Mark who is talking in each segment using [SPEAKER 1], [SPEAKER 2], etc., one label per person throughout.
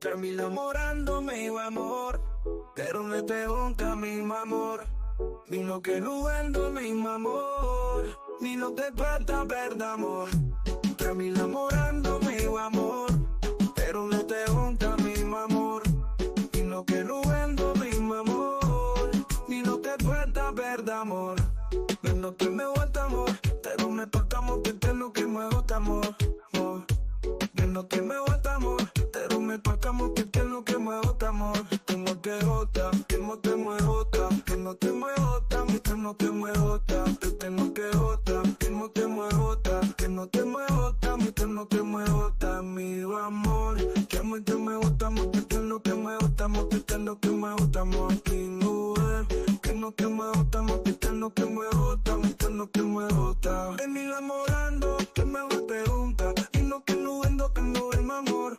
[SPEAKER 1] Termino enamorándome, mi amor, pero me pregunta mi amor. Vino que no ando, mi amor, ni no te falta verdad, amor. Termino enamorándome, mi amor, pero me pregunta mi amor. Vino que no ando, mi amor, ni no te falta verdad, amor. Vino que me gusta, amor, pero me tocamos que tengo que me gusta, amor. Vino que me gusta, amor, pero me tocamos que tengo que me gusta, amor. Tengo que gota, tengo que me gusta, tengo que me gusta, tengo que me gusta, tengo que gota, tengo que me gusta, tengo que me gusta, tengo que me gusta, mi amor. Que a mí que me gusta, amor, que tengo que me gusta, amor, que tengo que me gusta, amor. Mi mujer, que no que me gusta, amor, que tengo que me gusta, tengo que me gusta. Ven enamorando, que me voy a preguntar, y no que no vendo, que no es mi amor.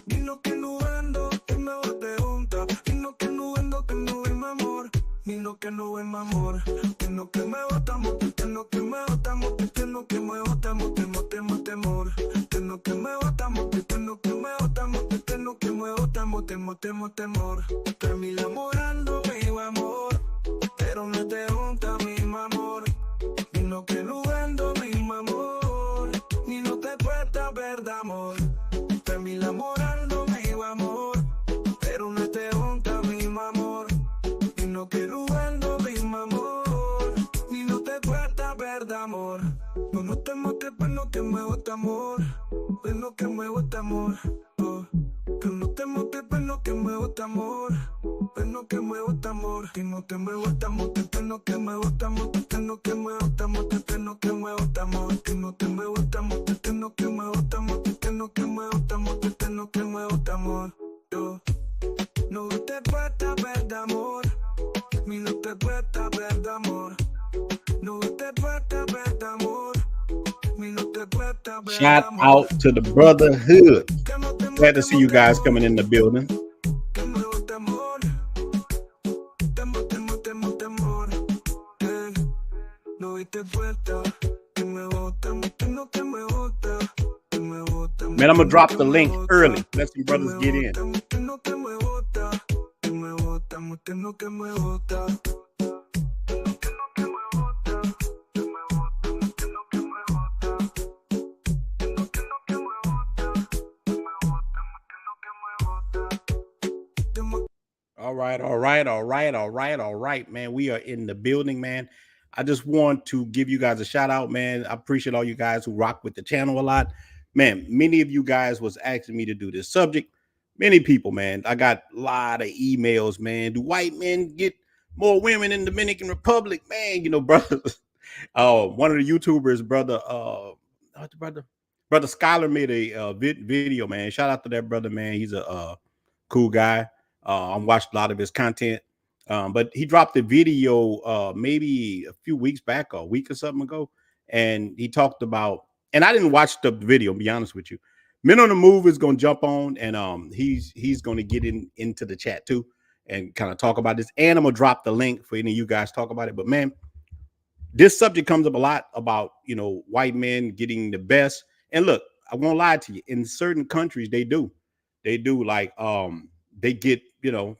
[SPEAKER 1] Y no que no vendo, que me voy a preguntar, y no que no vendo, que no es mi amor. Y no que no es mi amor, que no que me gusta, amor, que no que me gusta, amor, que no que me gusta, amor, temor, que no que me gusta, amor, que no que me gusta, amor, que no que me gusta, amor, temor. Termino enamorando, mi amor, pero no te gusta, mi amor. Y no que no vendo, mi amor, ni no te cuesta verdad, amor. Termino enamorando, mi amor, pero no te gusta, mi amor. Y no que no vendo, mi amor, ni no te cuesta verdad, amor. No te motes, pues no que me gusta, amor, pues no que me gusta, amor. Que no te motes, pues no que me gusta, amor, pues no que me gusta, amor. Que no te me gusta, amor, que no que me gusta, amor, que no que me gusta, amor, que no que me gusta, amor. Que no te me gusta, amor, que no que me gusta, amor, que no que me gusta, amor, que no que me gusta, amor. Yo no te cuesta verdad, amor, mi no te cuesta verdad, amor. No te cuesta verdad, amor, mi no te cuesta verdad,
[SPEAKER 2] Shout
[SPEAKER 1] amor.
[SPEAKER 2] out to the brotherhood. Glad to see you guys coming in the building. Man, I'm gonna drop the link early. Let some brothers get in. All right, man. We are in the building, man. I just want to give you guys a shout out, man. I appreciate all you guys who rock with the channel a lot. Man, many of you guys was asking me to do this subject. Many people, man. I got a lot of emails, man. Do white men get more women in Dominican Republic? Man, you know, brother. One of the YouTubers, brother Skylar made a video, man. Shout out to that brother, man. He's a cool guy. I watched a lot of his content. But he dropped a video maybe a few weeks back, or a week or something ago, and he talked about, and I didn't watch the video, to be honest with you. Men on the Move is gonna jump on, and he's gonna get into the chat too and kind of talk about this. And I'm gonna drop the link for any of you guys talk about it. But man, this subject comes up a lot about, you know, white men getting the best. And look, I won't lie to you, in certain countries they do like they get, you know,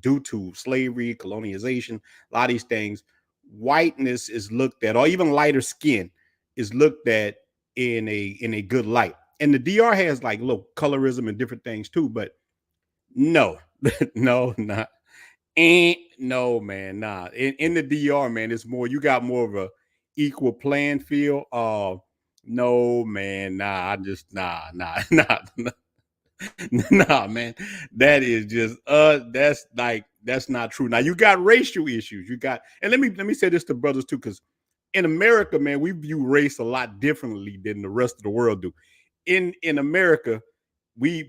[SPEAKER 2] due to slavery, colonization, a lot of these things, whiteness is looked at, or even lighter skin is looked at in a good light. And the DR has like little colorism and different things too, but no, no, not. No, man, nah. In the DR, man, it's more, you got more of a equal playing field. No, man, nah, I just nah, nah, man. That is just that's not true. Now you got racial issues. You got, and let me say this to brothers too, because in America, man, we view race a lot differently than the rest of the world do. In America, we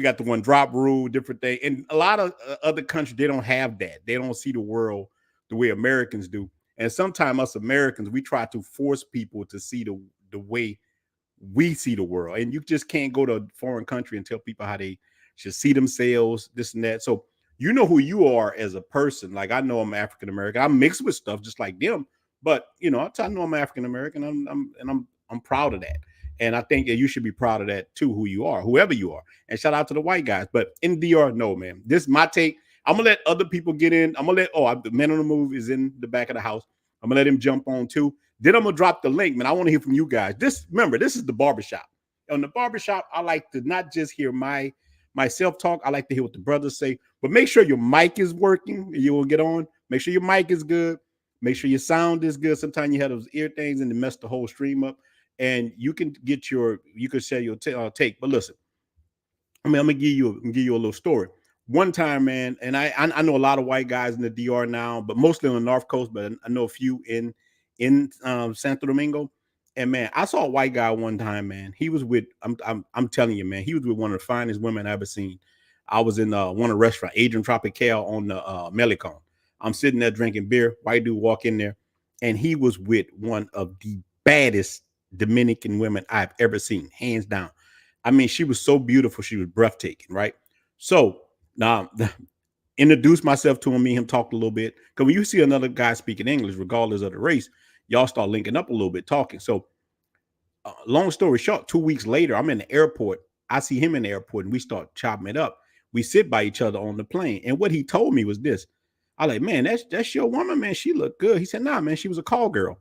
[SPEAKER 2] got the one drop rule, different thing. In a lot of other countries, they don't have that. They don't see the world the way Americans do. And sometimes us Americans, we try to force people to see the way we see the world. And you just can't go to a foreign country and tell people how they should see themselves, this and that. So you know who you are as a person. Like, I know I'm African American. I'm mixed with stuff just like them, but you know, I know I'm African American. I'm proud of that. And I think that you should be proud of that too, who you are, whoever you are. And shout out to the white guys. But in DR, no, man. This is my take. I'm gonna let other people get in. I'm gonna let the Men on the Move is in the back of the house. I'm gonna let him jump on too. Then I'm gonna drop the link, man. I want to hear from you guys. Remember, this is the barbershop. On the barbershop, I like to not just hear my self-talk. I like to hear what the brothers say. But make sure your mic is working. You will get on. Make sure your mic is good. Make sure your sound is good. Sometimes you have those ear things and they mess the whole stream up. And you can share your take. But listen, I mean, I'm gonna give you a little story. One time, man, and I know a lot of white guys in the DR now, but mostly on the North Coast. But I know a few in Santo Domingo. And man, I saw a white guy one time, man. He was with I'm telling you, man, he was with one of the finest women I ever seen. I was in one of the restaurants, Adrian Tropical on the Melicon. I'm sitting there drinking beer. White dude walk in there, and he was with one of the baddest Dominican women I've ever seen, hands down. I mean, she was so beautiful. She was breathtaking, right? So now, introduced myself to him. Me and him talked a little bit. Because when you see another guy speaking English, regardless of the race, y'all start linking up a little bit, talking. So, long story short, 2 weeks later, I'm in the airport. I see him in the airport, and we start chopping it up. We sit by each other on the plane. And what he told me was this. I like, man, that's your woman, man. She looked good. He said, nah, man, she was a call girl.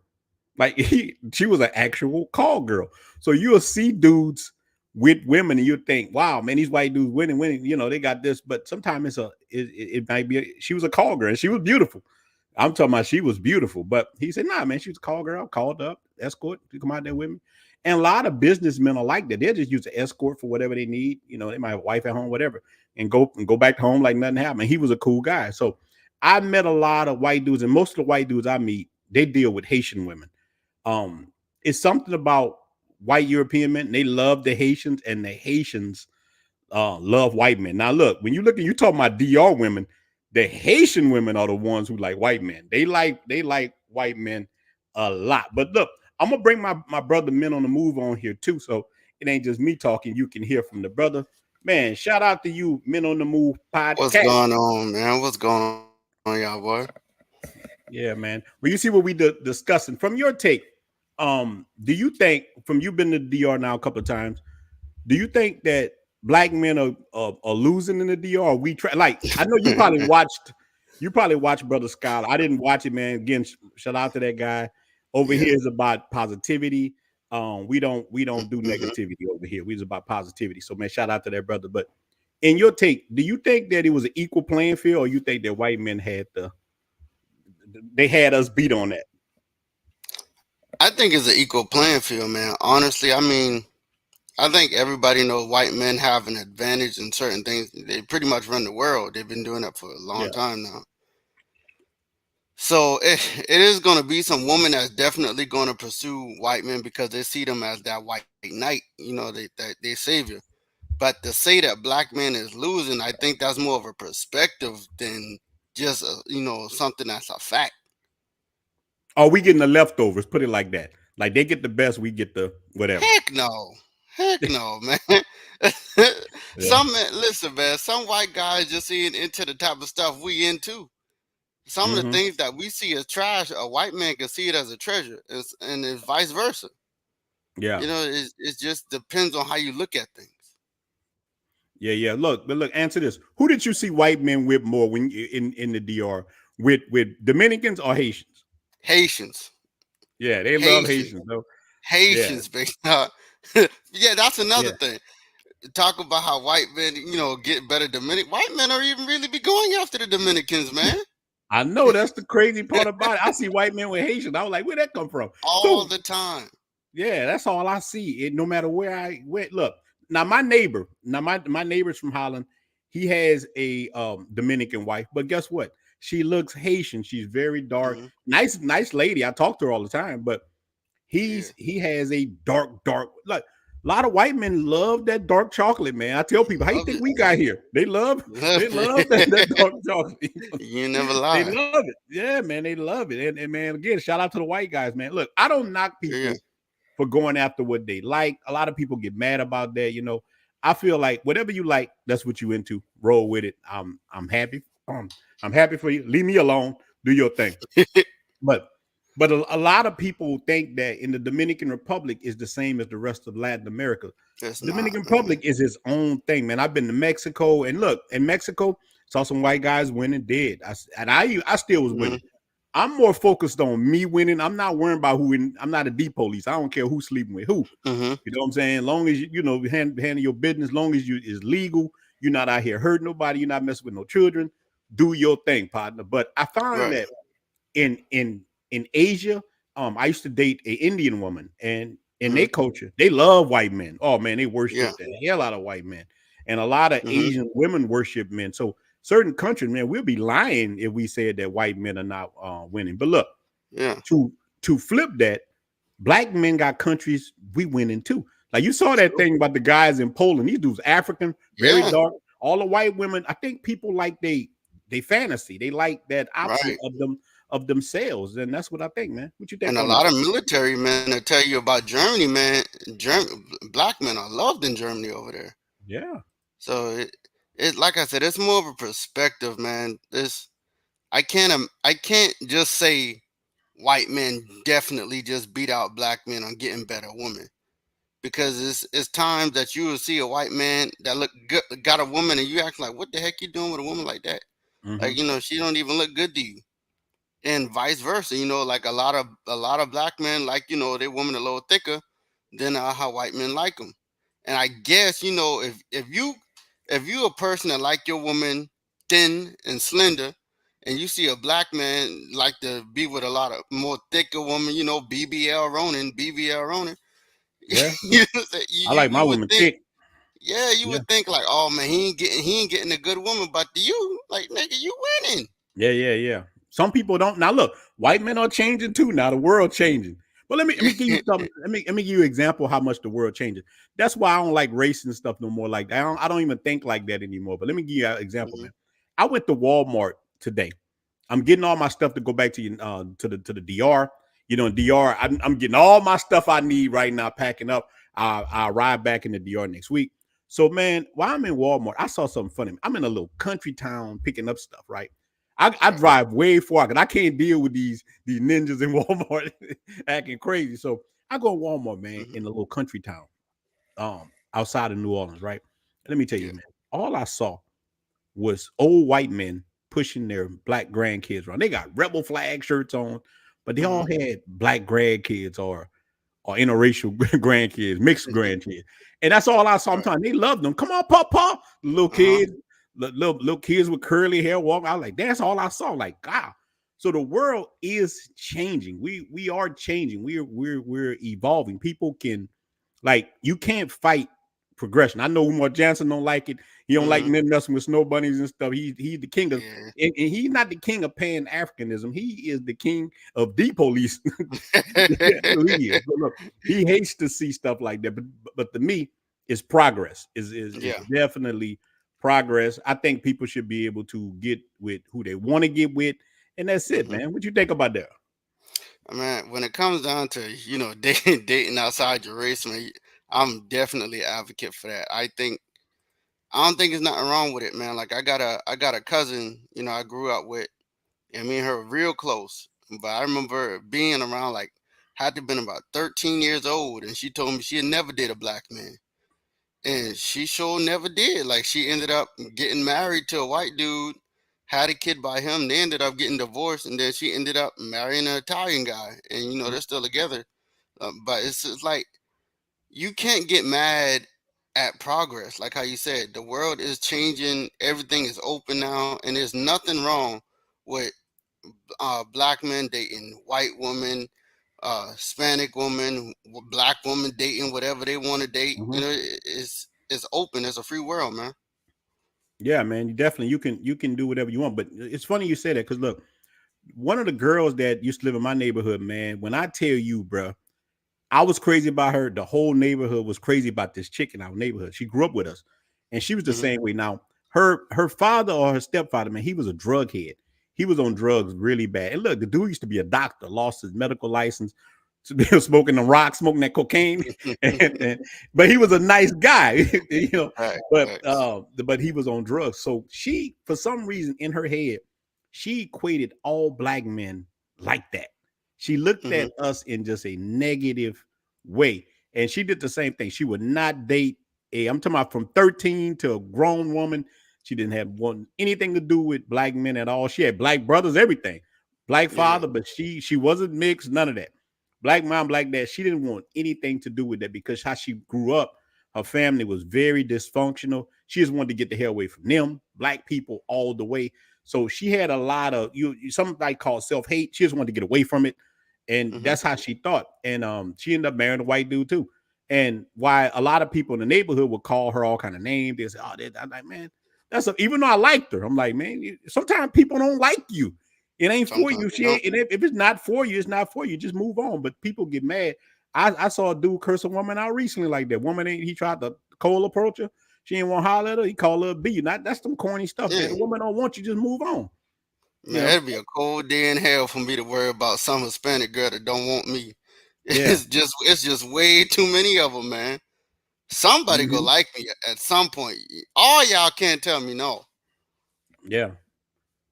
[SPEAKER 2] Like she was an actual call girl. So you'll see dudes with women, and you think, wow, man, these white dudes winning, you know, they got this. But sometimes it might be she was a call girl, and she was beautiful. I'm talking about she was beautiful. But he said, nah, man, she was a call girl. Called up, escort, to come out there with me. And a lot of businessmen are like that. They'll just use an escort for whatever they need. You know, they might have a wife at home, whatever, and go back home like nothing happened. He was a cool guy. So I met a lot of white dudes, and most of the white dudes I meet, they deal with Haitian women. It's something about white European men. They love the Haitians, and the Haitians love white men. Now, look, when you talking about DR women, the Haitian women are the ones who like white men. They like white men a lot. But look, I'm gonna bring my brother Men on the Move on here too, so it ain't just me talking. You can hear from the brother. Man, shout out to you, Men on the Move
[SPEAKER 3] What's
[SPEAKER 2] podcast.
[SPEAKER 3] going on, man? What's going on, y'all, boy?
[SPEAKER 2] Yeah, man. Well, you see what we discussing from your take. Do you think, from you've been to DR now a couple of times, do you think that black men are losing in the DR? Or like, I know you probably watched Brother Scott. I didn't watch it, man. Again, shout out to that guy. Over
[SPEAKER 3] Yeah.
[SPEAKER 2] here is about positivity. We don't do negativity over here. We just about positivity. So man, shout out to that brother. But in your take, do you think that it was an equal playing field, or you think that white men had us beat on that?
[SPEAKER 3] I think it's an equal playing field, man. Honestly, I mean, I think everybody knows white men have an advantage in certain things. They pretty much run the world. They've been doing that for a long
[SPEAKER 2] Yeah.
[SPEAKER 3] time now. So it is going to be some woman that's definitely going to pursue white men because they see them as that white knight, they savior. But to say that black men is losing, I think that's more of a perspective than just something that's a fact.
[SPEAKER 2] Are we getting the leftovers? Put it like that. Like they get the best, we get the whatever.
[SPEAKER 3] Heck no, man.
[SPEAKER 2] Yeah.
[SPEAKER 3] Listen, man. Some white guys just seeing into the type of stuff we into. Some of the
[SPEAKER 2] Mm-hmm.
[SPEAKER 3] things that we see as trash, a white man can see it as a treasure, and it's vice versa.
[SPEAKER 2] Yeah.
[SPEAKER 3] It just depends on how you look at things.
[SPEAKER 2] Yeah. Look, answer this. Who did you see white men with more when in the DR? With Dominicans or Haitians?
[SPEAKER 3] Haitians,
[SPEAKER 2] Yeah, they love
[SPEAKER 3] Haitians,
[SPEAKER 2] Haitians. So yeah,
[SPEAKER 3] Haitians, big. Yeah, that's another
[SPEAKER 2] yeah.
[SPEAKER 3] thing. Talk about how white men, get better Dominican. White men are even really be going after the Dominicans, man,
[SPEAKER 2] I know that's the crazy part about it. I see white men with Haitians. I was like, where'd that come from?
[SPEAKER 3] all
[SPEAKER 2] So
[SPEAKER 3] the time.
[SPEAKER 2] yeah, that's all I see. It no matter where I went. Look, now my neighbor's from Holland. He has a Dominican wife, but guess what? She looks Haitian. She's very dark,
[SPEAKER 3] Hmm.
[SPEAKER 2] nice lady. I talk to her all the time, but
[SPEAKER 3] Yeah,
[SPEAKER 2] he has a dark. Like a lot of white men love that dark chocolate, man. I tell people, how you
[SPEAKER 3] love
[SPEAKER 2] think
[SPEAKER 3] it.
[SPEAKER 2] we got here? They love
[SPEAKER 3] Love
[SPEAKER 2] that dark
[SPEAKER 3] it.
[SPEAKER 2] chocolate.
[SPEAKER 3] You never
[SPEAKER 2] They
[SPEAKER 3] lie.
[SPEAKER 2] love it. Yeah, man, they love it. And man, again, shout out to the white guys, man. Look, I don't knock
[SPEAKER 3] Yeah.
[SPEAKER 2] people for going after what they like. A lot of people get mad about that. You know, I feel like whatever you like, that's what you into. Roll with it. I'm happy. I'm happy for you. Leave me alone. Do your thing. But But a lot of people think that in the Dominican Republic is the same as the rest of Latin America.
[SPEAKER 3] It's not,
[SPEAKER 2] Dominican
[SPEAKER 3] man.
[SPEAKER 2] Republic is its own thing, man. I've been to Mexico, and look, in Mexico, saw some white guys winning, dead. I still was
[SPEAKER 3] Hmm.
[SPEAKER 2] winning. I'm more focused on me winning. I'm not worrying about who. I'm not a D police. I don't care who's sleeping with who.
[SPEAKER 3] Hmm.
[SPEAKER 2] You know what I'm saying? Long as you know handle your business, long as you is legal, you're not out here hurting nobody. You're not messing with no children. Do your thing, partner. But I find
[SPEAKER 3] Right.
[SPEAKER 2] that in in in Asia, I used to date a Indian woman, and in
[SPEAKER 3] Hmm.
[SPEAKER 2] their culture, they love white men. Oh man, they
[SPEAKER 3] Yeah.
[SPEAKER 2] worship the hell out of white men, and a lot of
[SPEAKER 3] Hmm.
[SPEAKER 2] Asian women worship men. So certain countries, man, we'll be lying if we said that white men are not winning. But look,
[SPEAKER 3] Yeah.
[SPEAKER 2] to flip that, black men got countries we winning too. Like you saw that
[SPEAKER 3] True.
[SPEAKER 2] thing about the guys in Poland. These dudes African, very
[SPEAKER 3] Yeah.
[SPEAKER 2] dark. All the white women, I think people like they fantasy. They like that opposite
[SPEAKER 3] Right.
[SPEAKER 2] of themselves, and that's what I think, man. What you think
[SPEAKER 3] And a
[SPEAKER 2] on that?
[SPEAKER 3] lot of military men that tell you about Germany, man. Black men are loved in Germany over there.
[SPEAKER 2] Yeah.
[SPEAKER 3] So it like I said, it's more of a perspective, man. This I can't just say white men definitely just beat out black men on getting better women, because it's times that you will see a white man that look good, got a woman, and you act like, what the heck you doing with a woman like that?
[SPEAKER 2] Mm-hmm.
[SPEAKER 3] Like, she don't even look good to you, and vice versa. Like a lot of black men, like, their woman a little thicker than how white men like them. And I guess, if you a person that like your woman thin and slender, and you see a black man like to be with a lot of more thicker woman, BBL Ronin,
[SPEAKER 2] Yeah.
[SPEAKER 3] you, know,
[SPEAKER 2] I
[SPEAKER 3] you
[SPEAKER 2] like my
[SPEAKER 3] you would
[SPEAKER 2] woman
[SPEAKER 3] think,
[SPEAKER 2] thick.
[SPEAKER 3] yeah, you
[SPEAKER 2] Yeah.
[SPEAKER 3] would think like, oh man, he ain't getting a good woman, but to you, like, nigga, you winning.
[SPEAKER 2] Yeah, yeah, yeah. Some people don't. Now look, white men are changing too. Now the world changing. But let me give you something. Let me give you an example of how much the world changes. That's why I don't like race and stuff no more. Like I don't even think like that anymore. But let me give you an example,
[SPEAKER 3] Mhm.
[SPEAKER 2] man. I went to Walmart today. I'm getting all my stuff to go back to the DR. DR. I'm getting all my stuff I need right now. Packing up. I'll ride back in the DR next week. So man, while I'm in Walmart, I saw something funny. I'm in a little country town picking up stuff. Right. I
[SPEAKER 3] Right.
[SPEAKER 2] drive way far because I can't deal with these ninjas in Walmart acting crazy. So I go to Walmart, man,
[SPEAKER 3] Hmm.
[SPEAKER 2] in a little country town, outside of New Orleans, right? And let me tell
[SPEAKER 3] Yeah.
[SPEAKER 2] you, man, all I saw was old white men pushing their black grandkids around. They got rebel flag shirts on, but they all
[SPEAKER 3] Hmm.
[SPEAKER 2] had black grandkids or interracial grandkids, mixed grandkids. And that's all I saw. I'm
[SPEAKER 3] Right.
[SPEAKER 2] telling you, they loved them. Come on, Papa. Little
[SPEAKER 3] Uh-huh.
[SPEAKER 2] kids, little kids with curly hair walking. I was like, that's all I saw. Like, God. So the world is changing. We are changing. We're evolving. People can like you can't fight progression. I know Umar Johnson don't like it. He don't like
[SPEAKER 3] Hmm.
[SPEAKER 2] men messing with snow bunnies and stuff. He's the king of
[SPEAKER 3] Yeah.
[SPEAKER 2] and he's not the king of pan Africanism. He is the king of the police. That's who he is. But look, he hates to see stuff like that. But to me, it's progress. Is
[SPEAKER 3] Yeah.
[SPEAKER 2] definitely progress. I think people should be able to get with who they want to get with, and that's it,
[SPEAKER 3] Hmm.
[SPEAKER 2] man. What you think about that?
[SPEAKER 3] I mean, when it comes down to dating outside your race, man, I'm definitely an advocate for that. I don't think there's nothing wrong with it, man. Like, I got a cousin, I grew up with, and me and her were real close. But I remember being around, like, had to been about 13 years old, and she told me she had never did a black man. And she sure never did. Like, she ended up getting married to a white dude, had a kid by him. They ended up getting divorced, and then she ended up marrying an Italian guy, and they're still together. But it's just like, you can't get mad at progress. Like how you said, the world is changing. Everything is open now, and there's nothing wrong with black men dating white women, Hispanic woman, black woman dating whatever they want to date.
[SPEAKER 2] Mhm.
[SPEAKER 3] It's open. It's a free world, man.
[SPEAKER 2] Yeah, man, you definitely you can do whatever you want. But it's funny you say that because look, one of the girls that used to live in my neighborhood, man, when I tell you, bro, I was crazy about her. The whole neighborhood was crazy about this chick in our neighborhood. She grew up with us, and she was the
[SPEAKER 3] Hmm.
[SPEAKER 2] same way. Now, her father or her stepfather, man, he was a drug head. He was on drugs really bad. And look, the dude used to be a doctor, lost his medical license, smoking the rock, smoking that cocaine, but he was a nice guy, you know.
[SPEAKER 3] Right.
[SPEAKER 2] But
[SPEAKER 3] Thanks.
[SPEAKER 2] but he was on drugs. So she, for some reason, in her head, she equated all black men like that. She looked
[SPEAKER 3] Mhm.
[SPEAKER 2] at us in just a negative way. And she did the same thing. She would not date I'm talking about from 13 to a grown woman. She didn't have anything to do with black men at all. She had black brothers, everything. Black
[SPEAKER 3] Yeah.
[SPEAKER 2] father, but she wasn't mixed, none of that. Black mom, black dad. She didn't want anything to do with that because how she grew up, her family was very dysfunctional. She just wanted to get the hell away from them, black people all the way. So she had a lot of something called self-hate. She just wanted to get away from it. And
[SPEAKER 3] Mhm.
[SPEAKER 2] that's how she thought. And she ended up marrying a white dude too. And why a lot of people in the neighborhood would call her all kind of names. They say, "Oh, I'm like, man, even though I liked her, I'm like, man, sometimes people don't like you. It ain't for
[SPEAKER 3] Sometimes
[SPEAKER 2] you.
[SPEAKER 3] they don't.
[SPEAKER 2] And if it's not for you, it's not for you. Just move on." But people get mad. I saw a dude curse a woman out recently like that. Woman he tried to cold approach her. She didn't want to holler at her. He called her a B. That's some corny stuff, man.
[SPEAKER 3] Yeah.
[SPEAKER 2] The woman don't want you. Just move on. You
[SPEAKER 3] Man,
[SPEAKER 2] know.
[SPEAKER 3] it'd be a cold day in hell for me to worry about some Hispanic girl that don't want me.
[SPEAKER 2] Yeah.
[SPEAKER 3] It's just way too many of them, man. Somebody go
[SPEAKER 2] Hmm.
[SPEAKER 3] like me at some point. All y'all can't tell me no.
[SPEAKER 2] Yeah.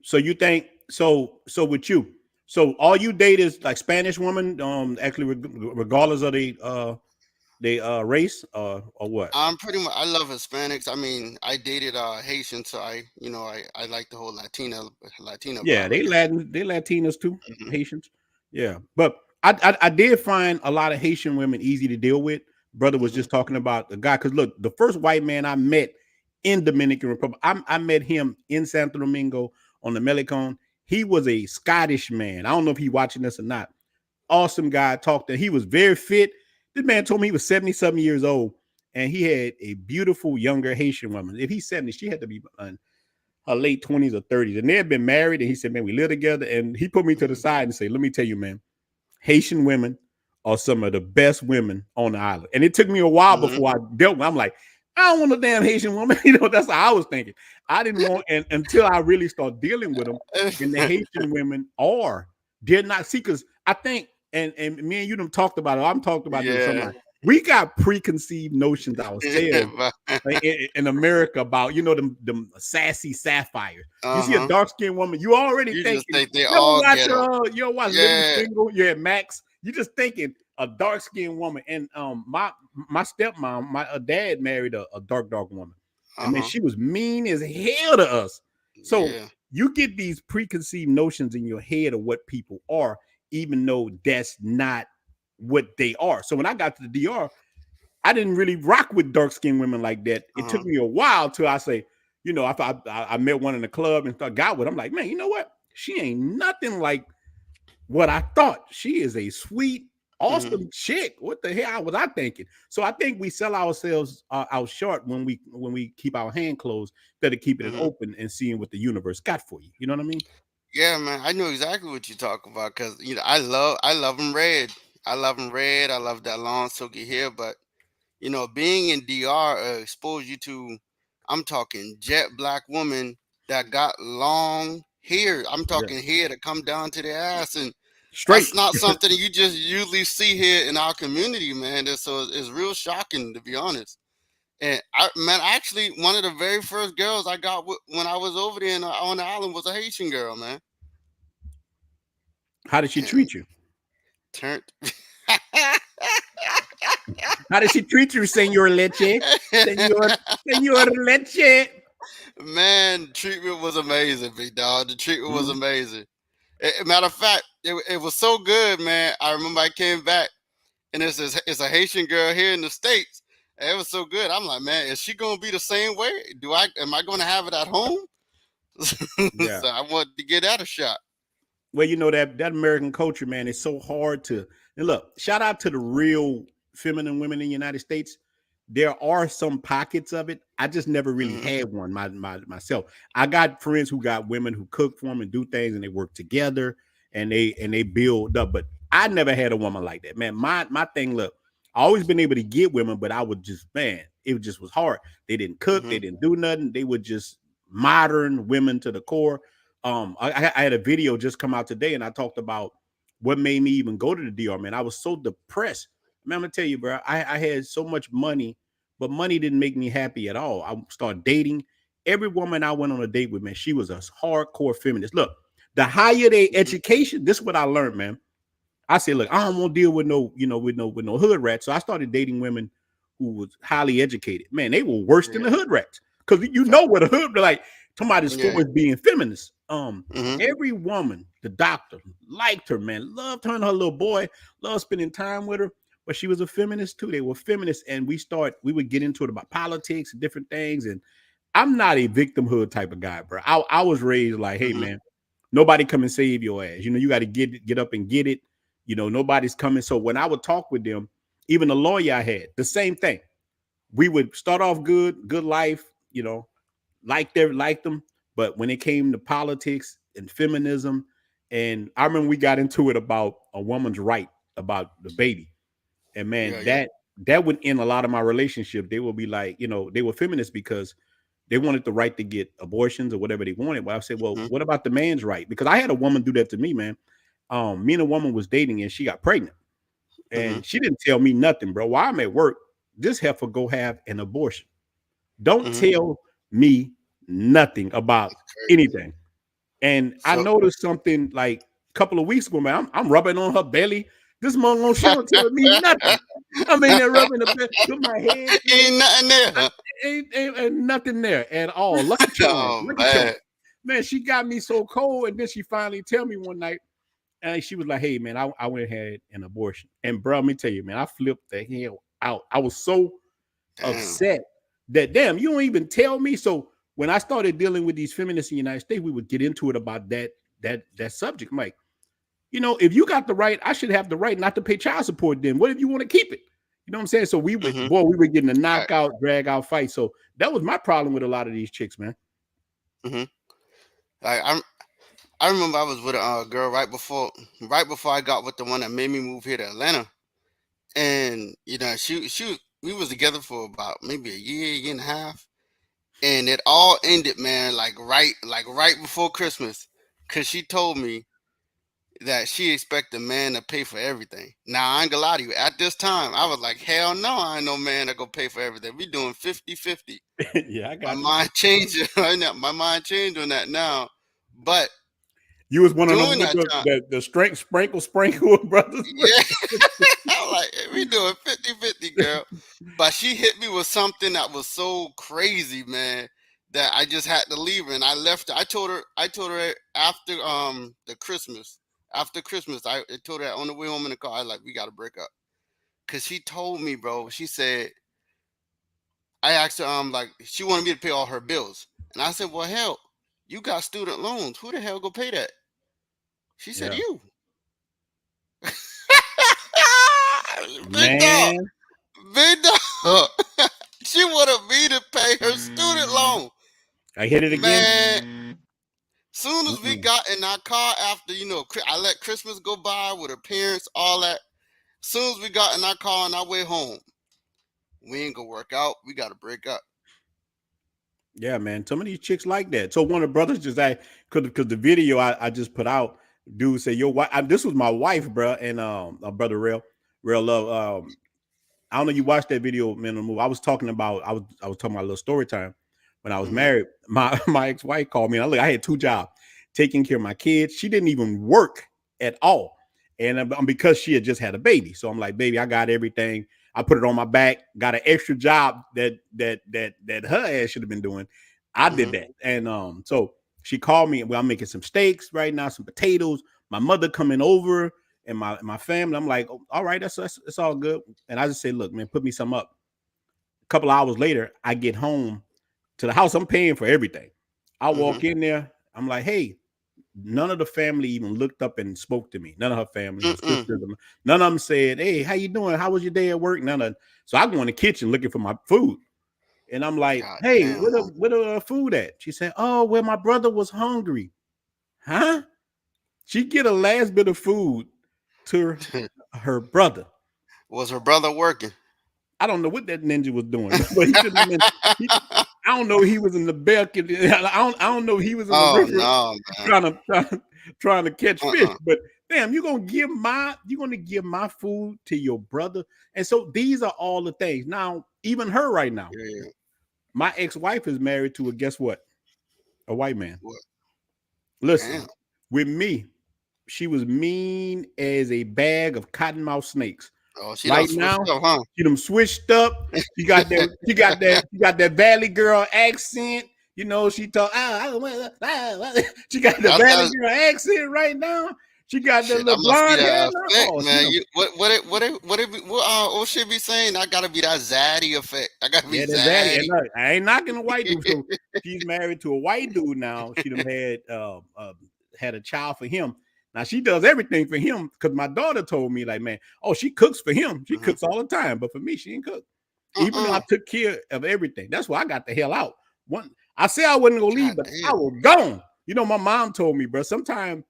[SPEAKER 2] So you think so with you? So all you date is like Spanish woman, actually regardless of the race, or what?
[SPEAKER 3] I'm pretty much. I love Hispanics. I mean, I dated Haitian, so I like the whole Latina
[SPEAKER 2] Yeah,
[SPEAKER 3] vibe, I guess.
[SPEAKER 2] They Latinas too,
[SPEAKER 3] Hmm.
[SPEAKER 2] Haitians. Yeah, but I did find a lot of Haitian women easy to deal with. Brother was
[SPEAKER 3] Hmm.
[SPEAKER 2] just talking about the guy because look, the first white man I met in Dominican Republic, I met him in Santo Domingo on the Melicon. He was a Scottish man. I don't know if he watching this or not. Awesome guy. Talked to. He was very fit. This man told me he was 70 something years old, and he had a beautiful younger Haitian woman. If he's 70, she had to be her late 20s or 30s, and they had been married. And he said, "Man, we live together." And he put me to the
[SPEAKER 3] Hmm.
[SPEAKER 2] side and said, "Let me tell you, man, Haitian women are some of the best women on the island." And it took me a while
[SPEAKER 3] Hmm.
[SPEAKER 2] before I dealt with. I'm like, I don't want a damn Haitian woman. That's how I was thinking. I didn't want, and until I really start dealing with them, and the Haitian women did not see because I think, and me and you them talked about it. I'm talked about this.
[SPEAKER 3] Yeah.
[SPEAKER 2] Somebody we got preconceived notions ourselves in America about them sassy sapphires. You see a
[SPEAKER 3] Uh-huh.
[SPEAKER 2] dark skinned woman, you already
[SPEAKER 3] You just
[SPEAKER 2] thinking.
[SPEAKER 3] think they
[SPEAKER 2] You ever
[SPEAKER 3] all
[SPEAKER 2] watch
[SPEAKER 3] ghetto.
[SPEAKER 2] Living
[SPEAKER 3] Yeah.
[SPEAKER 2] Single? You had Max. You just thinking a dark skinned woman. And my stepmom, my dad married a dark woman, and man,
[SPEAKER 3] Uh-huh.
[SPEAKER 2] she was mean as hell to us. So
[SPEAKER 3] Yeah.
[SPEAKER 2] you get these preconceived notions in your head of what people are, even though that's not what they are. So when I got to the DR, I didn't really rock with dark skinned women like that. It took
[SPEAKER 3] Uh-huh.
[SPEAKER 2] me a while till I say, I met one in the club and got with. I'm like, man, you know what? She ain't nothing like what I thought. She is a sweet,
[SPEAKER 3] Hmm.
[SPEAKER 2] awesome chick. What the hell was I thinking? So I think we sell ourselves out short when we keep our hand closed instead of keeping it
[SPEAKER 3] Hmm.
[SPEAKER 2] open and seeing what the universe got for you. You know what I mean?
[SPEAKER 3] Yeah, man. I know exactly what you're talking about because I love them red. I love them red. I love that long silky hair, but being in DR exposed you to, I'm talking jet black woman that got long hair. I'm
[SPEAKER 2] Yeah.
[SPEAKER 3] talking hair that come down to their ass, and
[SPEAKER 2] Straight.
[SPEAKER 3] that's not something that you just usually see here in our community, man. So it's real shocking, to be honest. And man, actually, one of the very first girls I got when I was over there on the island was a Haitian girl, man.
[SPEAKER 2] How did she
[SPEAKER 3] And
[SPEAKER 2] treat you?
[SPEAKER 3] turned.
[SPEAKER 2] How did she treat you, Senor Leche? Senor Leche.
[SPEAKER 3] Man, treatment was amazing, big dog. The treatment was
[SPEAKER 2] Mhm.
[SPEAKER 3] amazing. Matter of fact, it was so good, man. I remember I came back and it's a Haitian girl here in the States. And it was so good. I'm like, man, is she gonna be the same way? Am I gonna have it at home?
[SPEAKER 2] Yeah.
[SPEAKER 3] So I wanted to get that a shot.
[SPEAKER 2] Well, that American culture, man, is so hard to. And look, shout out to the real feminine women in the United States. There are some pockets of it. I just never really
[SPEAKER 3] Hmm.
[SPEAKER 2] had one myself. I got friends who got women who cook for them and do things, and they work together and they build up. But I never had a woman like that, man. My thing, look, I always been able to get women, but I would just, man, it just was hard. They didn't cook,
[SPEAKER 3] Hmm.
[SPEAKER 2] they didn't do nothing. They were just modern women to the core. I had a video just come out today, and I talked about what made me even go to the DR. Man, I was so depressed. Man, I'm gonna tell you, bro. I had so much money, but money didn't make me happy at all. I started dating. Every woman I went on a date with, man, she was a hardcore feminist. Look, the higher their
[SPEAKER 3] Hmm.
[SPEAKER 2] education, this is what I learned, man. I said, look, I don't want to deal with no, with no hood rats. So I started dating women who was highly educated. Man, they were worse than
[SPEAKER 3] Yeah.
[SPEAKER 2] the hood rats. Because you
[SPEAKER 3] Fact.
[SPEAKER 2] know what a hood, they're like, somebody's
[SPEAKER 3] Yeah.
[SPEAKER 2] for is being feminist.
[SPEAKER 3] Mm-hmm.
[SPEAKER 2] Every woman, the doctor, liked her, man, loved her and her little boy, loved spending time with her. But she was a feminist too. They were feminists, and we would get into it about politics and different things. And I'm not a victimhood type of guy, bro. I was raised like, hey,
[SPEAKER 3] Mm-hmm.
[SPEAKER 2] man, nobody come and save your ass. You got to get up and get it. Nobody's coming. So when I would talk with them, even the lawyer I had, the same thing. We would start off good life, liked them. But when it came to politics and feminism, and I remember we got into it about a woman's right about the baby. And
[SPEAKER 3] Yeah.
[SPEAKER 2] man,
[SPEAKER 3] Yeah.
[SPEAKER 2] that would end a lot of my relationship. They would be like, they were feminists because they wanted the right to get abortions or whatever they wanted. But I said, well,
[SPEAKER 3] Mm-hmm.
[SPEAKER 2] what about the man's right? Because I had a woman do that to me, man. Me and a woman was dating and she got pregnant.
[SPEAKER 3] Mm-hmm.
[SPEAKER 2] And she didn't tell me nothing, bro. While I'm at work, this heifer go have an abortion. Don't
[SPEAKER 3] Mm-hmm.
[SPEAKER 2] tell me nothing about
[SPEAKER 3] Crazy.
[SPEAKER 2] anything. And I
[SPEAKER 3] So.
[SPEAKER 2] noticed something like a couple of weeks ago, man. I'm rubbing on her belly. This month she don't tell me nothing. I'm in there rubbing the belly, put my head in.
[SPEAKER 3] Ain't nothing there.
[SPEAKER 2] Ain't nothing there at all. Lucky charm,
[SPEAKER 3] Oh
[SPEAKER 2] lucky charm.
[SPEAKER 3] man.
[SPEAKER 2] Man, she got me so cold, and then she finally tell me one night, and she was like, "Hey, man, I went and had an abortion." And bro, let me tell you, man, I flipped the hell out. I was so
[SPEAKER 3] Damn.
[SPEAKER 2] upset that damn, you don't even tell me. So when I started dealing with these feminists in the United States, we would get into it about that subject. I'm like, if you got the right, I should have the right not to pay child support. Then what if you want to keep it? You know what I'm saying? So
[SPEAKER 3] Mm-hmm.
[SPEAKER 2] we were getting a
[SPEAKER 3] Right.
[SPEAKER 2] knockout, drag out fight. So that was my problem with a lot of these chicks, man.
[SPEAKER 3] Mm-hmm. Like I remember I was with a girl right before I got with the one that made me move here to Atlanta, and we was together for about maybe a year and a half, and it all ended, man, like right before Christmas, cause she told me that she expect a man to pay for everything. Now I ain't gonna lie to you. At this time, I was like, hell no, I ain't no man that gonna pay for everything. We doing 50-50.
[SPEAKER 2] Yeah, I
[SPEAKER 3] My
[SPEAKER 2] got you.
[SPEAKER 3] mind changed right now. My mind changed on that now, but
[SPEAKER 2] You was one of them
[SPEAKER 3] during
[SPEAKER 2] with
[SPEAKER 3] that time.
[SPEAKER 2] the strength sprinkle brothers.
[SPEAKER 3] Yeah, I'm like, "Hey, we doing 50-50, girl." But she hit me with something that was so crazy, man, that I just had to leave her. And I left her. I told her after Christmas, I told her on the way home in the car, I was like, we gotta break up. Cause she told me, bro, she said, I asked her, like, she wanted me to pay all her bills. And I said, well, hell, you got student loans. Who the hell go pay that? She said,
[SPEAKER 2] Yeah,
[SPEAKER 3] you. Big dog.
[SPEAKER 2] man,
[SPEAKER 3] Big dog. She wanted me to pay her student loan.
[SPEAKER 2] I hit it again.
[SPEAKER 3] Man, soon as we
[SPEAKER 2] Mm-mm.
[SPEAKER 3] got in our car after, I let Christmas go by with her parents, all that. Soon as we got in our car on our way home, we ain't gonna work out. We gotta break up.
[SPEAKER 2] Yeah, man. Some of these chicks like that. So one of the brothers just because the video I just put out, dude said, "Yo, this was my wife, bro, and my brother real love. I don't know you watched that video, man. On the move. I was talking about a little story time when I was
[SPEAKER 3] Mm-hmm.
[SPEAKER 2] married. My ex wife called me. And I had two jobs, taking care of my kids. She didn't even work at all, and because she had just had a baby. So I'm like, baby, I got everything. I put it on my back. Got an extra job that her ass should have been doing. I did
[SPEAKER 3] Mm-hmm.
[SPEAKER 2] that, and so she called me. Well, I'm making some steaks right now, some potatoes. My mother coming over and my family. I'm like, oh, all right, that's all good. And I just say, look, man, put me some up. A couple of hours later, I get home to the house. I'm paying for everything. I
[SPEAKER 3] Mm-hmm.
[SPEAKER 2] walk in there. I'm like, hey, none of the family even looked up and spoke to me. None of her family, her
[SPEAKER 3] Mm-mm.
[SPEAKER 2] sisters, none of them said, hey, how you doing? How was your day at work? None of. So I go in the kitchen looking for my food. And I'm like,
[SPEAKER 3] God
[SPEAKER 2] hey,
[SPEAKER 3] damn, man.
[SPEAKER 2] where the food at? She said, oh, well, my brother was hungry. Huh? She get a last bit of food to her brother.
[SPEAKER 3] Was her brother working?
[SPEAKER 2] I don't know what that ninja was doing, but he shouldn't have been. He, I don't know. He was in the balcony. I don't know. He was in the
[SPEAKER 3] Oh
[SPEAKER 2] river
[SPEAKER 3] no, man.
[SPEAKER 2] trying to catch fish.
[SPEAKER 3] Uh-uh.
[SPEAKER 2] But damn, you're gonna give my food to your brother. And so these are all the things. Now, even her right now,
[SPEAKER 3] Yeah.
[SPEAKER 2] my ex-wife is married to a guess what? A white man.
[SPEAKER 3] What?
[SPEAKER 2] Listen,
[SPEAKER 3] Damn.
[SPEAKER 2] with me, she was mean as a bag of cottonmouth snakes.
[SPEAKER 3] Oh, she done
[SPEAKER 2] Right
[SPEAKER 3] switched
[SPEAKER 2] now,
[SPEAKER 3] up, huh?
[SPEAKER 2] she done switched up. She got that Valley girl accent. You know, she talk. She got the
[SPEAKER 3] I
[SPEAKER 2] Valley
[SPEAKER 3] thought
[SPEAKER 2] girl accent right now. She got that
[SPEAKER 3] shit. I
[SPEAKER 2] little
[SPEAKER 3] must be
[SPEAKER 2] blonde hair
[SPEAKER 3] that
[SPEAKER 2] now.
[SPEAKER 3] effect,
[SPEAKER 2] Oh, she
[SPEAKER 3] man.
[SPEAKER 2] done.
[SPEAKER 3] You what should be saying? I gotta be that zaddy effect. I gotta be
[SPEAKER 2] Yeah, that's Zaddy. And
[SPEAKER 3] zaddy.
[SPEAKER 2] look, I ain't knocking a white dude. So she's married to a white dude now. She done had a child for him. Now she does everything for him because my daughter told me, like, man, oh, she cooks for him. She
[SPEAKER 3] Mhm.
[SPEAKER 2] cooks all the time, but for me, she ain't cook. Even though I
[SPEAKER 3] Uh-uh.
[SPEAKER 2] took care of everything. That's why I got the hell out. I said I wasn't gonna leave,
[SPEAKER 3] God
[SPEAKER 2] but I
[SPEAKER 3] damn.
[SPEAKER 2] was gone. You know, my mom told me, bro. Sometimes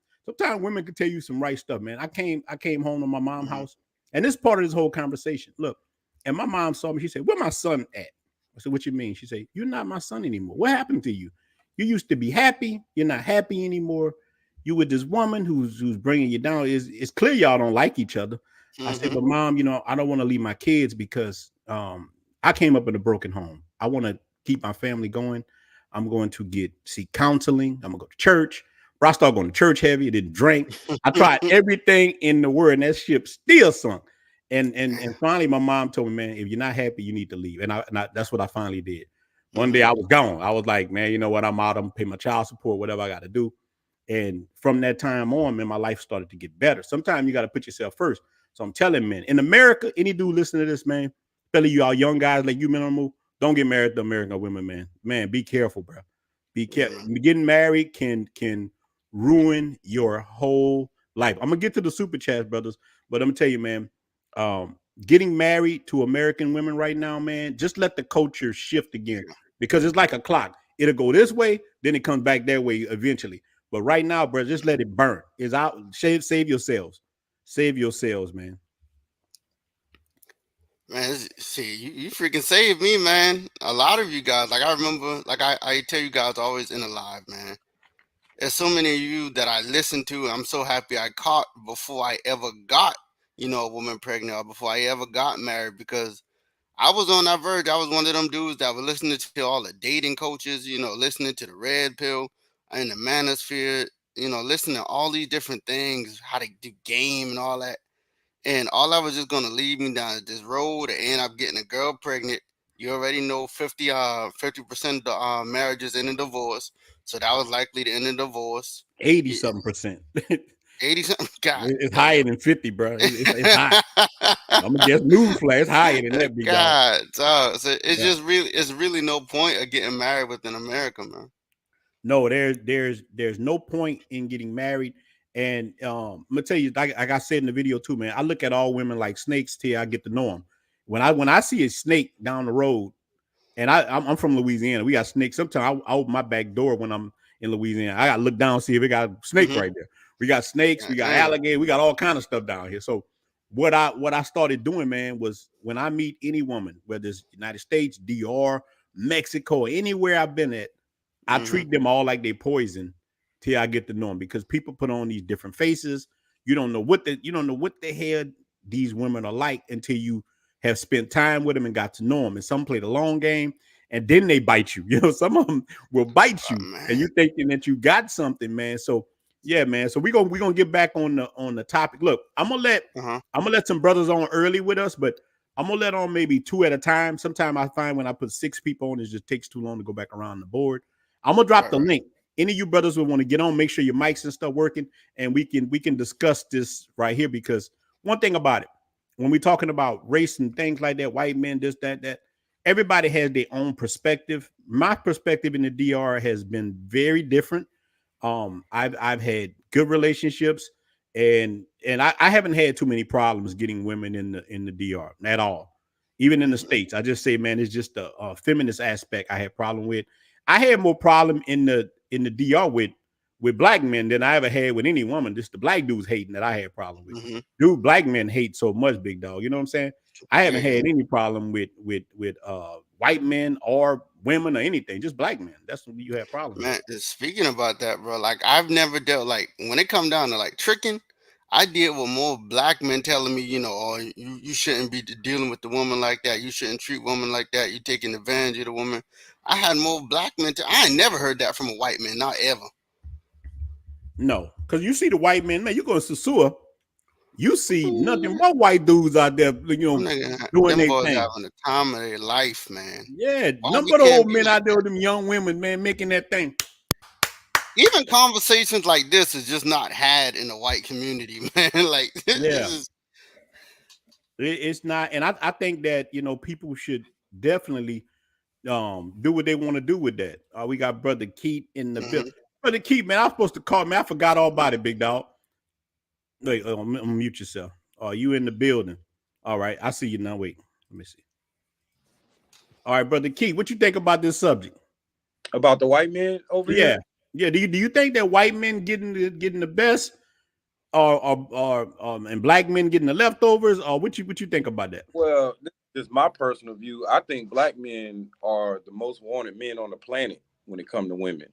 [SPEAKER 2] women can tell you some right stuff, man. I came home to my mom's
[SPEAKER 3] Mhm.
[SPEAKER 2] house, and this part of this whole conversation. Look, and my mom saw me. She said, "Where my son at?" I said, "What you mean?" She said, "You're not my son anymore. What happened to you? You used to be happy. You're not happy anymore. You with this woman who's bringing you down. It's clear y'all don't like each other." I said,
[SPEAKER 3] Mhm.
[SPEAKER 2] "But mom, you know, I don't want to leave my kids because I came up in a broken home. I want to keep my family going. I'm going to seek counseling. I'm gonna go to church. Bro, I started going to church heavy. I didn't drink. I tried everything in the world, and that ship still sunk. And finally, my mom told me, man, if you're not happy, you need to leave. And that's what I finally did. One day
[SPEAKER 3] Mhm.
[SPEAKER 2] I was gone. I was like, man, you know what? I'm out. I'm gonna pay my child support, whatever I got to do. And from that time on, man, my life started to get better. Sometimes you got to put yourself first. So I'm telling men in America, any dude listening to this, man, especially you all young guys like you, men on the move, don't get married to American women, man. Man, be careful, bro. Be careful.
[SPEAKER 3] Mhm.
[SPEAKER 2] Getting married can ruin your whole life. I'm gonna get to the super chats, brothers, but I'm gonna tell you, man. Getting married to American women right now, man, just let the culture shift again because it's like a clock. It'll go this way, then it comes back that way eventually. But right now, bro, just let it burn. It's out. Save yourselves. Save yourselves, man.
[SPEAKER 3] Man, see, you freaking saved me, man. A lot of you guys, like I remember, like I tell you guys always in alive, man. There's so many of you that I listened to. I'm so happy I caught before I ever got, a woman pregnant or before I ever got married because I was on that verge. I was one of them dudes that was listening to all the dating coaches, listening to the red pill and the manosphere, listening to all these different things, how to do game and all that. And all I was just gonna lead me down this road and end up getting a girl pregnant. You already know 50% of the marriages end in divorce, so that was likely to end in divorce.
[SPEAKER 2] 80 something percent.
[SPEAKER 3] 80 something. God
[SPEAKER 2] It's higher
[SPEAKER 3] damn.
[SPEAKER 2] than 50, bro. It's high. I'm gonna guess newsflash. It's higher than that, big dog.
[SPEAKER 3] God, so it's
[SPEAKER 2] Yeah.
[SPEAKER 3] just it's really no point of getting married within America, man.
[SPEAKER 2] No, there's no point in getting married. And I'm gonna tell you, like I said in the video too, man. I look at all women like snakes till I get to know them. When I see a snake down the road, and I'm from Louisiana. We got snakes. Sometimes I open my back door when I'm in Louisiana. I gotta look down see if it got snake
[SPEAKER 3] Hmm.
[SPEAKER 2] right there. We got snakes, we
[SPEAKER 3] God
[SPEAKER 2] got
[SPEAKER 3] damn.
[SPEAKER 2] alligator, we got all kind of stuff down here. So what I started doing, man, was when I meet any woman, whether it's United States, DR, Mexico, anywhere I've been at, I
[SPEAKER 3] Hmm.
[SPEAKER 2] treat them all like they poison till I get to know them because people put on these different faces. You don't know what the hell these women are like until you have spent time with them and got to know them. And some play the long game and then they bite you. You know, some of them will bite
[SPEAKER 3] Oh
[SPEAKER 2] you and
[SPEAKER 3] man.
[SPEAKER 2] you're thinking that you got something, man. So yeah, man. So we're gonna get back on the topic. Look,
[SPEAKER 3] Uh-huh.
[SPEAKER 2] I'm gonna let some brothers on early with us, but I'm gonna let on maybe two at a time. Sometimes I find when I put six people on, it just takes too long to go back around the board. I'm gonna drop
[SPEAKER 3] Right,
[SPEAKER 2] the
[SPEAKER 3] right.
[SPEAKER 2] link. Any of you brothers will want to get on, make sure your mics and stuff working, and we can discuss this right here because one thing about it, when we're talking about race and things like that, white men, this, that, everybody has their own perspective. My perspective in the DR has been very different. I've had good relationships, and I haven't had too many problems getting women in the DR at all. Even in the
[SPEAKER 3] Mhm.
[SPEAKER 2] states, I just say, man, it's just a feminist aspect I had problem with. I had more problem in the DR with black men than I ever had with any woman. Just the black dudes hating that I had problem with.
[SPEAKER 3] Mhm.
[SPEAKER 2] Dude, black men hate so much, big dog. You know what I'm saying? I
[SPEAKER 3] Yeah,
[SPEAKER 2] haven't
[SPEAKER 3] yeah.
[SPEAKER 2] had any problem with white men or women or anything. Just black men. That's what you have problem with.
[SPEAKER 3] Man, speaking about that, bro, like I've never dealt like when it come down to like tricking, I deal with more black men telling me, oh, you shouldn't be dealing with the woman like that. You shouldn't treat women like that. You taking advantage of the woman. I had more black men. I ain't never heard that from a white man, not ever.
[SPEAKER 2] No, because you see the white men, man. You go to Sasua, you see nothing but white dudes out there, doing
[SPEAKER 3] Them
[SPEAKER 2] their
[SPEAKER 3] boys
[SPEAKER 2] thing.
[SPEAKER 3] having the time of their life, man.
[SPEAKER 2] Yeah,
[SPEAKER 3] Why
[SPEAKER 2] none
[SPEAKER 3] we
[SPEAKER 2] but the
[SPEAKER 3] can't
[SPEAKER 2] old
[SPEAKER 3] be
[SPEAKER 2] men
[SPEAKER 3] like
[SPEAKER 2] out there with them young women, man, making that thing.
[SPEAKER 3] even conversations like this is just not had in the white community, man. Like this
[SPEAKER 2] Yeah,
[SPEAKER 3] is
[SPEAKER 2] it's not, and I think that people should definitely do what they want to do with that. We got brother Keith in the bill.
[SPEAKER 3] mhm.
[SPEAKER 2] Brother Keith, man, I was supposed to call, man. I forgot all about it, big dog. Wait, mute yourself. You in the building? All right, I see you now. Wait, let me see. All right, brother Keith, what you think about this subject?
[SPEAKER 4] About the white men over
[SPEAKER 2] Yeah,
[SPEAKER 4] here.
[SPEAKER 2] yeah. Do you think that white men getting the best, or and black men getting the leftovers, or what you think about that?
[SPEAKER 4] Well, this is my personal view. I think black men are the most wanted men on the planet when it comes to women.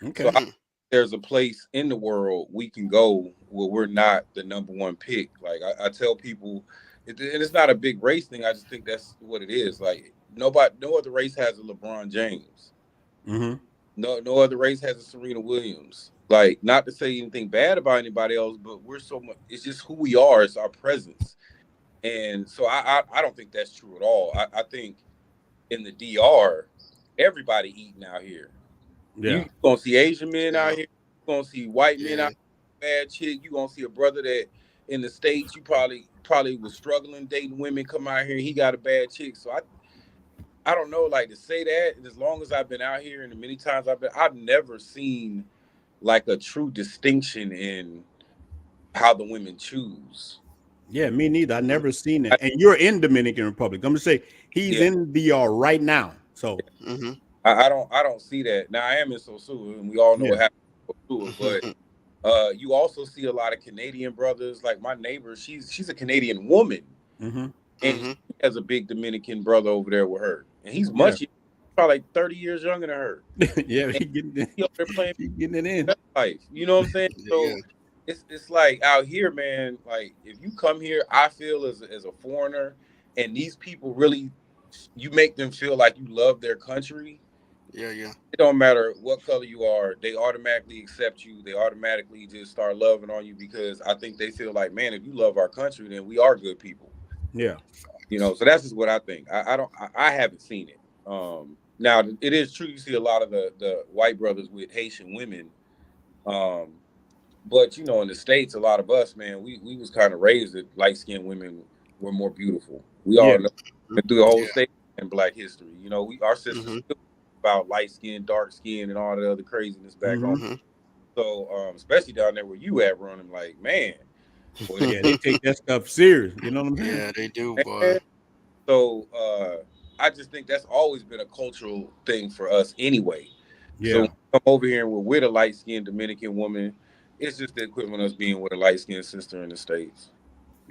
[SPEAKER 4] So
[SPEAKER 2] Okay.
[SPEAKER 4] I, there's a place in the world we can go where we're not the number one pick. Like I tell people, and it's not a big race thing. I just think that's what it is. Like no other race has a LeBron James.
[SPEAKER 2] Mm-hmm.
[SPEAKER 4] No other race has a Serena Williams. Like, not to say anything bad about anybody else, but we're so much. It's just who we are. It's our presence, and so I don't think that's true at all. I think in the DR, everybody eating out here. You
[SPEAKER 2] Yeah.
[SPEAKER 4] gonna see Asian men out
[SPEAKER 3] Yeah,
[SPEAKER 4] here. You gonna see white men
[SPEAKER 3] yeah.
[SPEAKER 4] out here, bad chick. You gonna see a brother that in the States you probably was struggling dating women come out here. He got a bad chick. So I don't know, like to say that. As long as I've been out here and the many times I've never seen like a true distinction in how the women choose.
[SPEAKER 2] Yeah, me neither. I
[SPEAKER 3] Mhm,
[SPEAKER 2] never seen
[SPEAKER 4] I,
[SPEAKER 2] it. And you're in Dominican Republic. I'm gonna say he's
[SPEAKER 4] yeah,
[SPEAKER 2] in DR right now. So
[SPEAKER 3] mhm,
[SPEAKER 4] I don't see that. Now I am in Sosua, and we all know
[SPEAKER 2] yeah.
[SPEAKER 4] what happened in Sosua, but
[SPEAKER 3] mhm,
[SPEAKER 4] you also see a lot of Canadian brothers. Like my neighbor, she's a Canadian woman,
[SPEAKER 2] Mm-hmm.
[SPEAKER 4] and
[SPEAKER 3] mhm.
[SPEAKER 4] she has a big Dominican brother over there with her, and he's
[SPEAKER 2] Yeah.
[SPEAKER 4] probably like 30 years younger than her,
[SPEAKER 2] Yeah,
[SPEAKER 4] and
[SPEAKER 2] he getting it.
[SPEAKER 4] he over there playing
[SPEAKER 2] He getting it in.
[SPEAKER 4] best life. You know what I'm saying?
[SPEAKER 3] Yeah,
[SPEAKER 4] So it's like out here, man. Like if you come here, I feel as a foreigner, and these people really, you make them feel like you love their country.
[SPEAKER 3] yeah, yeah.
[SPEAKER 4] It don't matter what color you are, they automatically accept you. They automatically just start loving on you because I think they feel like, man, if you love our country, then we are good people.
[SPEAKER 2] Yeah.
[SPEAKER 4] So that's just what I think. I don't I haven't seen it. Now it is true you see a lot of the white brothers with Haitian women. Um, but in the States, a lot of us, man, we was kind of raised that light skinned women were more beautiful. We
[SPEAKER 2] Yeah.
[SPEAKER 4] all know through the whole
[SPEAKER 3] Yeah.
[SPEAKER 4] state in Black history. Our sisters
[SPEAKER 3] Mhm,
[SPEAKER 4] still about light skin, dark skin, and all the other craziness back home.
[SPEAKER 2] Mm-hmm.
[SPEAKER 3] mhm.
[SPEAKER 4] So, especially down there where you at, running, like, man, boy,
[SPEAKER 2] Yeah, they take that stuff serious. You know what I'm saying?
[SPEAKER 3] Yeah, they do, boy.
[SPEAKER 4] man. So, I just think that's always been a cultural thing for us anyway. So when
[SPEAKER 2] Yeah.
[SPEAKER 4] we come over here and we're with a light skinned Dominican woman, it's just the equivalent of us being with a light skinned sister in the States.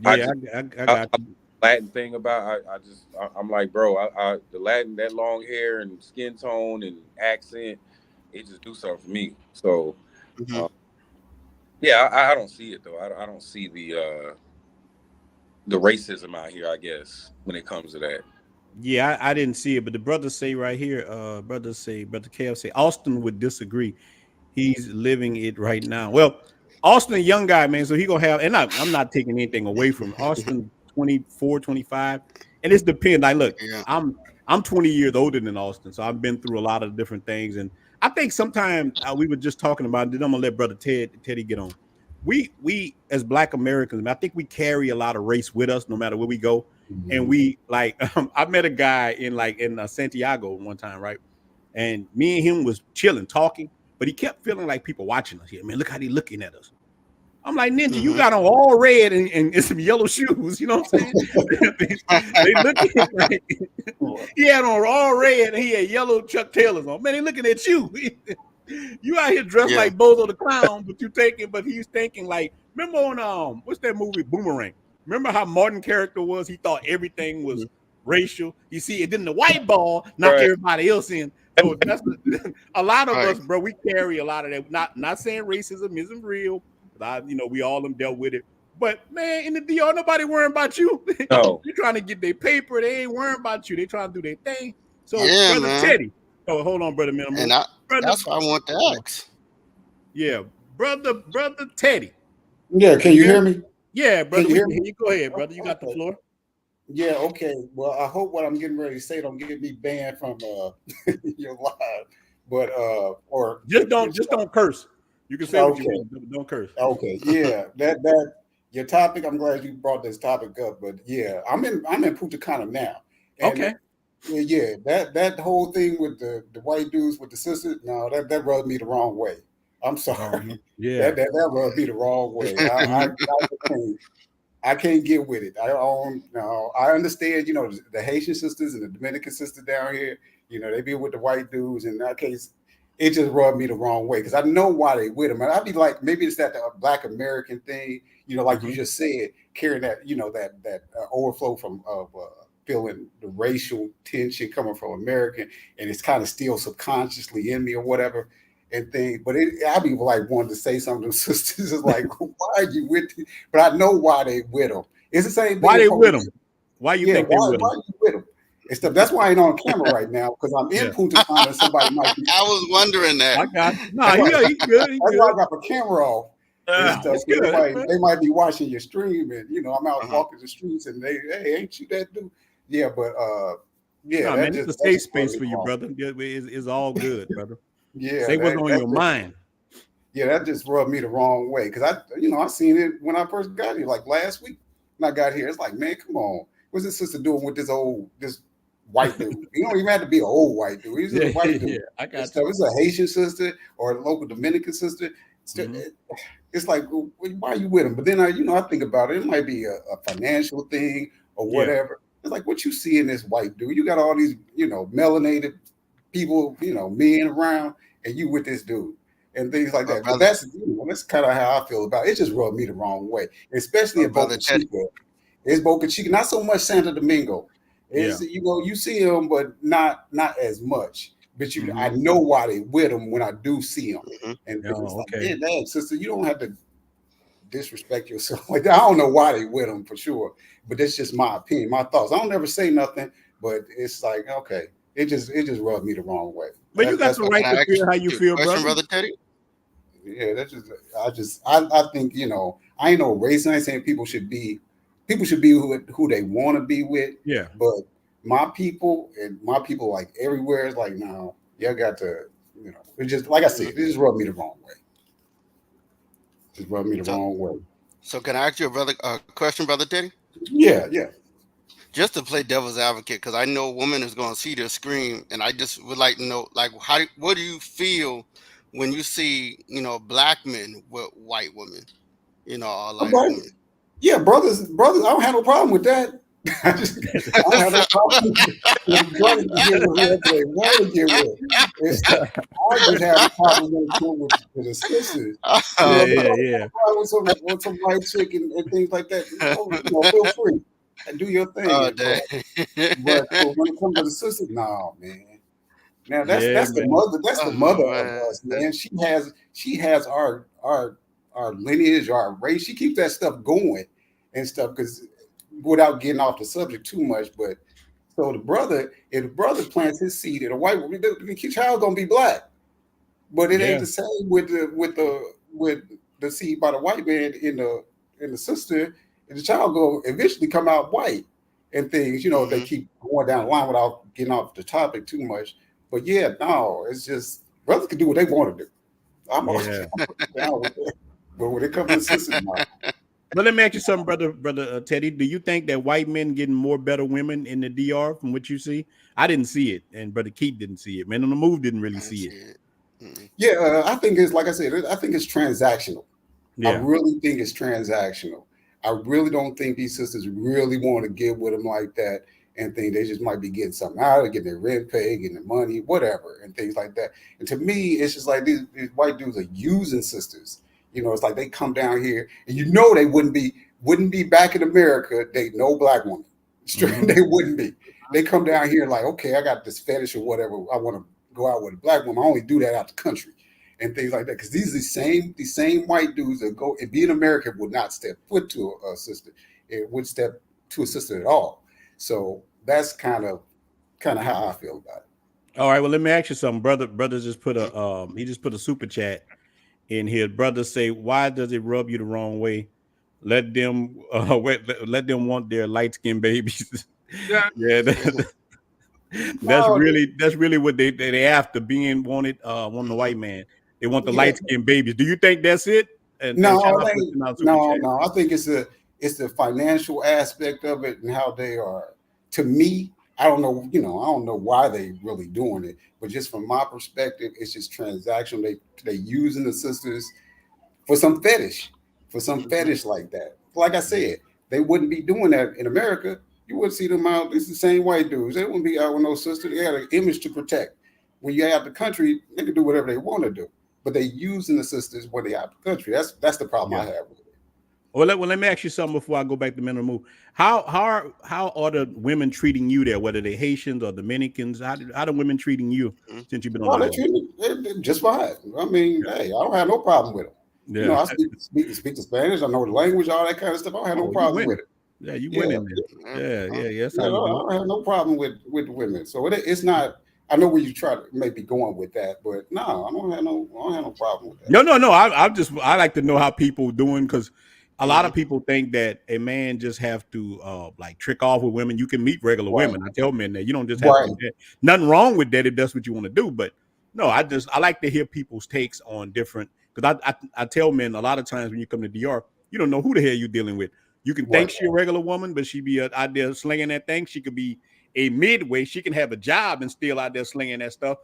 [SPEAKER 4] I
[SPEAKER 2] Yeah,
[SPEAKER 4] just
[SPEAKER 2] I
[SPEAKER 4] I,
[SPEAKER 2] got
[SPEAKER 4] I,
[SPEAKER 2] you.
[SPEAKER 4] Latin thing about I'm like, bro, the Latin, that long hair and skin tone and accent, it just do something for me. So
[SPEAKER 3] Mhm.
[SPEAKER 4] uh, yeah, I don't see it though. I don't see the racism out here, I guess, when it comes to that.
[SPEAKER 2] Yeah, I didn't see it, but the brothers say right here, brother KF say Austin would disagree. He's living it right now. Well, Austin, a young guy, man, so he gonna have, and I'm not taking anything away from Austin, 24, 25, and it's depends. Like, look,
[SPEAKER 3] Yeah.
[SPEAKER 2] I'm 20 years older than Austin, so I've been through a lot of different things, and I think sometimes we were just talking about. Then I'm gonna let brother Teddy get on. We as Black Americans, I think we carry a lot of race with us, no matter where we go, and we like. I met a guy in Santiago one time, right? And me and him was chilling, talking, but he kept feeling like people watching us here. Man, look how they looking at us. I'm like, Ninja, you
[SPEAKER 3] Mhm.
[SPEAKER 2] got on all red and some yellow shoes. You know what I'm saying? they looking like he had on all red and he had yellow Chuck Taylors on. Man, they looking at you. You out here dressed
[SPEAKER 3] Yeah.
[SPEAKER 2] like Bozo the Clown, but he's thinking like, remember on what's that movie Boomerang? Remember how Martin character was? He thought everything was racial. You see, it didn't the white ball knock
[SPEAKER 4] Right.
[SPEAKER 2] everybody else in. So that's a lot of
[SPEAKER 3] Right.
[SPEAKER 2] us, bro. We carry a lot of that. Not saying racism isn't real. We all them dealt with it. But man, in the DR, nobody worrying about you.
[SPEAKER 4] No.
[SPEAKER 2] You're trying to get their paper. They ain't worrying about you. They trying to do their thing. So,
[SPEAKER 3] Yeah,
[SPEAKER 2] brother
[SPEAKER 3] man.
[SPEAKER 2] Teddy. Oh, hold on, brother
[SPEAKER 3] And
[SPEAKER 2] Minimal.
[SPEAKER 3] I
[SPEAKER 2] Brother,
[SPEAKER 3] that's what I want to ask.
[SPEAKER 2] yeah, brother Teddy.
[SPEAKER 5] Yeah, can you hear me?
[SPEAKER 2] Yeah, brother,
[SPEAKER 5] you
[SPEAKER 2] we
[SPEAKER 5] hear
[SPEAKER 2] can
[SPEAKER 5] me?
[SPEAKER 2] hear you. Go ahead, brother. You got the
[SPEAKER 5] Okay.
[SPEAKER 2] floor.
[SPEAKER 5] Yeah, okay. Well, I hope what I'm getting ready to say don't get me banned from your live, but or
[SPEAKER 2] Just
[SPEAKER 5] you
[SPEAKER 2] don't curse. You can say
[SPEAKER 5] know,
[SPEAKER 2] what you
[SPEAKER 5] okay,
[SPEAKER 2] want, but don't curse.
[SPEAKER 5] okay, yeah. That your topic. I'm glad you brought this topic up, but yeah, I'm in Punta Cana now, and
[SPEAKER 2] Okay.
[SPEAKER 5] yeah, that whole thing with the white dudes with the sisters, no, that rubbed me the wrong way. I'm sorry,
[SPEAKER 2] Yeah.
[SPEAKER 5] that rubbed me the wrong way.
[SPEAKER 2] Mhm.
[SPEAKER 5] I can't get with it. I don't know. I understand, the Haitian sisters and the Dominican sisters down here, they be with the white dudes. In that case, it just rubbed me the wrong way because I know why they with them. And I'd be like, maybe it's that Black American thing, like you
[SPEAKER 2] Mhm.
[SPEAKER 5] just said, carrying that, that overflow from of feeling the racial tension coming from American, and it's kind of still subconsciously in me or whatever and things. But I be like wanting to say something to sisters, is like, why are you with? But I know why they with them. It's the same thing
[SPEAKER 2] Why
[SPEAKER 5] in
[SPEAKER 2] they
[SPEAKER 5] Puerto
[SPEAKER 2] with
[SPEAKER 5] Rico.
[SPEAKER 2] him? Why you
[SPEAKER 5] Yeah,
[SPEAKER 2] think they
[SPEAKER 5] why
[SPEAKER 2] with him?
[SPEAKER 5] are you with them? And stuff. That's why I ain't on camera right now because I'm in
[SPEAKER 2] Yeah.
[SPEAKER 5] Punta Cana and somebody might be.
[SPEAKER 3] I was wondering that.
[SPEAKER 2] I got you. Nah,
[SPEAKER 5] That's why,
[SPEAKER 2] he good. He
[SPEAKER 5] that's why
[SPEAKER 2] good.
[SPEAKER 5] I got the camera off and stuff.
[SPEAKER 2] That's
[SPEAKER 5] So
[SPEAKER 2] good. That's good.
[SPEAKER 5] they might be watching your stream, and I'm out
[SPEAKER 3] Uh-huh.
[SPEAKER 5] walking the streets, and hey, ain't you that dude? Yeah, but yeah,
[SPEAKER 2] Nah, man, it's a
[SPEAKER 5] that
[SPEAKER 2] safe
[SPEAKER 5] just rubbed
[SPEAKER 2] space
[SPEAKER 5] me
[SPEAKER 2] for you,
[SPEAKER 5] wrong.
[SPEAKER 2] brother. It's all good, brother.
[SPEAKER 5] Yeah,
[SPEAKER 2] Say what's on your
[SPEAKER 5] just,
[SPEAKER 2] mind.
[SPEAKER 5] yeah, that just rubbed me the wrong way because I seen it when I first got here, like last week when I got here. It's like, man, come on, what's this sister doing with this white dude? You don't even have to be an old white dude. He's just a
[SPEAKER 2] Yeah,
[SPEAKER 5] white
[SPEAKER 2] yeah.
[SPEAKER 5] dude.
[SPEAKER 2] I
[SPEAKER 5] It's
[SPEAKER 2] got you.
[SPEAKER 5] stuff. It's a Haitian sister or a local Dominican sister.
[SPEAKER 2] Mhm.
[SPEAKER 5] It's like, well, why are you with him? But then I think about it. It might be a financial thing or
[SPEAKER 2] Yeah.
[SPEAKER 5] whatever. It's like what you see in this white dude. You got all these, melanated people, men around, and you with this dude and things like
[SPEAKER 3] But
[SPEAKER 5] that. But
[SPEAKER 3] brother,
[SPEAKER 5] that's kind of how I feel about it. It just rubbed me the wrong way, especially
[SPEAKER 3] but
[SPEAKER 5] in
[SPEAKER 3] brother
[SPEAKER 5] Boca
[SPEAKER 3] Teddy.
[SPEAKER 5] Chica. It's Boca Chica, not so much Santo Domingo.
[SPEAKER 2] Yeah.
[SPEAKER 5] Is you see him, but not as much. But I
[SPEAKER 2] Mhm.
[SPEAKER 5] know why they with him when I do see him,
[SPEAKER 3] Mhm.
[SPEAKER 5] and it's
[SPEAKER 2] Oh,
[SPEAKER 5] like,
[SPEAKER 2] okay.
[SPEAKER 5] man, dang, sister, you don't have to disrespect yourself like that. I don't know why they with him for sure, but that's just my opinion, my thoughts. I don't never say nothing, but it's like, okay, it just rubbed me the wrong way.
[SPEAKER 2] But you got
[SPEAKER 5] That's
[SPEAKER 2] the
[SPEAKER 5] what.
[SPEAKER 3] But can
[SPEAKER 2] right
[SPEAKER 3] I
[SPEAKER 2] to
[SPEAKER 3] ask
[SPEAKER 2] feel how you
[SPEAKER 3] you a
[SPEAKER 2] feel,
[SPEAKER 3] question,
[SPEAKER 2] brother.
[SPEAKER 3] brother Teddy?
[SPEAKER 5] Yeah, I think I ain't no race. I ain't saying people should be who they want to be with,
[SPEAKER 2] Yeah.
[SPEAKER 5] but my people like everywhere is like, no, you got to, it just like I said,
[SPEAKER 3] Mhm.
[SPEAKER 5] it just rubbed me the wrong way. Just rubbed me the
[SPEAKER 3] So,
[SPEAKER 5] wrong way.
[SPEAKER 3] so can I ask you a question, brother Teddy?
[SPEAKER 5] Yeah, yeah.
[SPEAKER 3] Just to play devil's advocate, because I know a woman is going to see this scream, and I just would like to know, like, what do you feel when you see, black men with white women, or like
[SPEAKER 5] Okay.
[SPEAKER 3] women?
[SPEAKER 5] Yeah, brothers, I don't have no problem with that. I don't have no
[SPEAKER 3] So-
[SPEAKER 5] problem with brothers to get with whoever they want to get with. I just have a problem when it comes with the sisters.
[SPEAKER 2] Yeah,
[SPEAKER 5] You
[SPEAKER 2] yeah,
[SPEAKER 5] know,
[SPEAKER 2] yeah.
[SPEAKER 5] with some white chick and things like that. Feel free and do your
[SPEAKER 3] oh,
[SPEAKER 5] thing.
[SPEAKER 3] dang.
[SPEAKER 5] But when it comes to the sisters, no, man. Now
[SPEAKER 2] Yeah,
[SPEAKER 5] that's the
[SPEAKER 2] man.
[SPEAKER 5] mother. That's the
[SPEAKER 3] Oh,
[SPEAKER 5] mother of
[SPEAKER 3] man.
[SPEAKER 5] us, man. She has our lineage, our race. She keeps that stuff going and stuff because without getting off the subject too much. But so if the brother plants his seed in a white woman, the child gonna be black. But it ain't
[SPEAKER 2] Yeah.
[SPEAKER 5] the same with the seed by the white man in the sister, and the child go eventually come out white and things. If they
[SPEAKER 3] Mhm.
[SPEAKER 5] keep going down the line without getting off the topic too much. But yeah, no, it's just brothers can do what they want to do. I'm
[SPEAKER 2] Yeah.
[SPEAKER 5] down with that. But when it comes to sisters, no.
[SPEAKER 2] But let me ask you something, brother Teddy. Do you think that white men getting more better women in the DR from what you see? I didn't see it, and brother Keith didn't see it. Man on the Move didn't really
[SPEAKER 3] I
[SPEAKER 2] see
[SPEAKER 3] see
[SPEAKER 2] it.
[SPEAKER 3] it. Mm-mm.
[SPEAKER 5] Yeah, I think it's like I said. I think it's transactional. I
[SPEAKER 2] Yeah.
[SPEAKER 5] really think it's transactional. I really don't think these sisters really want to get with them like that and think they just might be getting something out of it, getting their rent paid, getting their money, whatever, and things like that. And to me, it's just like these white dudes are using sisters. It's like they come down here and they wouldn't be back in America, they no black woman. Straight,
[SPEAKER 2] Hmm.
[SPEAKER 5] they wouldn't be. They come down here like, okay, I got this fetish or whatever. I want to go out with a black woman. I only do that out the country and things like that. Because these are the same white dudes that go and being American would not step foot to a sister. It would step to a sister at all. So that's kind of how I feel about it.
[SPEAKER 2] All right. Well, let me ask you something, brother. Brother just put a he just put a super chat, and his brother say, "Why does it rub you the wrong way? Let them let them want their light skinned babies."
[SPEAKER 4] Yeah.
[SPEAKER 2] Yeah,
[SPEAKER 5] No,
[SPEAKER 2] that's really what they after being wanted. Want the white man. They want the
[SPEAKER 5] yeah,
[SPEAKER 2] light skinned babies. Do you think that's it? And shout
[SPEAKER 5] no,
[SPEAKER 2] out
[SPEAKER 5] it
[SPEAKER 2] for
[SPEAKER 5] ain't.
[SPEAKER 2] sending out super
[SPEAKER 5] No,
[SPEAKER 2] chat.
[SPEAKER 5] no. I think it's the financial aspect of it and how they are. To me, I don't know. I don't know why they really doing it, but just from my perspective, it's just transactional. They using the sisters for some
[SPEAKER 2] Mm-hmm.
[SPEAKER 5] fetish like that. Like I said, they wouldn't be doing that in America. You wouldn't see them out. It's the same white dudes. They wouldn't be out with no sister. They had an image to protect. When you out the country, they can do whatever they want to do. But they using the sisters when they out the country. That's the problem
[SPEAKER 2] Yeah.
[SPEAKER 5] I have with it.
[SPEAKER 2] Let me ask you something before I go back to men on the move. How are the women treating you there? Whether they Haitians or Dominicans, how the women treating you
[SPEAKER 3] Mhm.
[SPEAKER 2] since you've been on the
[SPEAKER 5] Oh, they
[SPEAKER 2] island?
[SPEAKER 5] treat me they're just fine. I mean, hey, I don't have no problem with them.
[SPEAKER 2] Yeah.
[SPEAKER 5] I speak the Spanish. I know the language, all that kind of stuff. I don't have no
[SPEAKER 2] Oh, you
[SPEAKER 5] problem with
[SPEAKER 2] winning.
[SPEAKER 5] it.
[SPEAKER 2] Yeah, you
[SPEAKER 5] Yeah,
[SPEAKER 2] winning
[SPEAKER 3] Yeah.
[SPEAKER 2] there. Yeah, yeah. That's
[SPEAKER 5] yeah,
[SPEAKER 2] how
[SPEAKER 5] I
[SPEAKER 2] you do it.
[SPEAKER 5] don't have no problem with the women. So it's not. I know where you try to maybe going with that, but no, I don't have no problem with that.
[SPEAKER 2] No. I like to know how people doing because a lot
[SPEAKER 3] Mhm.
[SPEAKER 2] of people think that a man just have to like trick off with women. You can meet regular
[SPEAKER 5] Right,
[SPEAKER 2] women. I tell men that you don't just have to
[SPEAKER 5] right,
[SPEAKER 2] do that. Nothing wrong with that if that's what you want to do. But no, I like to hear people's takes on different because I tell men a lot of times when you come to DR, you don't know who the hell you're dealing with. You can think
[SPEAKER 5] right,
[SPEAKER 2] she a regular woman, but she be out there slinging that thing. She could be a midway. She can have a job and still out there slinging that stuff.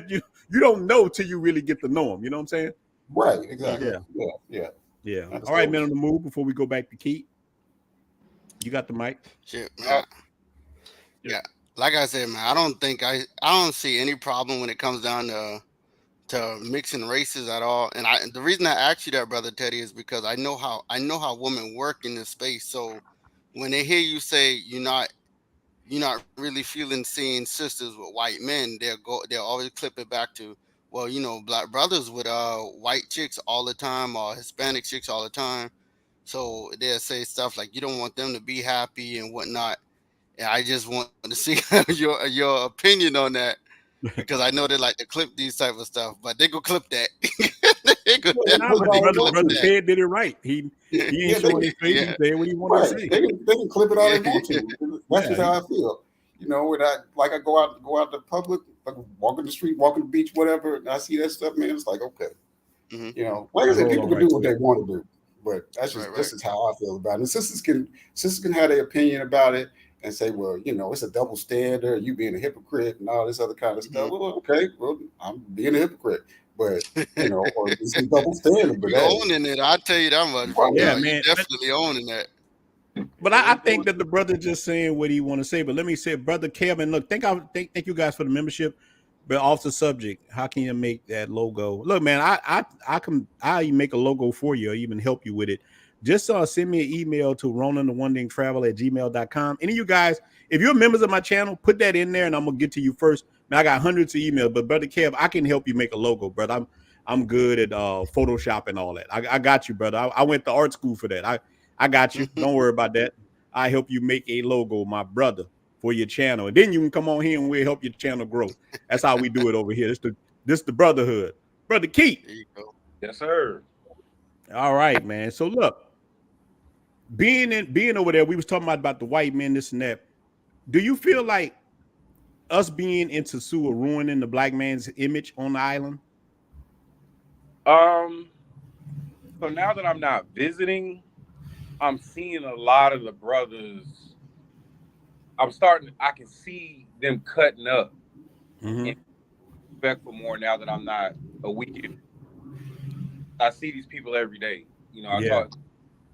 [SPEAKER 2] you you don't know till you really get to know them. You know what I'm saying?
[SPEAKER 5] right. Exactly.
[SPEAKER 3] Mhm.
[SPEAKER 2] Yeah,
[SPEAKER 5] Yeah, yeah.
[SPEAKER 2] yeah.
[SPEAKER 5] That's
[SPEAKER 2] All right, man,
[SPEAKER 5] dope.
[SPEAKER 2] on the move before we go back to Keith. You got the mic.
[SPEAKER 3] Shit,
[SPEAKER 4] Uh,
[SPEAKER 3] man.
[SPEAKER 4] yeah.
[SPEAKER 3] Yeah. Like I said, man, I don't see any problem when it comes down to mixing races at all. And the reason I asked you that, brother Teddy, is because I know how women work in this space. So when they hear you say you're not really feeling seeing sisters with white men, they'll always clip it back to, well, black brothers with white chicks all the time or Hispanic chicks all the time. So they'll say stuff like you don't want them to be happy and whatnot. And I just want to see your opinion on that because I know they like to clip these type of stuff, but they go clip that. They go
[SPEAKER 5] Yeah, they
[SPEAKER 2] Nah,
[SPEAKER 5] clip
[SPEAKER 2] but
[SPEAKER 5] all
[SPEAKER 3] definitely
[SPEAKER 5] they
[SPEAKER 2] brother,
[SPEAKER 3] clip
[SPEAKER 5] want
[SPEAKER 2] brother
[SPEAKER 5] to.
[SPEAKER 3] that.
[SPEAKER 2] Ted did it right. He ain't
[SPEAKER 5] Yeah, they
[SPEAKER 2] showing
[SPEAKER 5] can.
[SPEAKER 2] his face.
[SPEAKER 3] Yeah,
[SPEAKER 2] He said what he wanted to
[SPEAKER 5] Right.
[SPEAKER 2] say.
[SPEAKER 5] They can clip it all
[SPEAKER 3] yeah,
[SPEAKER 5] they want to. That's
[SPEAKER 2] Yeah,
[SPEAKER 5] just how I feel. When I go out to public, like walking the street, walking the beach, whatever, and I see that stuff, man, it's like okay.
[SPEAKER 3] hmm
[SPEAKER 5] Like I
[SPEAKER 2] I
[SPEAKER 5] said,
[SPEAKER 2] hold
[SPEAKER 5] people
[SPEAKER 2] on
[SPEAKER 5] can
[SPEAKER 2] right
[SPEAKER 5] do what
[SPEAKER 2] quick.
[SPEAKER 5] they want to do, but that's
[SPEAKER 3] right,
[SPEAKER 5] just
[SPEAKER 3] right.
[SPEAKER 5] this is how I feel about it. And sisters can have their opinion about it and say, well, it's a double standard, you being a hypocrite and all this other kind of
[SPEAKER 3] hmm
[SPEAKER 5] stuff. Well, okay, well, I'm being a hypocrite, but or it's a double standard. But
[SPEAKER 3] You
[SPEAKER 5] hey,
[SPEAKER 3] owning it, I'll tell you that much, bro.
[SPEAKER 5] right,
[SPEAKER 2] Yeah,
[SPEAKER 3] You
[SPEAKER 2] man.
[SPEAKER 3] definitely owning that.
[SPEAKER 2] But
[SPEAKER 4] Yeah,
[SPEAKER 2] I
[SPEAKER 4] we
[SPEAKER 2] think
[SPEAKER 4] doing
[SPEAKER 2] that the brother just saying what he want to say. But let me say, brother Kevin, look, thank you guys for the membership. But off the subject, how can you make that logo? Look, man, I make a logo for you or even help you with it. Just send me an email to Ronan the One Travel at gmail.com. Any of you guys, if you're members of my channel, put that in there and I'm gonna get to you first. Man, I got hundreds of emails, but brother Kev, I can help you make a logo, brother. I'm good at Photoshop and all that. I got you, brother. I went to art school for that. I got you. Don't worry about that. I help you make a logo, my brother, for your channel. And then you can come on here and we'll help your channel grow. That's how we do it over here. This the brotherhood. Brother Keith.
[SPEAKER 3] There you go.
[SPEAKER 4] yes, sir.
[SPEAKER 2] All right, man. So look, being over there, we was talking about the white men, this and that. Do you feel like us being into Sue are ruining the black man's image on the island?
[SPEAKER 4] Um, so now that I'm not visiting, I'm seeing a lot of the brothers. I can see them cutting up
[SPEAKER 2] Mm-hmm.
[SPEAKER 4] and respectful more now that I'm not a weekend. I see these people every day. I
[SPEAKER 2] Yeah.
[SPEAKER 4] talk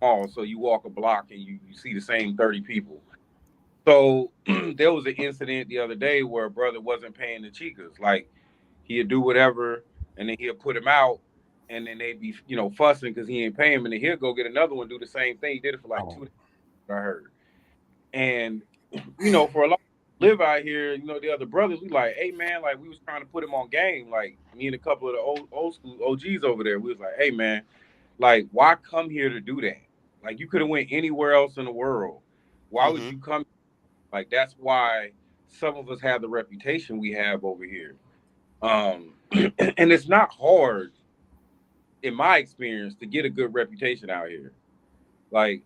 [SPEAKER 4] all, so you walk a block and you see the same 30 people. So there was an incident the other day where a brother wasn't paying the chicas. Like he'd do whatever and then he'll put him out and then they'd be, fussing because he ain't paying him and then he'll go get another one, do the same thing. He did it for like
[SPEAKER 2] Oh.
[SPEAKER 4] 2 days, I heard. And for a long live out here, the other brothers, we like, hey man, like we was trying to put him on game. Like me and a couple of the old school OGs over there, we was like, hey man, like why come here to do that? Like you could have went anywhere else in the world. Why would
[SPEAKER 3] hmm
[SPEAKER 4] you come? Like that's why some of us have the reputation we have over here. And it's not hard in my experience, to get a good reputation out here. Like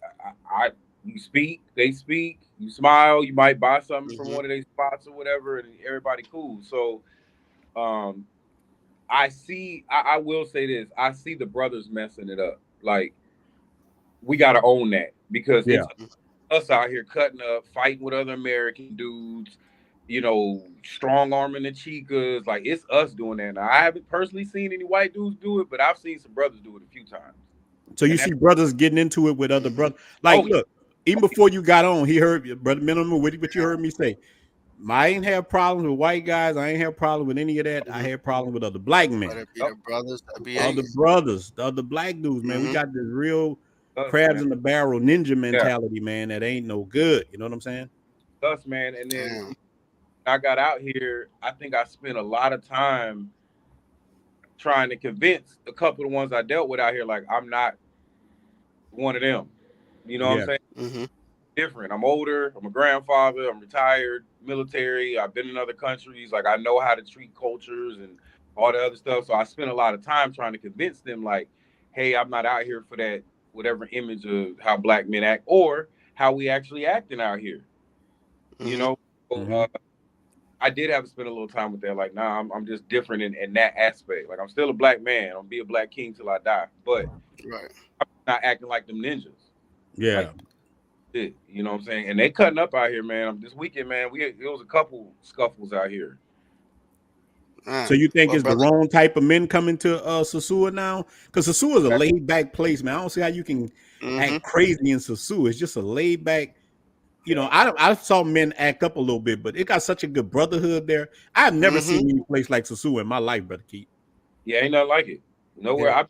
[SPEAKER 4] you speak, they speak, you smile, you might buy something from
[SPEAKER 3] Mm-hmm.
[SPEAKER 4] one of their spots or whatever, and everybody cool. So um I will say this, I see the brothers messing it up. Like we gotta own that because
[SPEAKER 2] Yeah.
[SPEAKER 4] it's us out here cutting up, fighting with other American dudes, strong arming the chicas. Like it's us doing that now. I haven't personally seen any white dudes do it, but I've seen some brothers do it a few times.
[SPEAKER 2] So you
[SPEAKER 4] And
[SPEAKER 2] see brothers getting into it with other
[SPEAKER 3] Mm-hmm.
[SPEAKER 2] brothers. Like,
[SPEAKER 4] oh
[SPEAKER 2] look, even before you got on, he heard brother minimum what you heard me say. I ain't have problems with white guys. I ain't have problems with any of that. I
[SPEAKER 3] Mm-hmm.
[SPEAKER 2] had problems with other black men,
[SPEAKER 3] Whether it be
[SPEAKER 4] yep,
[SPEAKER 3] the brothers, that be
[SPEAKER 2] other
[SPEAKER 3] hating.
[SPEAKER 2] brothers, the other black dudes, man. We
[SPEAKER 3] Mm-hmm.
[SPEAKER 2] got this real
[SPEAKER 4] us
[SPEAKER 2] crabs
[SPEAKER 4] man,
[SPEAKER 2] in the barrel ninja
[SPEAKER 4] yeah,
[SPEAKER 2] mentality, man. That ain't no good. You know what I'm saying?
[SPEAKER 4] us man. And then
[SPEAKER 3] Damn.
[SPEAKER 4] I got out here. I think I spent a lot of time trying to convince a couple of the ones I dealt with out here, like I'm not one of them. You know what I'm
[SPEAKER 2] Yeah.
[SPEAKER 4] saying?
[SPEAKER 3] Mm-hmm.
[SPEAKER 4] Different. I'm older. I'm a grandfather. I'm retired, military. I've been in other countries. Like I know how to treat cultures and all the other stuff. So I spent a lot of time trying to convince them, like, hey, I'm not out here for that whatever image of how black men act or how we actually acting out here. You
[SPEAKER 3] Mm-hmm.
[SPEAKER 4] know. So,
[SPEAKER 2] Mm-hmm.
[SPEAKER 4] I did have to spend a little time with that. Like, nah, I'm just different in that aspect. Like, I'm still a black man. I'll be a black king till I die. But
[SPEAKER 3] Right.
[SPEAKER 4] I'm not acting like them ninjas.
[SPEAKER 2] Yeah.
[SPEAKER 4] Like, shit, you know what I'm saying? And they cutting up out here, man. This weekend, man, it was a couple scuffles out here.
[SPEAKER 2] So
[SPEAKER 3] Man.
[SPEAKER 2] you think
[SPEAKER 3] Well,
[SPEAKER 2] it's the
[SPEAKER 3] brother.
[SPEAKER 2] wrong type of men coming to Sasua now? Because Sasua is a laid back place, man. I don't see how you can
[SPEAKER 3] Mm-hmm.
[SPEAKER 2] act crazy in Sasua. It's just a laid back.
[SPEAKER 4] Yeah,
[SPEAKER 2] I saw men act up a little bit, but it got such a good brotherhood there. I've never
[SPEAKER 3] Mm-hmm.
[SPEAKER 2] seen any place like Sasua in my life, brother Keith.
[SPEAKER 4] yeah, ain't nothing like it. Nowhere.
[SPEAKER 2] Yeah.
[SPEAKER 4] I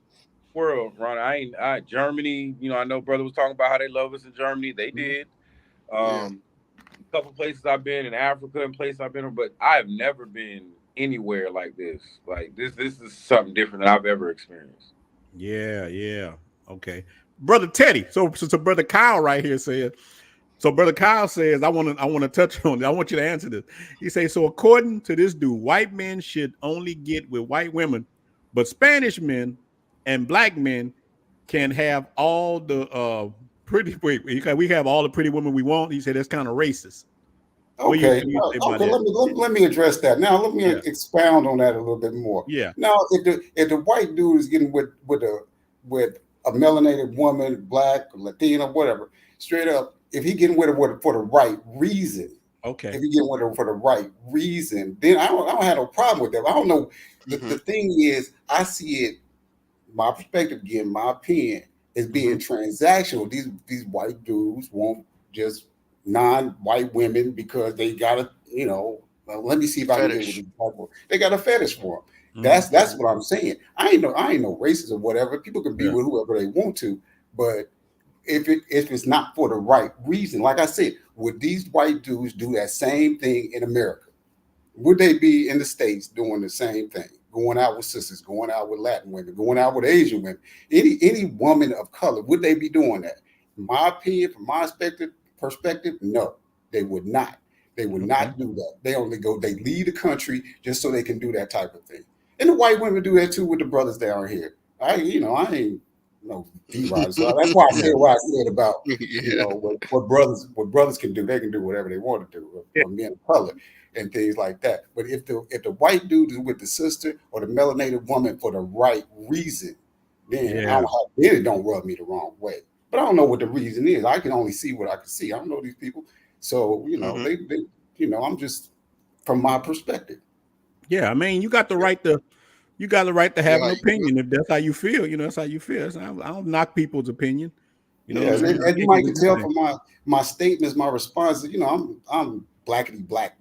[SPEAKER 4] world, Ron. Germany. I know brother was talking about how they love us in Germany. They
[SPEAKER 2] Mhm.
[SPEAKER 4] did.
[SPEAKER 3] Yeah.
[SPEAKER 4] A couple places I've been in Africa and places I've been, but I've never been anywhere like this. Like this is something different than I've ever experienced.
[SPEAKER 2] Yeah, yeah. Okay. Brother Teddy. So brother Kyle right here said, so brother Kyle says, I want to touch on it. I want you to answer this. He says, so according to this dude, white men should only get with white women, but Spanish men and black men can have all the pretty wait, we have all the pretty women we want. He said that's kind of racist.
[SPEAKER 5] Okay,
[SPEAKER 2] What do you say about
[SPEAKER 5] okay.
[SPEAKER 2] that?
[SPEAKER 5] Let me address that. Now, let me
[SPEAKER 2] Yeah,
[SPEAKER 5] expound on that a little bit more.
[SPEAKER 2] yeah.
[SPEAKER 5] Now, if the white dude is getting with a melanated woman, black, Latina, whatever, straight up, if he getting with her for the right reason,
[SPEAKER 2] Okay.
[SPEAKER 5] if he getting with her for the right reason, then I don't have no problem with that. I don't know.
[SPEAKER 3] Mm-hmm.
[SPEAKER 5] The thing is, I see it. My perspective, again, my opinion is being transactional. These white dudes want just non-white women because they got a, well, let me see if I can get with
[SPEAKER 3] Fetish.
[SPEAKER 5] these people. They got a fetish for them.
[SPEAKER 2] Mhm.
[SPEAKER 5] That's what I'm saying. I ain't no racist or whatever. People can be
[SPEAKER 2] Yeah.
[SPEAKER 5] with whoever they want to, but if it's not for the right reason, like I said, would these white dudes do that same thing in America? Would they be in the States doing the same thing? Going out with sisters, going out with Latin women, going out with Asian women, any woman of color, would they be doing that? In my opinion, from my perspective, no, they would not. They would
[SPEAKER 2] Okay.
[SPEAKER 5] not do that. They leave the country just so they can do that type of thing. And the white women do that too with the brothers down here. I ain't no D-Rod. So that's why I
[SPEAKER 2] Yeah.
[SPEAKER 5] said what I said about,
[SPEAKER 3] Yeah.
[SPEAKER 5] what brothers can do. They can do whatever they want to do
[SPEAKER 4] Yeah.
[SPEAKER 5] from being of color and things like that. But if the white dude is with the sister or the melanated woman for the right reason, then
[SPEAKER 2] Yeah.
[SPEAKER 5] it don't rub me the wrong way. But I don't know what the reason is. I can only see what I can see. I don't know these people, so
[SPEAKER 3] Mm-hmm.
[SPEAKER 5] they I'm just from my perspective.
[SPEAKER 2] Yeah. I mean, you got the right to have an
[SPEAKER 3] Yeah.
[SPEAKER 2] opinion if that's how you feel. That's how you feel. I don't knock people's opinion. You know what
[SPEAKER 5] Yeah,
[SPEAKER 2] I'm saying?
[SPEAKER 5] as you
[SPEAKER 2] They can
[SPEAKER 5] might
[SPEAKER 2] do
[SPEAKER 5] can
[SPEAKER 2] their
[SPEAKER 5] tell
[SPEAKER 2] thing.
[SPEAKER 5] from my statements, my responses. I'm blackity black.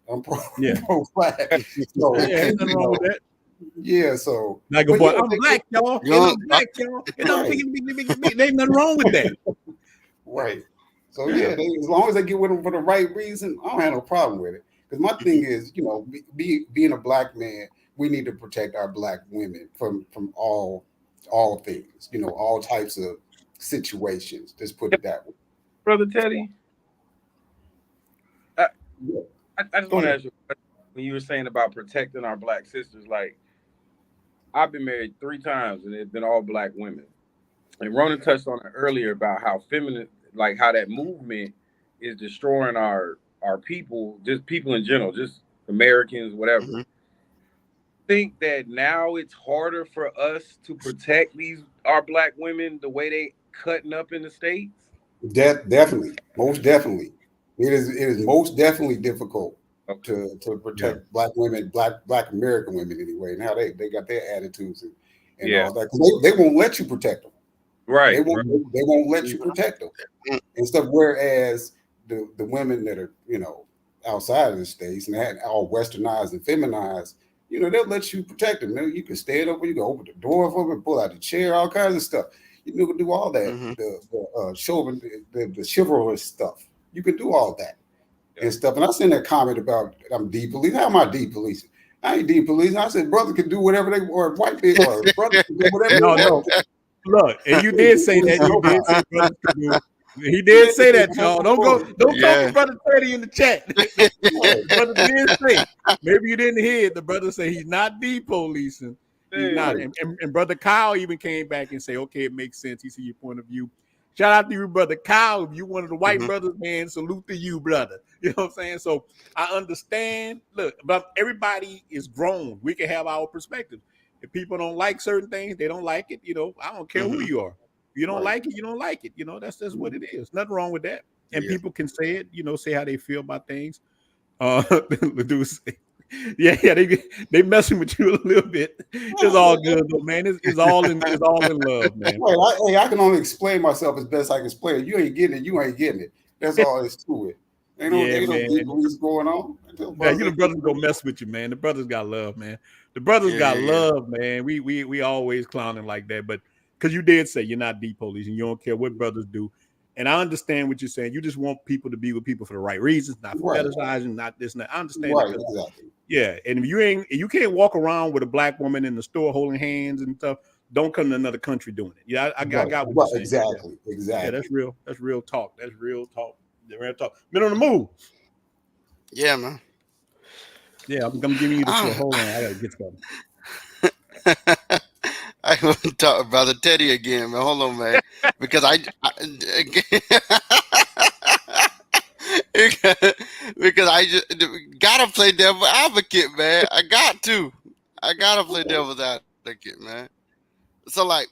[SPEAKER 5] I'm
[SPEAKER 2] Yeah.
[SPEAKER 5] pro black. So
[SPEAKER 2] Yeah, ain't nothing wrong with that.
[SPEAKER 5] yeah. So,
[SPEAKER 2] Like a
[SPEAKER 5] but
[SPEAKER 2] boy,
[SPEAKER 5] yeah,
[SPEAKER 2] I'm black, y'all,
[SPEAKER 3] You
[SPEAKER 2] and
[SPEAKER 3] know,
[SPEAKER 2] I'm black, y'all. And I'm
[SPEAKER 5] right.
[SPEAKER 2] there ain't nothing wrong with that.
[SPEAKER 5] Right. So
[SPEAKER 2] Yeah.
[SPEAKER 5] as long as they get with them for the right reason, I don't have no problem with it. Because my thing is, being a black man, we need to protect our black women from all things, all types of situations. Just put it that way.
[SPEAKER 4] Brother Teddy, I,
[SPEAKER 5] Yeah.
[SPEAKER 4] I just
[SPEAKER 5] Go
[SPEAKER 4] want to
[SPEAKER 5] ahead.
[SPEAKER 4] ask you a question. When you were saying about protecting our black sisters, like I've been married 3 times, and it's been all black women. And Ronan touched on it earlier about how feminine, like how that movement is destroying our people, just people in general, just Americans, whatever.
[SPEAKER 3] Hmm.
[SPEAKER 4] Think that now it's harder for us to protect these our black women the way they cutting up in the states.
[SPEAKER 5] Definitely, most definitely, it is most definitely difficult
[SPEAKER 4] Okay.
[SPEAKER 5] to
[SPEAKER 2] Yeah.
[SPEAKER 5] protect black women, black American women anyway, and how they got their attitudes and
[SPEAKER 4] Yeah.
[SPEAKER 5] all that. 'Cause they won't let you protect them. They
[SPEAKER 4] Right. Right.
[SPEAKER 5] won't they won't let you
[SPEAKER 3] Hmm.
[SPEAKER 5] protect them and stuff. Whereas the women that are outside of the states and that all westernized and feminized, they'll let you protect them. You can stand up, you can open the door for them, and pull out the chair, all kinds of stuff. You can do all that.
[SPEAKER 3] Hmm.
[SPEAKER 5] The chivalrous stuff. You can do all that
[SPEAKER 4] Yeah.
[SPEAKER 5] and stuff. And I seen that comment about I'm depolicing. How am I depolicing? I ain't depolicing. I said brother can do whatever they or white people or brother can do whatever they
[SPEAKER 2] No,
[SPEAKER 5] want.
[SPEAKER 2] no. Look, and you did say that. You did say brothers could do. He did say that, y'all. Don't talk to
[SPEAKER 3] Yeah.
[SPEAKER 2] brother Teddy in the chat. The brother did say. Maybe you didn't hear it. The brother said he's not depolicing. He's not.
[SPEAKER 4] Hey.
[SPEAKER 2] And brother Kyle even came back and say, okay, it makes sense. He see your point of view. Shout out to you, brother Kyle. If you one of the white
[SPEAKER 3] Hmm.
[SPEAKER 2] brothers, man, salute to you, brother. You know what I'm saying? So I understand. Look, but everybody is grown. We can have our perspective. If people don't like certain things, they don't like it. I don't care who
[SPEAKER 3] Hmm.
[SPEAKER 2] you are. If you don't
[SPEAKER 5] Right.
[SPEAKER 2] like it, you don't like it. That's just what it is. Nothing wrong with that. And
[SPEAKER 3] Yeah.
[SPEAKER 2] people can say it, say how they feel about things. The dude say, yeah, they messing with you a little bit. It's all good though, man. It's all in love, man.
[SPEAKER 5] Right. I can only explain myself as best I can explain it. You ain't getting it. You ain't getting it. That's all there's to it.
[SPEAKER 2] Yeah,
[SPEAKER 5] Ain't no
[SPEAKER 2] man.
[SPEAKER 5] deep beliefs going on.
[SPEAKER 2] Yeah, the brothers gonna mess with you, man. The brothers got love, man. The brothers
[SPEAKER 3] Yeah.
[SPEAKER 2] got
[SPEAKER 3] Yeah. Yeah.
[SPEAKER 2] love, man. We always clowning like that, but because you did say you're not deep police and you don't care what brothers do, and I understand what you're saying. You just want people to be with people for the right reasons, not for
[SPEAKER 5] Right.
[SPEAKER 2] fetishizing, not this and that. I understand it
[SPEAKER 5] Right.
[SPEAKER 2] because
[SPEAKER 5] Exactly.
[SPEAKER 2] yeah, and if you can't walk around with a black woman in the store holding hands and stuff. Don't come to another country doing it. Yeah, I
[SPEAKER 5] Right.
[SPEAKER 2] got what you're
[SPEAKER 5] Right.
[SPEAKER 2] saying. Yeah,
[SPEAKER 5] Exactly.
[SPEAKER 2] yeah,
[SPEAKER 5] Exactly.
[SPEAKER 2] that's real. That's real talk. That's real talk. Real talk. Been on the move.
[SPEAKER 3] Yeah, man.
[SPEAKER 2] Yeah, I'm giving you the floor.
[SPEAKER 3] Ah.
[SPEAKER 2] Hold on, I gotta get something.
[SPEAKER 3] I want to talk about Brother Teddy again, man. Hold on, man, because because I just gotta play devil advocate, man. I gotta play devil's advocate, man. So like,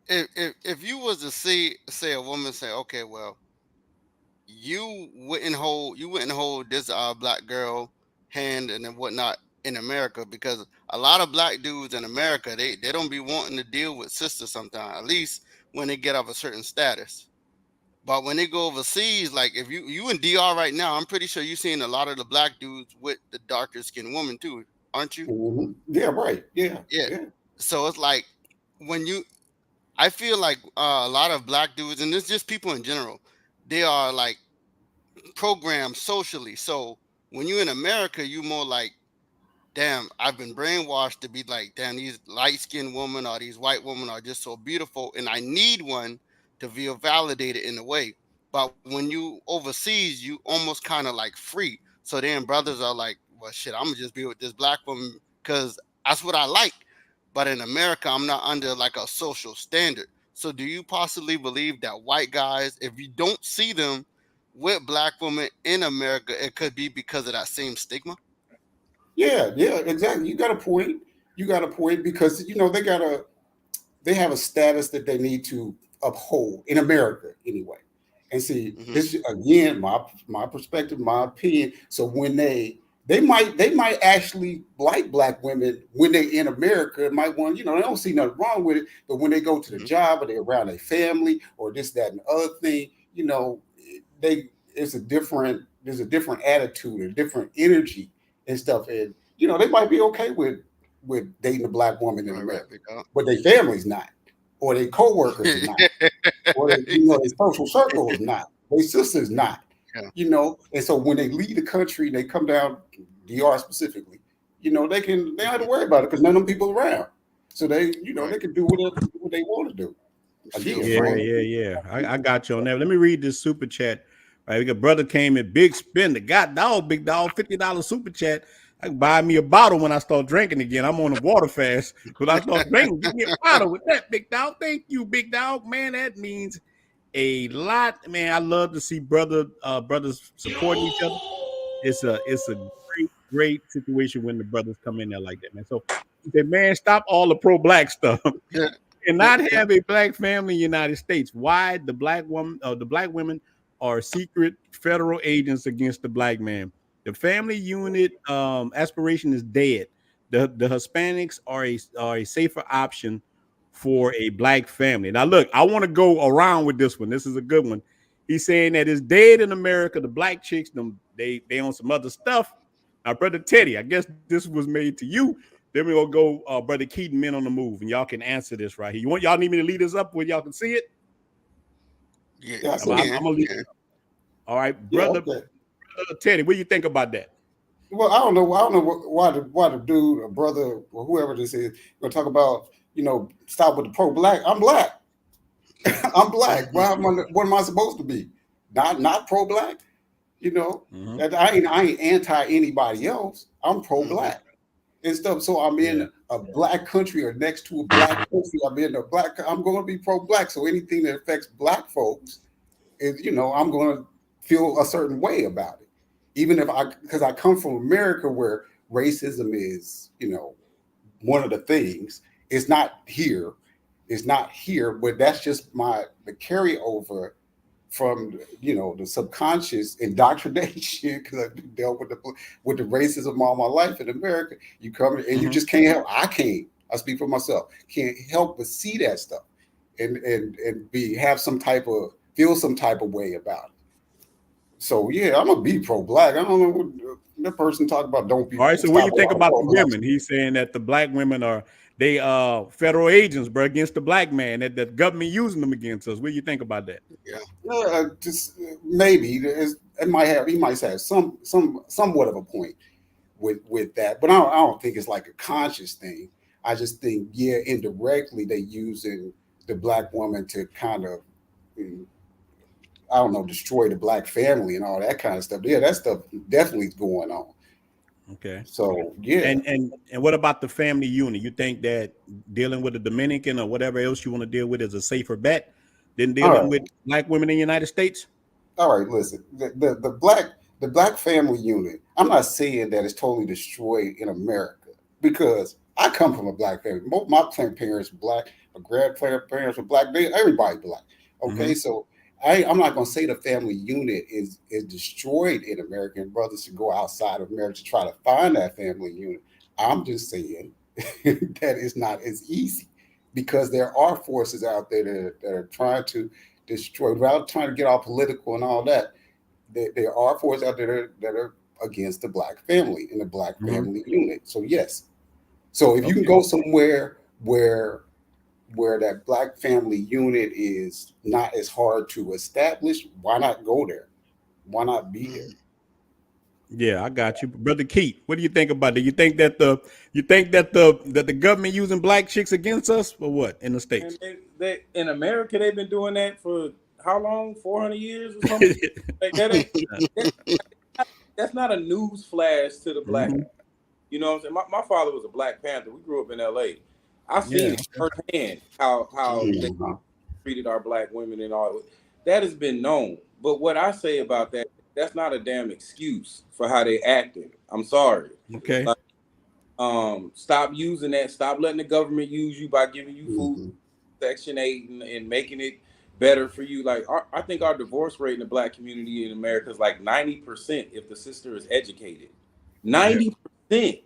[SPEAKER 3] if you was to say a woman say, okay, well, you wouldn't hold this black girl hand and then whatnot in America because a lot of black dudes in America they don't be wanting to deal with sisters sometimes, at least when they get of a certain status. But when they go overseas, like if you in DR right now, I'm pretty sure you've seen a lot of the black dudes with the darker skinned woman too, aren't you?
[SPEAKER 5] Yeah. Right. Yeah.
[SPEAKER 3] Yeah.
[SPEAKER 5] Yeah.
[SPEAKER 3] So it's like when you I feel like a lot of black dudes, and it's just people in general, they are like programmed socially. So when you're in America, you more like, damn, I've been brainwashed to be like, damn, these light skinned women or these white women are just so beautiful, and I need one to feel validated in a way. But when you overseas, you almost kind of like free. So then brothers are like, well, shit, I'm gonna just be with this black woman because that's what I like. But in America, I'm not under like a social standard. So do you possibly believe that white guys, if you don't see them with black women in America, it could be because of that same stigma?
[SPEAKER 5] Yeah. Yeah. Exactly. You got a point. You got a point because they have a status that they need to uphold in America anyway. And see,
[SPEAKER 3] Hmm.
[SPEAKER 5] this is, again my perspective, my opinion. So when they might actually like black women when they in America, might want, they don't see nothing wrong with it. But when they go to the
[SPEAKER 3] Hmm.
[SPEAKER 5] job or they're around their family or this, that, and the other thing, they there's a different attitude, a different energy and stuff. And they might be okay with dating a black woman in
[SPEAKER 3] Right, right,
[SPEAKER 5] America,
[SPEAKER 3] big dog.
[SPEAKER 5] but their family's not, or their coworkers are not, or their social circle is not, their sisters not,
[SPEAKER 3] Yeah,
[SPEAKER 5] And so when they leave the country, they come down, DR specifically, they don't have to
[SPEAKER 3] hmm,
[SPEAKER 5] worry about it because none of them people around. So
[SPEAKER 3] right.
[SPEAKER 5] they can do what they want to do.
[SPEAKER 3] Feel
[SPEAKER 5] Again,
[SPEAKER 2] Yeah,
[SPEAKER 3] free.
[SPEAKER 5] man.
[SPEAKER 2] yeah, yeah. I got you on that. Let me read this super chat. Right, we got brother came in, big spender, got dog, big dog, $50 super chat. I can buy me a bottle when I start drinking again. I'm on a water fast. When I start drinking, give me a bottle with that, big dog. Thank you, big dog. Man, that means a lot. Man, I love to see brothers supporting each other. It's a great situation when the brothers come in there like that, man. So he said, man, stop all the pro-black stuff.
[SPEAKER 3] Yeah.
[SPEAKER 2] Cannot have a black family in the United States. Why the black women are secret federal agents against the black man. The family unit aspiration is dead. The Hispanics are a safer option for a black family. Now, look, I want to go around with this one. This is a good one. He's saying that it's dead in America. The black chicks, they on some other stuff. Now, brother Teddy, I guess this was made to you. Then we're gonna go, brother Keaton, men on the move, and y'all can answer this right here. Y'all need me to lead this up where y'all can see it?
[SPEAKER 3] Yeah,
[SPEAKER 5] Yeah, I
[SPEAKER 3] you
[SPEAKER 5] see
[SPEAKER 2] I'm
[SPEAKER 5] it.
[SPEAKER 2] gonna lead it up. All right,
[SPEAKER 5] Yeah,
[SPEAKER 2] brother,
[SPEAKER 5] okay.
[SPEAKER 2] brother Teddy, what do you think about that?
[SPEAKER 5] Well, I don't know. I don't know why the dude or brother or whoever this is gonna talk about, stop with the pro-black. I'm black. I'm black. What am I supposed to be? Not pro-black.
[SPEAKER 2] Mhm.
[SPEAKER 5] That I ain't anti anybody else. I'm pro-black and stuff. So I'm
[SPEAKER 2] Yeah.
[SPEAKER 5] in a black country or next to a black country. I'm going to be pro-black. So anything that affects black folks is, I'm going to feel a certain way about it. Even because I come from America where racism is, one of the things. It's not here. It's not here, but that's just the carryover from the subconscious indoctrination because I've dealt with the racism all my life in America. You come and you just can't help. I speak for myself. Can't help but see that stuff and feel some type of way about it. So yeah, I'm gonna be pro-black. I don't know what that person talked about. Don't be
[SPEAKER 2] All right. So what do
[SPEAKER 5] stop
[SPEAKER 2] you
[SPEAKER 5] with
[SPEAKER 2] think
[SPEAKER 5] all the
[SPEAKER 2] about the
[SPEAKER 5] pro-black.
[SPEAKER 2] women? He's saying that the black women are federal agents, bro, against the black man. That the government using them against us. What do you think about that?
[SPEAKER 5] Just maybe he might have somewhat of a point with that, but I don't think it's like a conscious thing. I just think indirectly they using the black woman to kind of I don't know destroy the black family and all that kind of stuff. Yeah, that stuff definitely is going on.
[SPEAKER 2] Okay.
[SPEAKER 5] So yeah.
[SPEAKER 2] And what about the family unit? You think that dealing with the Dominican or whatever else you want to deal with is a safer bet than
[SPEAKER 5] All
[SPEAKER 2] dealing
[SPEAKER 5] right.
[SPEAKER 2] with black women in the United States?
[SPEAKER 5] All right, listen. The black family unit. I'm not saying that it's totally destroyed in America because I come from a black family. Both my parents were black. My grandparents were black. Everybody black. Okay, so I'm not going to say the family unit is destroyed in America and brothers should go outside of America to try to find that family unit. I'm just saying that it's not as easy because there are forces out there that are trying to destroy, without trying to get all political and all that. There are forces out there that are against the black family and the black family unit. So yes. So if you can
[SPEAKER 2] Okay.
[SPEAKER 5] go somewhere where that black family unit is not as hard to establish, why not go there? Why not be there?
[SPEAKER 2] Yeah, I got you, brother Keith. What do you think about that? You think that the government using black chicks against us, or what in the
[SPEAKER 4] And
[SPEAKER 2] states?
[SPEAKER 4] they in America they've been doing that for how long? 400 years or something? Like that ain't that, that's not a news flash to the black.
[SPEAKER 2] Mhm.
[SPEAKER 4] You know what I'm saying? My father was a Black Panther. We grew up in LA. I seen
[SPEAKER 2] Yeah.
[SPEAKER 4] it firsthand how they
[SPEAKER 5] Mhm.
[SPEAKER 4] treated our black women and all. That has been known. But what I say about that, that's not a damn excuse for how they acted. I'm sorry.
[SPEAKER 2] Okay.
[SPEAKER 4] Like, stop using that. Stop letting the government use you by giving you food,
[SPEAKER 5] Mhm.
[SPEAKER 4] Section 8, and making it better for you. Like I think our divorce rate in the black community in America is like 90% if the sister is educated.
[SPEAKER 2] Yeah.
[SPEAKER 4] 90%.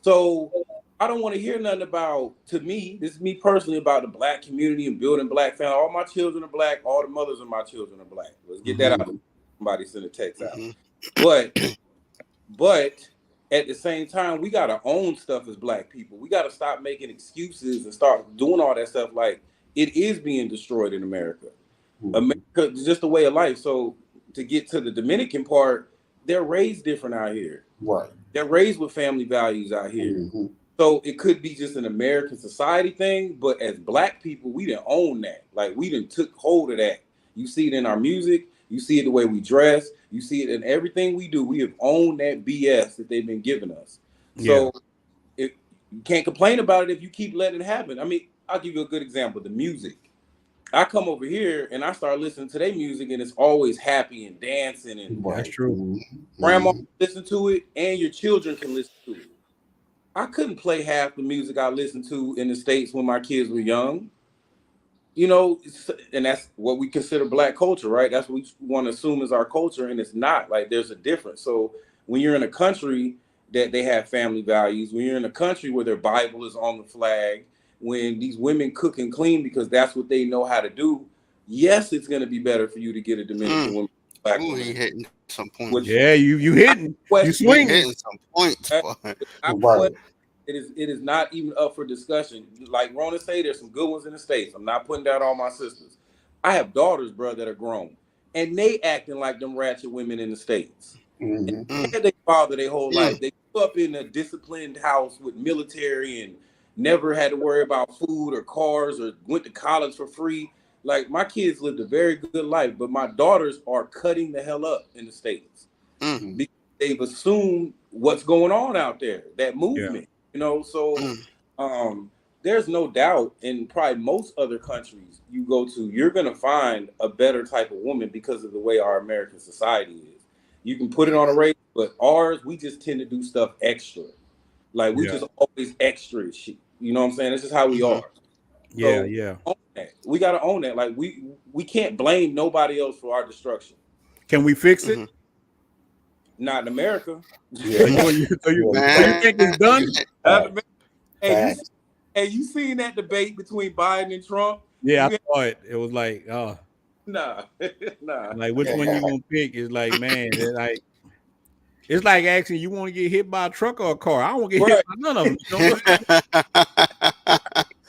[SPEAKER 4] So I don't want to hear nothing about, to me, this is me personally, about the black community and building black family. All my children are black. All the mothers of my children are black. Let's get that out.
[SPEAKER 5] Mhm.
[SPEAKER 4] Somebody send a text out.
[SPEAKER 3] Mhm.
[SPEAKER 4] But but at the same time, we gotta own stuff as black people. We gotta stop making excuses and start doing all that stuff. Like, it is being destroyed in America.
[SPEAKER 5] Mhm.
[SPEAKER 4] America is just a way of life. So to get to the Dominican part, they're raised different out here.
[SPEAKER 5] Right.
[SPEAKER 4] They're raised with family values out here.
[SPEAKER 5] Mhm.
[SPEAKER 4] So it could be just an American society thing, but as black people, we didn't own that. Like, we didn't took hold of that. You see it in our music, You see it the way we dress. You see it in everything we do. We have owned that BS that they've been giving us.
[SPEAKER 2] Yeah.
[SPEAKER 4] So you can't complain about it if you keep letting it happen. I mean, I'll give you a good example. The music. I come over here and I start listening to their music, and it's always happy and dancing, and
[SPEAKER 2] That's
[SPEAKER 5] Right.
[SPEAKER 2] true.
[SPEAKER 4] grandma listen to it, and your children can listen to it. I couldn't play half the music I listened to in the States when my kids were young. You know, and that's what we consider black culture, right? That's what we want to assume is our culture, and it's not. Like, there's a difference. So when you're in a country that they have family values, when you're in a country where their Bible is on the flag, when these women cook and clean because that's what they know how to do, yes, it's going to be better for you to get a Dominican woman, black
[SPEAKER 3] Ooh,
[SPEAKER 4] woman,
[SPEAKER 3] he hitting some points.
[SPEAKER 4] which
[SPEAKER 2] Yeah, you hitting, you
[SPEAKER 4] question.
[SPEAKER 3] He
[SPEAKER 2] swinging.
[SPEAKER 3] hitting some points, boy.
[SPEAKER 4] I
[SPEAKER 5] Right.
[SPEAKER 4] it is not even up for discussion. Like Rona say, there's some good ones in the States. I'm not putting down all my sisters. I have daughters, bro, that are grown, and they acting like them ratchet women in the States.
[SPEAKER 5] Mm-hmm.
[SPEAKER 3] Mm,
[SPEAKER 4] Had they father their whole
[SPEAKER 3] mm,
[SPEAKER 4] life. They grew up in a disciplined house with military and never had to worry about food or cars or went to college for free. Like, my kids lived a very good life, but my daughters are cutting the hell up in the States
[SPEAKER 3] mm,
[SPEAKER 5] Mm-hmm.
[SPEAKER 4] because they've assumed what's going on out there, that
[SPEAKER 2] Yeah.
[SPEAKER 4] movement, you know. So
[SPEAKER 3] mm.
[SPEAKER 4] um, there's no doubt in probably most other countries you go to, you're gonna find a better type of woman because of the way our American society is. You can put it on a race, but ours, we just tend to do stuff extra. Like, we
[SPEAKER 2] Yeah.
[SPEAKER 4] just always extra as shit. You know what I'm saying? This is how we
[SPEAKER 3] Mhm.
[SPEAKER 4] are.
[SPEAKER 2] Yeah.
[SPEAKER 4] So
[SPEAKER 2] Yeah.
[SPEAKER 4] own that. We gotta own that. Like, we can't blame nobody else for our destruction.
[SPEAKER 2] Can we fix it?
[SPEAKER 3] Mhm.
[SPEAKER 4] Not in America.
[SPEAKER 5] Yeah.
[SPEAKER 2] So you
[SPEAKER 5] Yeah.
[SPEAKER 2] think
[SPEAKER 3] Man,
[SPEAKER 2] it's done?
[SPEAKER 3] you,
[SPEAKER 4] Not in
[SPEAKER 5] Fact.
[SPEAKER 4] America. Hey,
[SPEAKER 5] Facts.
[SPEAKER 4] you seen that debate between Biden and Trump?
[SPEAKER 2] Yeah,
[SPEAKER 4] You
[SPEAKER 2] I saw it. It was like,
[SPEAKER 4] nah, nah.
[SPEAKER 2] like which one you gonna pick? Is like, man, it's like asking you want to get hit by a truck or a car. I don't want to get hit
[SPEAKER 4] Right.
[SPEAKER 2] by none of them. You know what I'm saying?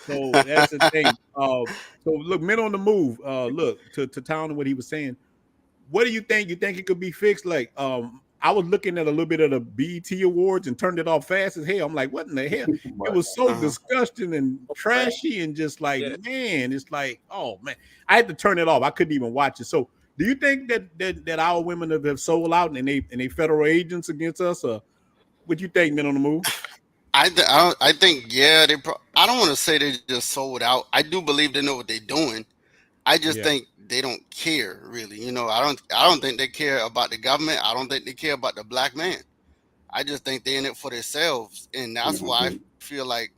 [SPEAKER 2] So that's the thing. So look, men on the move. Look to town what he was saying. What do you think? You think it could be fixed? Like, I was looking at a little bit of the BET awards and turned it off fast as hell. I'm like, what in the hell? It
[SPEAKER 5] Right.
[SPEAKER 2] was so
[SPEAKER 3] uh-huh.
[SPEAKER 2] disgusting and trashy and just like,
[SPEAKER 4] Yeah.
[SPEAKER 2] man, it's like, oh man, I had to turn it off. I couldn't even watch it. So, do you think that our women have sold out and they federal agents against us, or what you think, men on the move?
[SPEAKER 3] I think yeah, I don't want to say they just sold out. I do believe they know what they're doing. I just
[SPEAKER 2] Yeah,
[SPEAKER 3] think they don't care really. I don't think they care about the government. I don't think they care about the black man. I just think they're in it for themselves, and that's why I
[SPEAKER 5] Mm-hmm.
[SPEAKER 3] feel like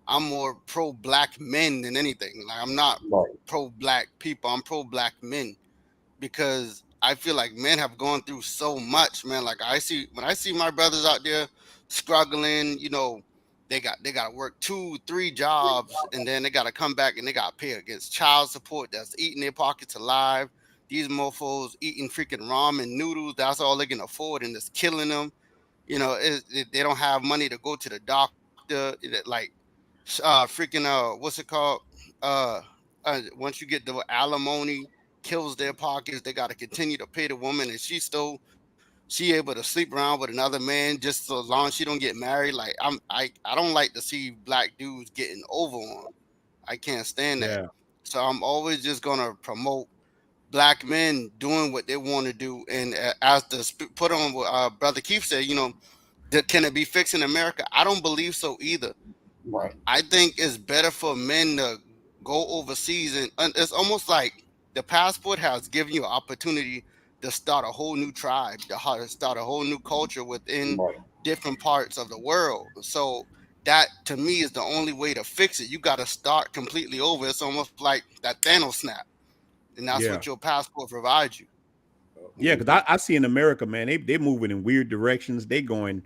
[SPEAKER 3] I'm more pro black men than anything. Like, I'm not
[SPEAKER 5] Right.
[SPEAKER 3] pro black people. I'm pro black men because I feel like men have gone through so much, man. Like, when I see my brothers out there struggling, they got to work 2, 3 jobs, and then they got to come back and they got to pay against child support that's eating their pockets alive. These mofos eating freaking ramen noodles. That's all they can afford, and it's killing them. They don't have money to go to the doctor. Like, freaking what's it called? Uh, Once you get the alimony kills their pockets, they got to continue to pay the woman, and she able to sleep around with another man just so long as she don't get married. Like, I don't like to see black dudes getting over on. I can't stand that.
[SPEAKER 2] yeah,
[SPEAKER 3] So I'm always just gonna promote black men doing what they want to do. And as put on what brother Keith said, can it be fixed in America? I don't believe so either.
[SPEAKER 5] Right.
[SPEAKER 3] I think it's better for men to go overseas, and it's almost like the passport has given you an opportunity to start a whole new tribe, to start a whole new culture within
[SPEAKER 5] Right.
[SPEAKER 3] different parts of the world. So that to me is the only way to fix it. You got to start completely over. It's almost like that Thanos snap, and that's what
[SPEAKER 2] yeah.
[SPEAKER 3] your passport provides you.
[SPEAKER 2] Yeah, because
[SPEAKER 5] Mm-hmm.
[SPEAKER 2] I see in America, man, they're moving in weird directions. They going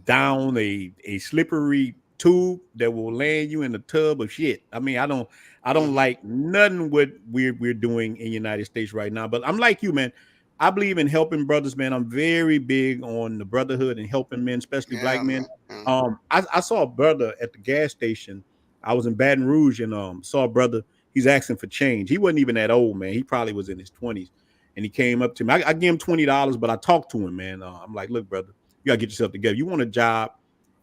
[SPEAKER 2] down a slippery tube that will land you in a tub of shit. I mean, I don't
[SPEAKER 3] Hmm.
[SPEAKER 2] like nothing what we're doing in the United States right now. But I'm like you, man. I believe in helping brothers, man. I'm very big on the brotherhood and helping men, especially black
[SPEAKER 3] Yeah,
[SPEAKER 2] men.
[SPEAKER 3] man. Yeah.
[SPEAKER 2] I saw a brother at the gas station. I was in Baton Rouge and saw a brother. He's asking for change. He wasn't even that old, man. He probably was in his 20s. And he came up to me. I gave him $20, but I talked to him, man. I'm like, look, brother, you gotta get yourself together. You want a job?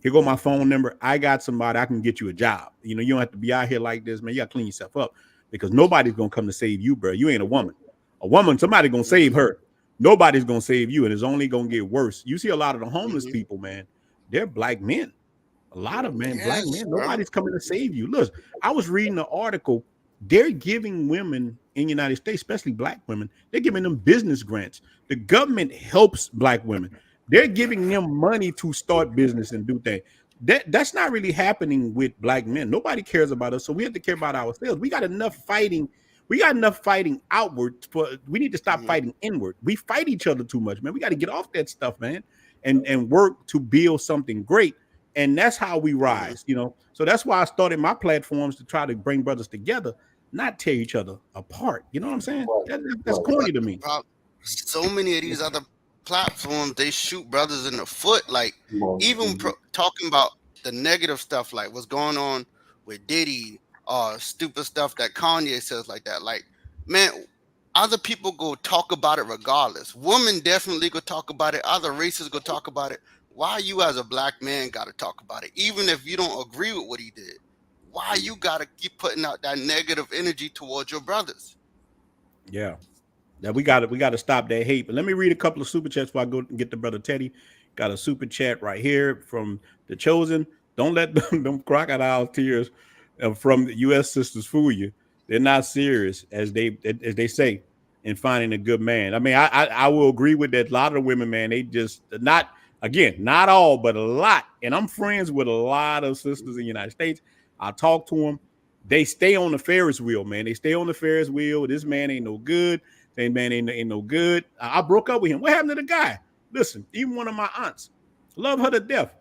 [SPEAKER 2] Here go my phone number. I got somebody I can get you a job. You don't have to be out here like this, man. You gotta clean yourself up because nobody's gonna come to save you, bro. You ain't a woman. A woman, somebody gonna save her. Nobody's gonna save you, and it's only gonna get worse. You see a lot of the homeless people, man. They're black men. A lot of black
[SPEAKER 3] Yes,
[SPEAKER 2] men.
[SPEAKER 3] bro.
[SPEAKER 2] Nobody's coming to save you. Look, I was reading an article. They're giving women in the United States, especially black women, they're giving them business grants. The government helps black women. They're giving them money to start business and do things. That's not really happening with black men. Nobody cares about us, so we have to care about ourselves. We got enough fighting. We got enough fighting outward. We need to stop
[SPEAKER 3] Hmm.
[SPEAKER 2] fighting inward. We fight each other too much, man. We got to get off that stuff, man, and work to build something great. And that's how we
[SPEAKER 3] Hmm.
[SPEAKER 2] rise, you know. So that's why I started my platforms to try to bring brothers together, not tear each other apart. You know what I'm saying?
[SPEAKER 5] Right,
[SPEAKER 2] That's
[SPEAKER 5] right.
[SPEAKER 2] corny
[SPEAKER 3] But
[SPEAKER 2] to
[SPEAKER 3] the
[SPEAKER 2] me.
[SPEAKER 3] problem, so many of these other platforms, they shoot brothers in the foot. Like even
[SPEAKER 5] Mhm.
[SPEAKER 3] talking about the negative stuff, like what's going on with Diddy, stupid stuff that Kanye says, like that. Like, man, other people go talk about it regardless. Women definitely go talk about it. Other races go talk about it. Why you as a black man got to talk about it, even if you don't agree with what he did? Why you got to keep putting out that negative energy towards your brothers?
[SPEAKER 2] Yeah. That we got to stop that hate. But let me read a couple of super chats before I go and get the brother Teddy. Got a super chat right here from the chosen. Don't let them crocodile tears from the U.S. sisters fool you. They're not serious as they say in finding a good man. I mean, I will agree with that. A lot of the women, man, they just not again, not all, but a lot. And I'm friends with a lot of sisters in the United States. I talk to them. They stay on the Ferris wheel, man. They stay on the Ferris wheel. This man ain't no good. Saying man ain't no good. I broke up with him. What happened to the guy? Listen, even one of my aunts, love her to death.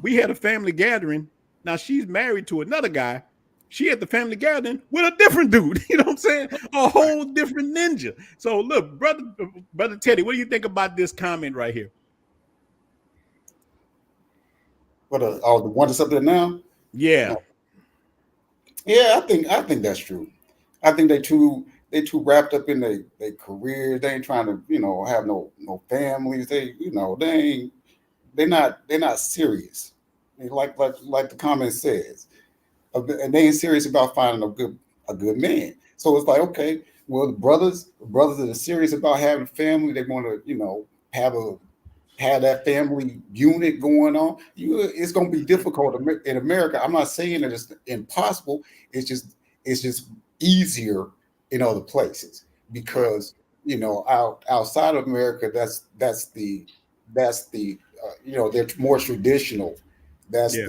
[SPEAKER 2] We had a family gathering. Now she's married to another guy. She at the family gathering with a different dude. You know what I'm saying? A whole different ninja. So look, brother Teddy, what do you think about this comment right here?
[SPEAKER 5] What the one that's up there now?
[SPEAKER 2] Yeah,
[SPEAKER 5] No. Yeah, I think that's true. I think they too wrapped up in their careers. They ain't trying to have no families. They're not serious. Like the comment says, and they ain't serious about finding a good man. So it's like, okay, well, the brothers that are serious about having a family, they want to have a have that family unit going on. It's going to be difficult in America. I'm not saying that it's impossible. It's just easier in other places
[SPEAKER 3] Right.
[SPEAKER 5] because outside of America, that's the they're more traditional. That's
[SPEAKER 2] yeah,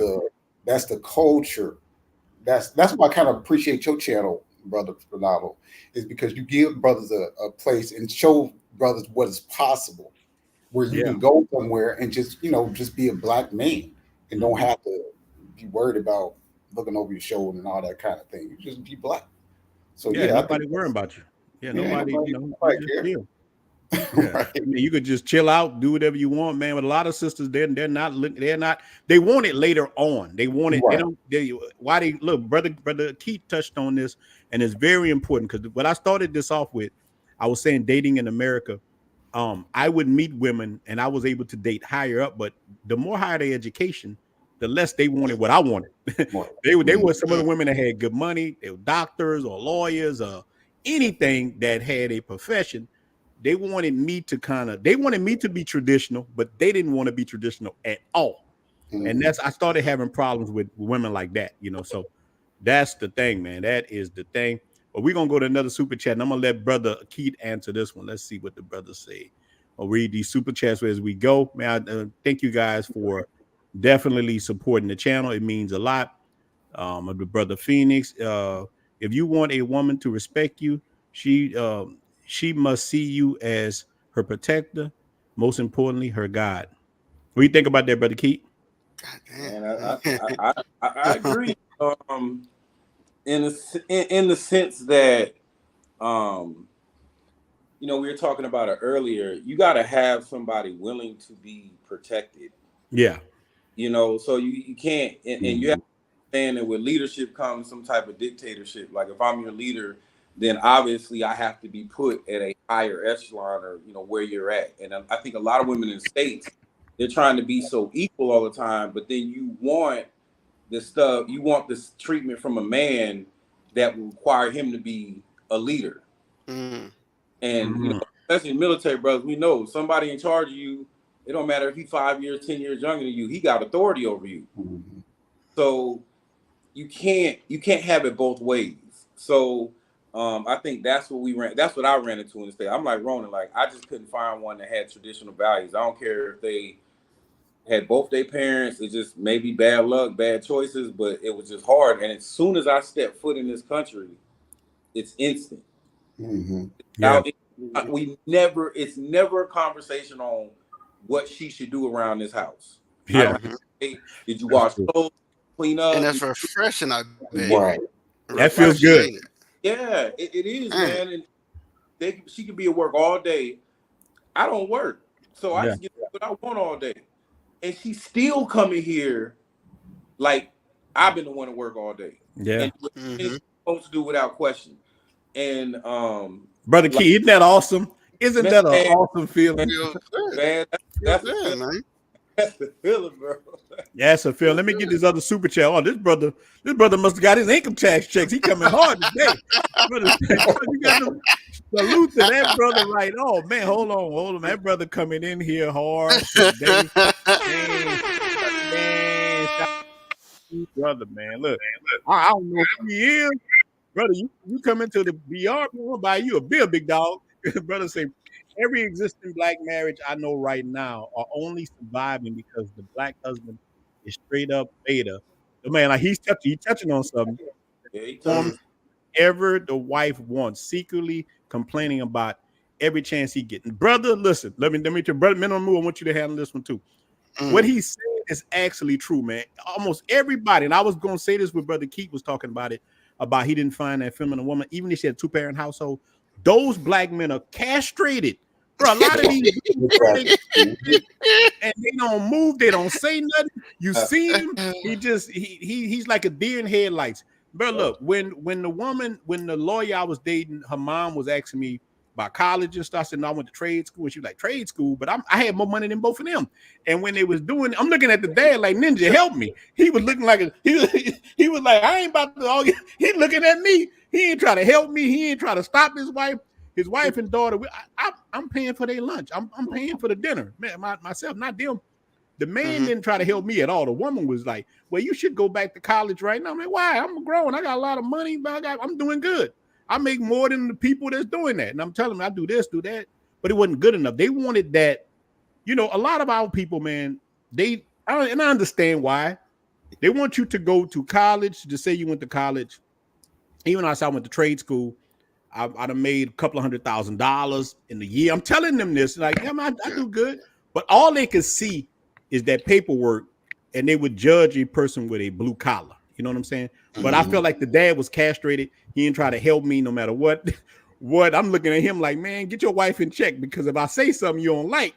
[SPEAKER 5] the culture. That's why I kind of appreciate your channel, brother Ronaldo, is because you give brothers a place and show brothers what is possible, where you
[SPEAKER 2] yeah,
[SPEAKER 5] can go somewhere and just be a black man and don't
[SPEAKER 2] hmm,
[SPEAKER 5] have to be worried about looking over your shoulder and all that kind of thing. You just be black. So
[SPEAKER 2] yeah.
[SPEAKER 5] yeah, I think
[SPEAKER 2] Nobody worrying
[SPEAKER 5] that's
[SPEAKER 2] about you. Yeah,
[SPEAKER 5] yeah, ain't
[SPEAKER 2] nobody.
[SPEAKER 5] nobody,
[SPEAKER 2] You
[SPEAKER 5] nobody
[SPEAKER 2] just
[SPEAKER 5] care.
[SPEAKER 2] chill. Yeah,
[SPEAKER 5] Right.
[SPEAKER 2] I mean, you could just chill out, do whatever you want, man. But a lot of sisters, they're not. They want it later on. They want it. They
[SPEAKER 5] Right.
[SPEAKER 2] don't. Why they look, brother Keith touched on this, and it's very important because what I started this off with, I was saying dating in America. I would meet women, and I was able to date higher up, but the more higher their education, the less they wanted what I wanted.
[SPEAKER 5] Right.
[SPEAKER 2] They
[SPEAKER 5] Mhm.
[SPEAKER 2] were some of the women that had good money. They were doctors or lawyers or anything that had a profession. They wanted me to be traditional, but they didn't want to be traditional at all. And
[SPEAKER 5] Mhm.
[SPEAKER 2] that's I started having problems with women like that, So that's the thing, man. That is the thing. But we're gonna go to another super chat, and I'm gonna let brother Keith answer this one. Let's see what the brothers say. I'll read these super chats as we go. Man, thank you guys for definitely supporting the channel. It means a lot. Of the brother Phoenix. If you want a woman to respect you, she must see you as her protector, most importantly, her God. What do you think about that, brother Keith?
[SPEAKER 3] God
[SPEAKER 4] And
[SPEAKER 3] damn.
[SPEAKER 4] I agree. In the sense that um, we were talking about it earlier. You got to have somebody willing to be protected.
[SPEAKER 2] Yeah,
[SPEAKER 4] So you can't, and you have
[SPEAKER 5] Mhm.
[SPEAKER 4] to understand that with leadership comes some type of dictatorship. Like if I'm your leader, then obviously I have to be put at a higher echelon or where you're at. And I think a lot of women in the states, they're trying to be so equal all the time, but then you want this treatment from a man that will require him to be a leader.
[SPEAKER 3] Mm.
[SPEAKER 4] And you know, especially military brothers, we know somebody in charge of you. It don't matter if he's 5 years, 10 years younger than you. He got authority over you.
[SPEAKER 5] Mm-hmm.
[SPEAKER 4] So you can't have it both ways. So I think that's what we ran. That's what I ran into in the state. I'm like Ronan. Like I just couldn't find one that had traditional values. I don't care if they had both their parents. It's just maybe bad luck, bad choices, but it was just hard. And as soon as I stepped foot in this country, it's instant.
[SPEAKER 5] Mm-hmm.
[SPEAKER 2] Yeah.
[SPEAKER 4] We never. It's never a conversation on what she should do around this house. I don't
[SPEAKER 2] Yeah.
[SPEAKER 4] have to say, did you
[SPEAKER 2] That's
[SPEAKER 4] wash
[SPEAKER 2] true.
[SPEAKER 4] clothes, clean
[SPEAKER 3] And
[SPEAKER 4] up?
[SPEAKER 3] that's refreshing, I bet.
[SPEAKER 5] Right.
[SPEAKER 2] That feels
[SPEAKER 3] Refreshing,
[SPEAKER 2] good.
[SPEAKER 3] ain't it?
[SPEAKER 4] Yeah, it is,
[SPEAKER 3] Man.
[SPEAKER 4] man. And she could be at work all day. I don't work, so I
[SPEAKER 2] Yeah.
[SPEAKER 4] just get what I want all day. And she's still coming here like I've been the one to work all day.
[SPEAKER 2] Yeah.
[SPEAKER 4] And what she's supposed to do without question. And
[SPEAKER 2] Brother
[SPEAKER 4] like,
[SPEAKER 2] Key, isn't that awesome? Isn't that an
[SPEAKER 4] man,
[SPEAKER 2] awesome feeling?
[SPEAKER 3] Feel good.
[SPEAKER 4] man,
[SPEAKER 3] Feel
[SPEAKER 4] that's the
[SPEAKER 3] good,
[SPEAKER 4] feeling.
[SPEAKER 3] man.
[SPEAKER 4] That's the feeling, bro.
[SPEAKER 2] Yeah, it's a feeling. Let me get this other super chat. Oh, this brother must have got his income tax checks. He coming hard today. Brother, you got to salute to that brother, right? Oh man, hold on. That brother coming in here hard today. Man, shout out to you, brother, man. Look, I don't know who he is, brother. You come into the BR, we'll buy you a beer, big dog. Brother say every existing black marriage I know right now are only surviving because the black husband is straight up beta. So man, like he's touching on something.
[SPEAKER 4] Yeah, he
[SPEAKER 2] Performs
[SPEAKER 4] told
[SPEAKER 2] ever the wife wants, secretly complaining about every chance he gets. Brother, listen, let me brother menonthemove, I want you to handle this one too. What he said is actually true, man. Almost everybody, and I was gonna say this when Brother Keith was talking about it, about he didn't find that feminine woman, even if she had a two-parent household. Those black men are castrated. Bro, a lot of these and they don't move, they don't say nothing. You see him, he's like a deer in headlights. Bro, look, when the lawyer I was dating, her mom was asking me about college and stuff. I said, no, I went to trade school. And she was like, trade school, but I had more money than both of them. And when they was doing, I'm looking at the dad like, Ninja, help me. He was looking like he was like, I ain't about to argue. He looking at me. He ain't trying to help me. He ain't trying to stop his wife and daughter. I'm paying for their lunch. I'm paying for the dinner, man, myself, not them. The man didn't try to help me at all. The woman was like, well, you should go back to college right now. I'm like, why? I'm grown. I got a lot of money, but I'm doing good. I make more than the people that's doing that. And I'm telling them I do this, do that. But it wasn't good enough. They wanted that. You know, a lot of our people, man, and I understand why. They want you to go to college, to say you went to college. Even though I went to trade school, I'd have made a couple of $100,000 in the year. I'm telling them this, like, yeah, man, I do good. But all they could see is that paperwork, and they would judge a person with a blue collar. You know what I'm saying? But I felt like the dad was castrated. He didn't try to help me no matter what. What I'm looking at him like, man, get your wife in check, because if I say something you don't like,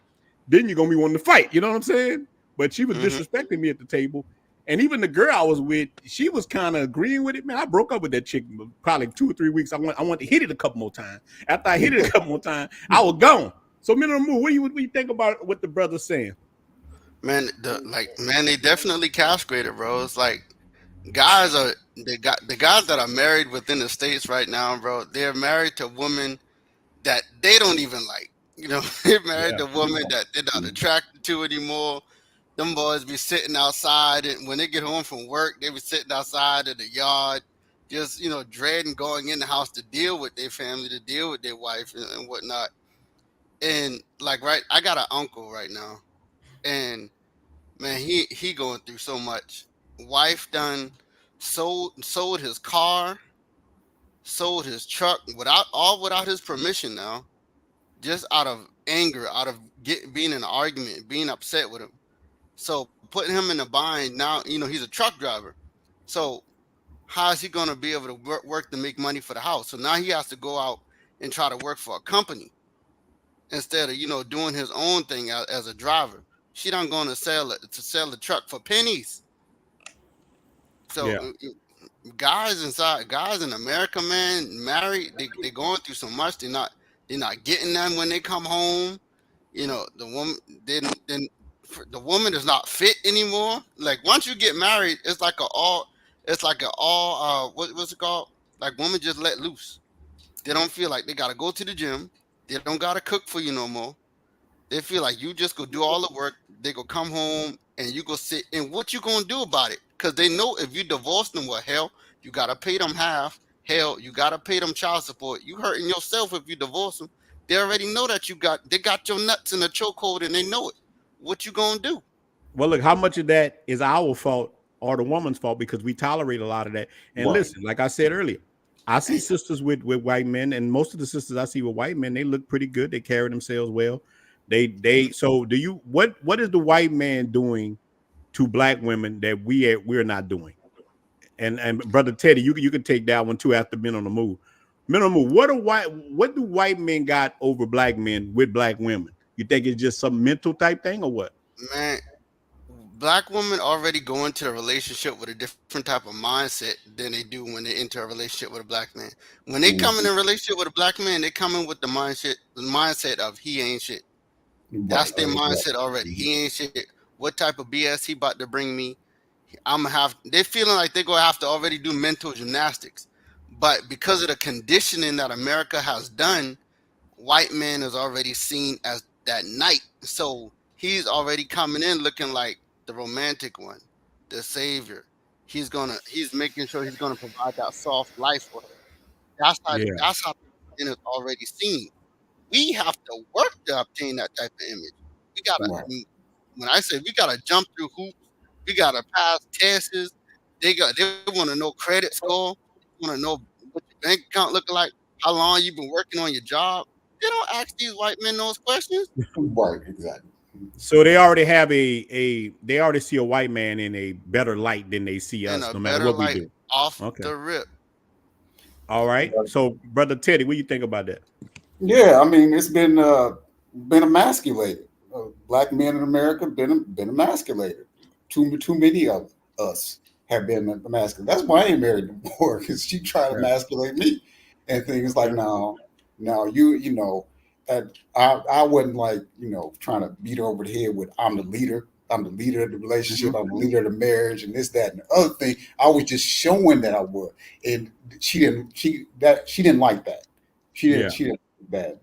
[SPEAKER 2] then you're gonna be wanting to fight. You know what I'm saying? But she was disrespecting me at the table. And even the girl I was with, she was kind of agreeing with it. Man, I broke up with that chick probably 2 or 3 weeks. I want to hit it a couple more times. After I hit it a couple more times, I was gone. So, menonthemove, what do you think about what the brother's saying?
[SPEAKER 3] Man, they definitely castrated, bro. It's like the guys that are married within the states right now, bro. They're married to women that they don't even like. You know, they're married to women that they're not attracted to anymore. Them boys be sitting outside, and when they get home from work, they be sitting outside in the yard, just dreading going in the house to deal with their family, to deal with their wife and whatnot. And like, right, I got an uncle right now, and man, he going through so much. Wife done sold his car, sold his truck without his permission now, just out of anger, out of being in an argument, being upset with him. So putting him in a bind now, he's a truck driver. So how is he going to be able to work to make money for the house? So now he has to go out and try to work for a company instead of doing his own thing as a driver. She done going to sell the truck for pennies. So guys in America, man, married, they going through so much. They're not getting them when they come home. The woman then the woman is not fit anymore. Like once you get married, it's like what's it called? Like women just let loose. They don't feel like they gotta go to the gym. They don't gotta cook for you no more. They feel like you just go do all the work. They go come home and you go sit. And what you gonna do about it? Because they know if you divorce them, well, hell, you gotta pay them half. Hell, you gotta pay them child support. You hurting yourself if you divorce them. They already know that they got your nuts in a chokehold and they know it. What you gonna do?
[SPEAKER 2] Well, look, how much of that is our fault or the woman's fault because we tolerate a lot of that. And
[SPEAKER 5] Right.
[SPEAKER 2] listen, like I said earlier, I see
[SPEAKER 3] Damn.
[SPEAKER 2] sisters with white men, and most of the sisters I see with white men, they look pretty good. They carry themselves well. They so do you what is the white man doing to black women that we're not doing? And brother Teddy, you can take that one too after Men on the Move. Men on the Move. What do white men got over black men with black women? You think it's just some mental type thing or what?
[SPEAKER 3] Man, black women already go into a relationship with a different type of mindset than they do when they enter a relationship with a black man. When they come in a
[SPEAKER 5] Mhm.
[SPEAKER 3] relationship with a black man, they come in with the mindset of he ain't shit. That's
[SPEAKER 5] Right.
[SPEAKER 3] their
[SPEAKER 5] Exactly.
[SPEAKER 3] mindset already. He ain't shit. What type of BS he about to bring me? I'm gonna have. They feeling like they're gonna have to already do mental gymnastics, but because of the conditioning that America has done, white man is already seen as that knight. So he's already coming in looking like the romantic one, the savior. He's making sure he's gonna provide that soft life for her.
[SPEAKER 2] Yeah.
[SPEAKER 3] That's how it is already seen. We have to work to obtain that type of image. We gotta
[SPEAKER 5] Right.
[SPEAKER 3] when I say we gotta jump through hoops, we gotta pass tests. They want to know credit score, want to know what your bank account looking like, how long you've been working on your job. They don't ask these white men those questions
[SPEAKER 5] Right. Exactly.
[SPEAKER 2] So they already have they already see a white man in a better light than they see
[SPEAKER 3] in
[SPEAKER 2] us,
[SPEAKER 3] a
[SPEAKER 2] no matter
[SPEAKER 3] better
[SPEAKER 2] what we
[SPEAKER 3] light
[SPEAKER 2] do.
[SPEAKER 3] off
[SPEAKER 2] Okay.
[SPEAKER 3] the rip.
[SPEAKER 2] All right. So, brother Teddy, what do you think about that?
[SPEAKER 5] Yeah, I mean, it's been emasculated. Black men in America been emasculated. Too many of us have been emasculated. That's why I ain't married no more because she tried to
[SPEAKER 2] Yeah.
[SPEAKER 5] emasculate me, and things like
[SPEAKER 2] Okay.
[SPEAKER 5] now you know, that I wasn't like trying to beat her over the head with I'm the leader. I'm the leader of the
[SPEAKER 2] Mm-hmm.
[SPEAKER 5] relationship. I'm the leader of the marriage, and this, that, and the other thing. I was just showing that I was, and she didn't like that.
[SPEAKER 2] Yeah.
[SPEAKER 5] She didn't that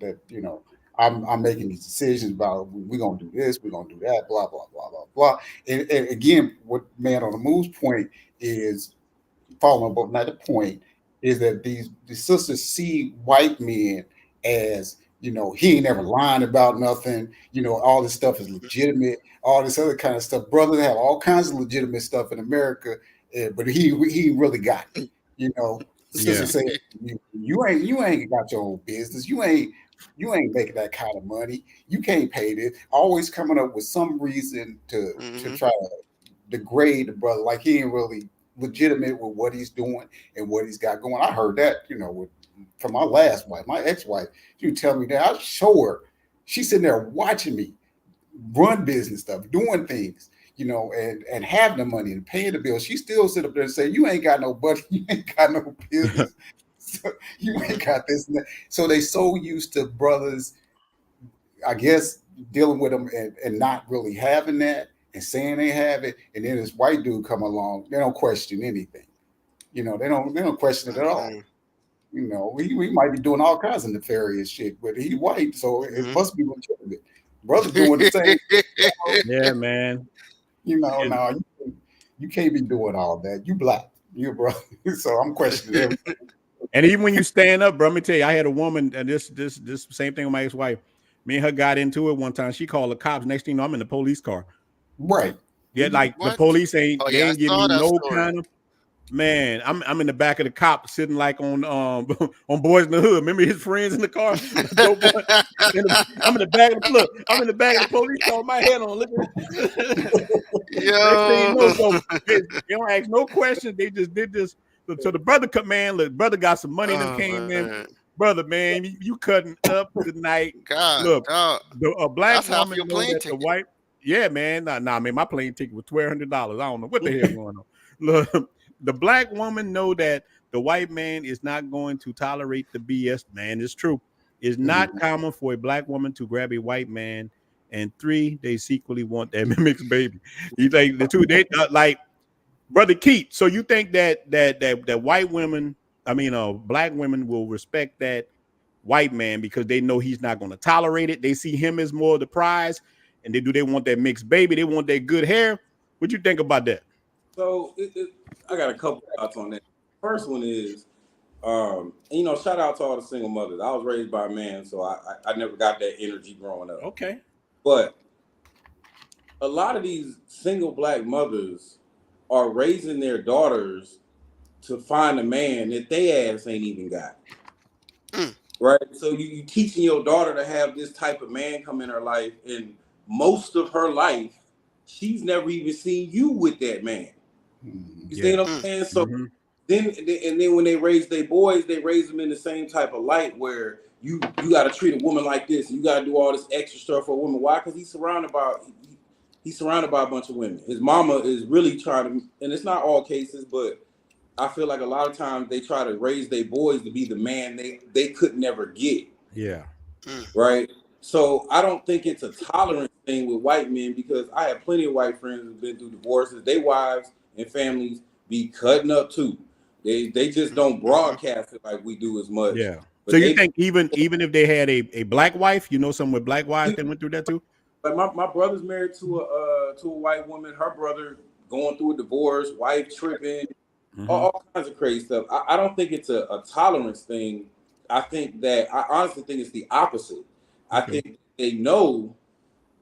[SPEAKER 5] I'm making these decisions about we're gonna do this, we're gonna do that, blah blah blah blah blah. And again, what Man on the Move's point is following, but not the point is that the sisters see white men as he ain't never lying about nothing. All this stuff is legitimate. All this other kind of stuff. Brothers have all kinds of legitimate stuff in America, but he really got it. Sister
[SPEAKER 2] Yeah.
[SPEAKER 5] say you ain't got your own business. You ain't making that kind of money. You can't pay this. Always coming up with some reason to
[SPEAKER 3] Hmm.
[SPEAKER 5] try to degrade the brother, like he ain't really legitimate with what he's doing and what he's got going. I heard that, from my last wife, my ex-wife. She would tell me that. I show her. She's sitting there watching me run business stuff, doing things, and having the money and paying the bills. She still sit up there and say, "You ain't got no buddy. You ain't got no business. So you ain't got this and that." So they so used to brothers, I guess, dealing with them and not really having that and saying they have it, and then this white dude come along, they don't question anything. They don't question it at all.
[SPEAKER 3] Okay.
[SPEAKER 5] We might be doing all kinds of nefarious shit, but he white, so it
[SPEAKER 3] Hmm.
[SPEAKER 5] must be legitimate. Brother doing the same.
[SPEAKER 2] Yeah, man. And,
[SPEAKER 5] Now you can't be doing all that. You black, you brother. So I'm questioning everything.
[SPEAKER 2] and even when you stand up, bro, let me tell you, I had a woman, and this same thing with my ex-wife. Me and her got into it one time. She called the cops. Next thing you know, I'm in the police car.
[SPEAKER 5] Right.
[SPEAKER 2] Yeah, like the
[SPEAKER 3] What?
[SPEAKER 2] police
[SPEAKER 3] Oh
[SPEAKER 2] they
[SPEAKER 3] yeah, I
[SPEAKER 2] ain't give
[SPEAKER 3] saw
[SPEAKER 2] me
[SPEAKER 3] that
[SPEAKER 2] no
[SPEAKER 3] story.
[SPEAKER 2] kind of man. I'm in the back of the cop sitting like on on Boys in the Hood. Remember his friends in the car? Dope boy. I'm in the back of the look. I'm in the back of the police car with my head on. Look at next thing you
[SPEAKER 3] Yo.
[SPEAKER 2] know, so they don't ask no questions. They just did this. So the brother come man, look, brother got some money and them
[SPEAKER 3] Oh
[SPEAKER 2] came in.
[SPEAKER 3] man.
[SPEAKER 2] Brother, man, you cutting up tonight.
[SPEAKER 3] God,
[SPEAKER 2] Look,
[SPEAKER 3] dog.
[SPEAKER 2] a black
[SPEAKER 3] That's half
[SPEAKER 2] woman
[SPEAKER 3] your
[SPEAKER 2] know
[SPEAKER 3] plane
[SPEAKER 2] that the
[SPEAKER 3] ticket.
[SPEAKER 2] white, yeah, man, nah, man, my plane ticket was $1,200. I don't know what the hell going on. Look, the black woman know that the white man is not going to tolerate the BS. Man, it's true. It's not
[SPEAKER 5] Mhm.
[SPEAKER 2] common for a black woman to grab a white man, and three, they secretly want that mixed baby. You think the two they like brother Keith. So you think that white women, I mean, black women will respect that white man because they know he's not going to tolerate it. They see him as more of the prize, and they want that mixed baby. They want that good hair. What you think about that?
[SPEAKER 4] So I got a couple thoughts on that. First one is, shout out to all the single mothers. I was raised by a man, so I never got that energy growing up.
[SPEAKER 2] Okay.
[SPEAKER 4] But a lot of these single black mothers are raising their daughters to find a man that they ass ain't even got. Right? So you teaching your daughter to have this type of man come in her life, and most of her life, she's never even seen you with that man. You see what I'm saying? So then when they raise their boys, they raise them in the same type of light where you got to treat a woman like this, and you got to do all this extra stuff for a woman. Why? Because he's surrounded by a bunch of women. His mama is really trying to, and it's not all cases, but I feel like a lot of times they try to raise their boys to be the man they could never get.
[SPEAKER 2] Yeah.
[SPEAKER 4] Right. So I don't think it's a tolerance thing with white men, because I have plenty of white friends who've been through divorces. Their wives and families be cutting up too. They just don't broadcast it like we do as much.
[SPEAKER 2] Yeah.
[SPEAKER 4] But
[SPEAKER 2] So you think even if they had a black wife, some with black wives that went through that too?
[SPEAKER 4] Like my brother's married to a white woman. Her brother going through a divorce, wife tripping, all kinds of crazy stuff. I don't think it's a tolerance thing. I honestly think it's the opposite. I think they know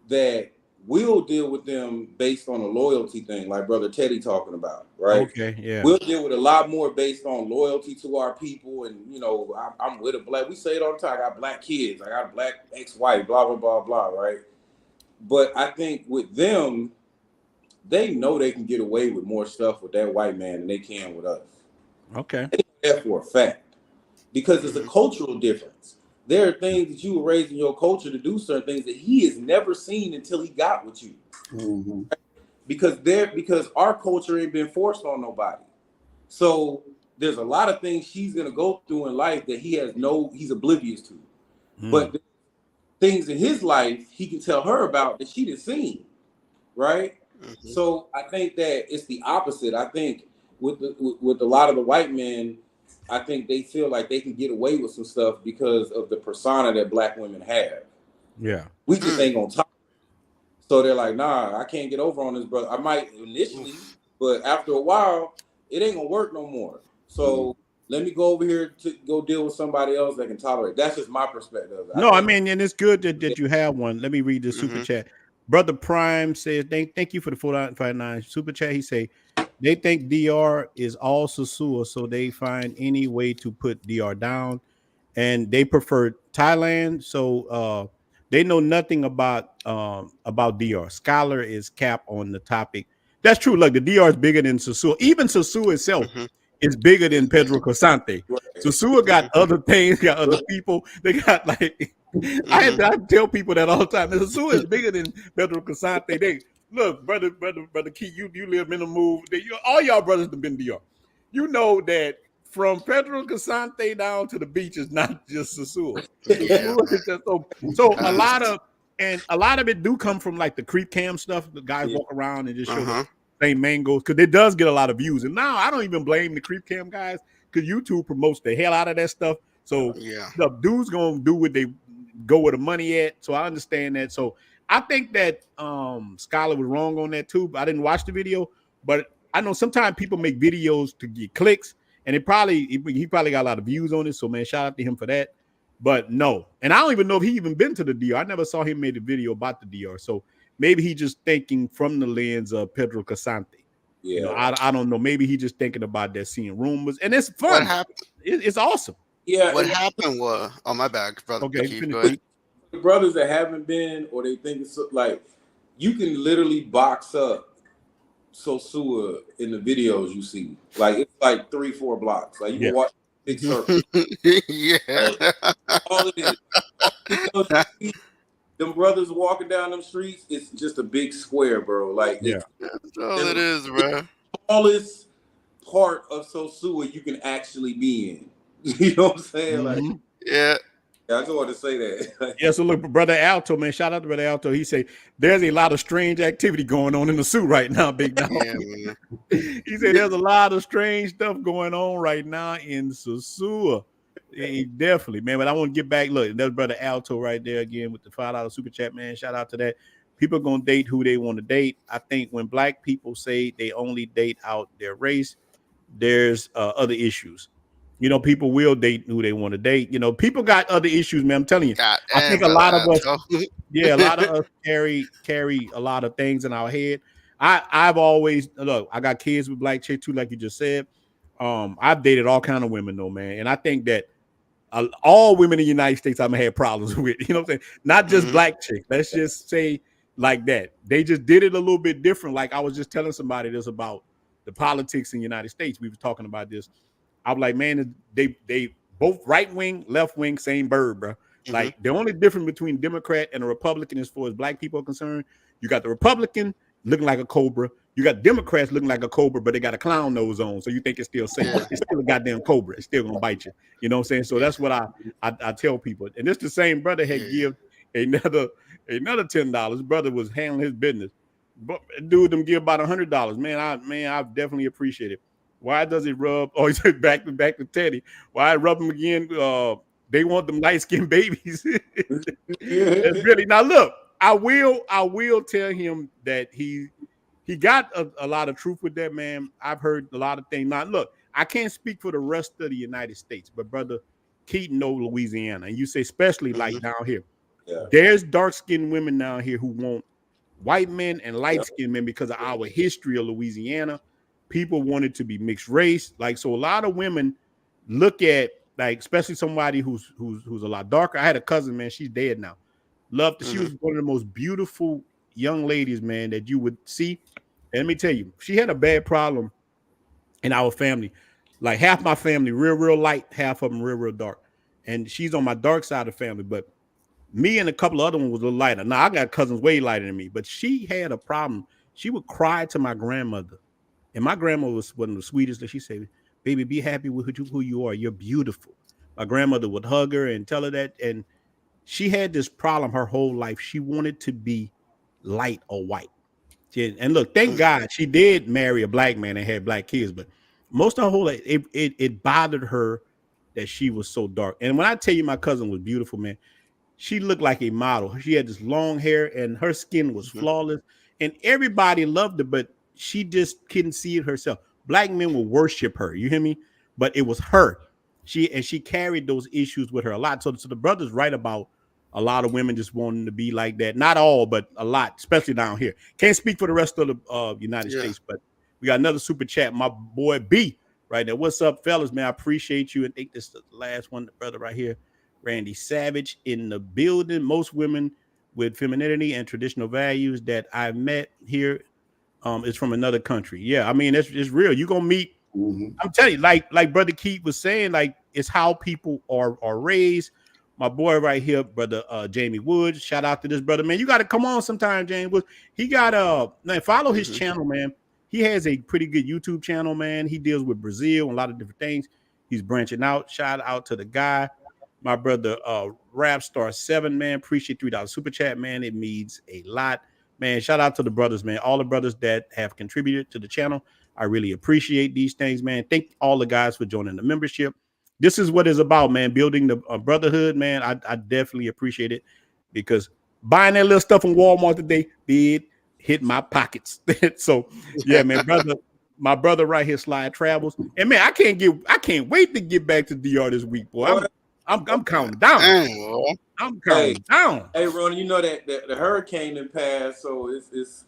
[SPEAKER 4] that we'll deal with them based on a loyalty thing, like Brother Teddy talking about, right?
[SPEAKER 2] Okay, yeah.
[SPEAKER 4] We'll deal with a lot more based on loyalty to our people, and I'm with a black. We say it all the time. I got black kids. I got a black ex-wife. Blah blah blah blah. Right? But I think with them, they know they can get away with more stuff with that white man than they can with us.
[SPEAKER 2] Okay.
[SPEAKER 4] They know that for a fact, because it's a cultural difference. There are things that you were raised in your culture to do certain things that he has never seen until he got with you. Because our culture ain't been forced on nobody. So there's a lot of things she's gonna go through in life that he's oblivious to. But things in his life he can tell her about that she didn't see. Right? So I think that it's the opposite. I think with a lot of the white men, I think they feel like they can get away with some stuff because of the persona that black women have.
[SPEAKER 2] Yeah.
[SPEAKER 4] We just ain't gonna talk. So they're like, nah, I can't get over on this brother. I might initially, but after a while, it ain't gonna work no more. So let me go over here to go deal with somebody else that can tolerate. That's just my perspective.
[SPEAKER 2] No, I mean, and it's good that you have one. Let me read the super chat. Brother Prime says, thank you for the 459 super chat. He say, they think DR is all Sasua, so they find any way to put DR down, and they prefer Thailand. So they know nothing about DR. Scholar is cap on the topic. That's true. Look, the DR is bigger than Sasua. Even Sasua itself is bigger than Pedro Casante. Sasua got other things, got other people. They got like I tell people that all the time. Sasua is bigger than Pedro Casante. They look, brother Key, you live menonthemove. All y'all brothers have been DR. You know that from Pedro Casante down to the beach is not just Sasua. So a lot of it do come from like the creep cam stuff. The guys walk around and just show the same mangoes, because it does get a lot of views. And now I don't even blame the creep cam guys, because YouTube promotes the hell out of that stuff. So the dudes gonna do what they go where the money at. So I understand that. So I think that Scholar was wrong on that too. But I didn't watch the video, but I know sometimes people make videos to get clicks, and he probably got a lot of views on it. So man, shout out to him for that. But no, and I don't even know if he even been to the DR. I never saw him made a video about the DR. So maybe he just thinking from the lens of Pedro Casante.
[SPEAKER 4] Yeah.
[SPEAKER 2] I don't know. Maybe he just thinking about that, seeing rumors, and it's fun.
[SPEAKER 3] What happened?
[SPEAKER 2] It's awesome.
[SPEAKER 4] Yeah.
[SPEAKER 3] What happened was, oh my bad, brother.
[SPEAKER 2] Okay,
[SPEAKER 3] Keith, go ahead.
[SPEAKER 4] The brothers that haven't been, or they think it's like, you can literally box up Sosua in the videos you see. Like it's like 3-4 blocks. Like you can watch big circle. All it is. Them brothers walking down them streets, it's just a big square, bro. Like
[SPEAKER 3] that's all it is, bro.
[SPEAKER 4] Smallest part of Sosua you can actually be in. You know what I'm saying? Like I just wanted to say that.
[SPEAKER 2] So look, Brother Alto, man, shout out to Brother Alto. He said there's a lot of strange activity going on in the zoo right now, big dog. He said there's a lot of strange stuff going on right now in Sosua. Definitely, man. But I want to get back. Look, that's brother Alto right there again with the $5 super chat, man. Shout out to that. People gonna date who they want to date. I think when black people say they only date out their race, there's other issues. You know, people will date who they want to date. You know, people got other issues, man. I'm telling you.
[SPEAKER 3] God
[SPEAKER 2] I think
[SPEAKER 3] damn,
[SPEAKER 2] a
[SPEAKER 3] brother
[SPEAKER 2] lot of us,
[SPEAKER 3] Alto.
[SPEAKER 2] yeah, a lot of us carry a lot of things in our head. I've always look. I got kids with black chicks too, like you just said. I've dated all kind of women though, man, and I think that all women in the United States I've had problems with. You know what I'm saying? Not just
[SPEAKER 3] Mhm.
[SPEAKER 2] black chicks. Let's just say like that. They just did it a little bit different. Like I was just telling somebody this about the politics in the United States. We were talking about this. I was like, man, they both right wing, left wing, same bird, bro.
[SPEAKER 3] Mhm.
[SPEAKER 2] Like the only difference between Democrat and a Republican, as far as black people are concerned, you got the Republican looking like a cobra. You got Democrats looking like a cobra, but they got a clown nose on, so you think it's still safe.
[SPEAKER 3] Yeah.
[SPEAKER 2] It's still a goddamn cobra. It's still gonna bite you. You know what I'm saying? So
[SPEAKER 3] Yeah.
[SPEAKER 2] that's what I tell people. And it's the same brother had
[SPEAKER 3] Yeah.
[SPEAKER 2] give another $10. Brother was handling his business. But dude, them give about $100. I definitely appreciate it. Why does it rub? Oh, he said back to Teddy. Why rub them again? They want them light skinned babies. That's really now. Look, I will tell him that he got a lot of truth with that, man. I've heard a lot of things. Now, look, I can't speak for the rest of the United States, but brother Keaton know Louisiana, and you say especially like
[SPEAKER 3] Mhm.
[SPEAKER 2] down here.
[SPEAKER 4] Yeah.
[SPEAKER 2] There's dark skinned women down here who want white men and light
[SPEAKER 4] Yep.
[SPEAKER 2] skinned men because of our history of Louisiana. People wanted to be mixed race, like so. A lot of women look at like, especially somebody who's a lot darker. I had a cousin, man. She's dead now. Loved. She
[SPEAKER 3] Mhm.
[SPEAKER 2] was one of the most beautiful young ladies, man, that you would see. And let me tell you, she had a bad problem in our family. Like half my family, real light, half of them real dark. And she's on my dark side of the family, but me and a couple of other ones was a little lighter. Now I got cousins way lighter than me, but she had a problem. She would cry to my grandmother, and my grandma was one of the sweetest. That she said, "Baby, be happy with who you are. You're beautiful." My grandmother would hug her and tell her that, and she had this problem her whole life. She wanted to be light or white. And look, thank
[SPEAKER 3] Mhm.
[SPEAKER 2] God she did marry a black man and had black kids, but most of her whole life, it bothered her that she was so dark. And when I tell you my cousin was beautiful, man, she looked like a model. She had this long hair and her skin was
[SPEAKER 3] Mhm.
[SPEAKER 2] flawless. And everybody loved her, but she just couldn't see it herself. Black men will worship her. You hear me? But it was her. She carried those issues with her a lot. So the brother's right about a lot of women just wanting to be like that. Not all, but a lot, especially down here. Can't speak for the rest of the United
[SPEAKER 3] Yeah.
[SPEAKER 2] States, but we got another super chat. My boy B right there. What's up, fellas? Man, I appreciate you. I think this is the last one, the brother right here. Randy Savage in the building. Most women with femininity and traditional values that I've met here is from another country. Yeah, I mean it's real. You're gonna meet.
[SPEAKER 5] Mm-hmm.
[SPEAKER 2] I'm telling you, like Brother Keith was saying, like it's how people are raised. My boy right here, brother Jamie Woods. Shout out to this brother, man. You got to come on sometime, James Woods. He got man, follow his
[SPEAKER 3] Mhm.
[SPEAKER 2] channel, man. He has a pretty good YouTube channel, man. He deals with Brazil and a lot of different things. He's branching out. Shout out to the guy, my brother Rap Star 7, man. Appreciate $3 super chat, man. It means a lot. Man, shout out to the brothers, man. All the brothers that have contributed to the channel. I really appreciate these things, man. Thank all the guys for joining the membership. This is what it's about, man. Building the brotherhood, man. I definitely appreciate it because buying that little stuff from Walmart today did hit my pockets. So yeah, man, brother, my brother right here, Slide Travels, and man, I can't wait to get back to DR this week, boy.
[SPEAKER 4] Boy,
[SPEAKER 2] I'm counting down.
[SPEAKER 3] Dang, boy.
[SPEAKER 2] I'm
[SPEAKER 4] hey,
[SPEAKER 2] counting down.
[SPEAKER 4] hey, Ronnie, you know that the hurricane done passed, so it's.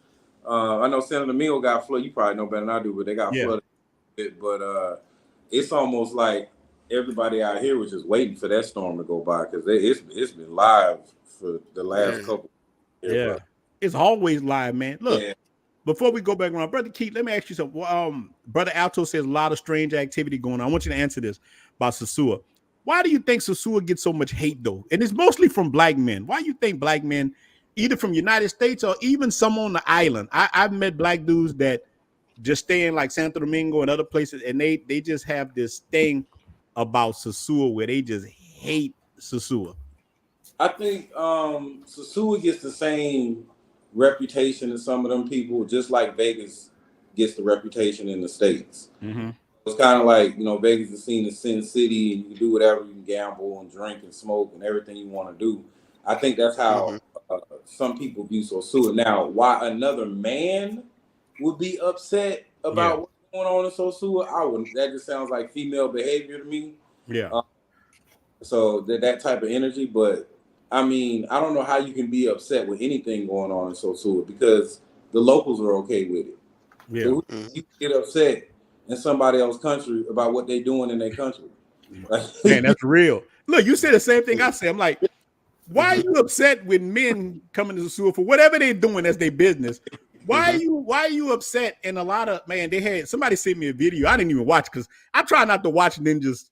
[SPEAKER 4] I know San Domingo got flooded. You probably know better than I do, but they got
[SPEAKER 2] Yeah,
[SPEAKER 4] flooded. But it's almost like everybody out here was just waiting for that storm to go by because it's been live for the last
[SPEAKER 3] Yeah.
[SPEAKER 4] couple years,
[SPEAKER 2] yeah.
[SPEAKER 4] bro.
[SPEAKER 2] It's always live, man. Look,
[SPEAKER 4] Yeah,
[SPEAKER 2] before we go back around, brother Keith, let me ask you something. Brother Alto says a lot of strange activity going on. I want you to answer this about Sasua. Why do you think Sasua gets so much hate though? And it's mostly from black men. Why do you think black men, either from United States or even some on the island? I've met black dudes that just stay in like Santo Domingo and other places, and they just have this thing about Sasua where they just hate Sasua.
[SPEAKER 4] I think Sasua gets the same reputation as some of them people, just like Vegas gets the reputation in the States.
[SPEAKER 2] Mm-hmm.
[SPEAKER 4] It's kind of like, Vegas is seen as Sin City, and you can do whatever. You can gamble and drink and smoke and everything you want to do. I think that's
[SPEAKER 3] Mm-hmm.
[SPEAKER 4] how some people view Sosua. Now, why another man would be upset
[SPEAKER 2] Yeah,
[SPEAKER 4] about what's going on in Sosua, I wouldn't. That just sounds like female behavior to me.
[SPEAKER 2] yeah,
[SPEAKER 4] Uh, so that type of energy. But I mean, I don't know how you can be upset with anything going on in Sosua because the locals are okay with it. So
[SPEAKER 2] yeah.
[SPEAKER 4] who you get upset in somebody else's country about what they doing in their country? Like,
[SPEAKER 2] Man, that's real. Look, you said the same thing I said. I'm like, why are
[SPEAKER 3] Mm-hmm.
[SPEAKER 2] you upset with men coming to the sewer for whatever they're doing as their business?
[SPEAKER 3] Mm-hmm.
[SPEAKER 2] Why are you upset? And a lot of man, they had somebody sent me a video. I didn't even watch because I try not to watch ninjas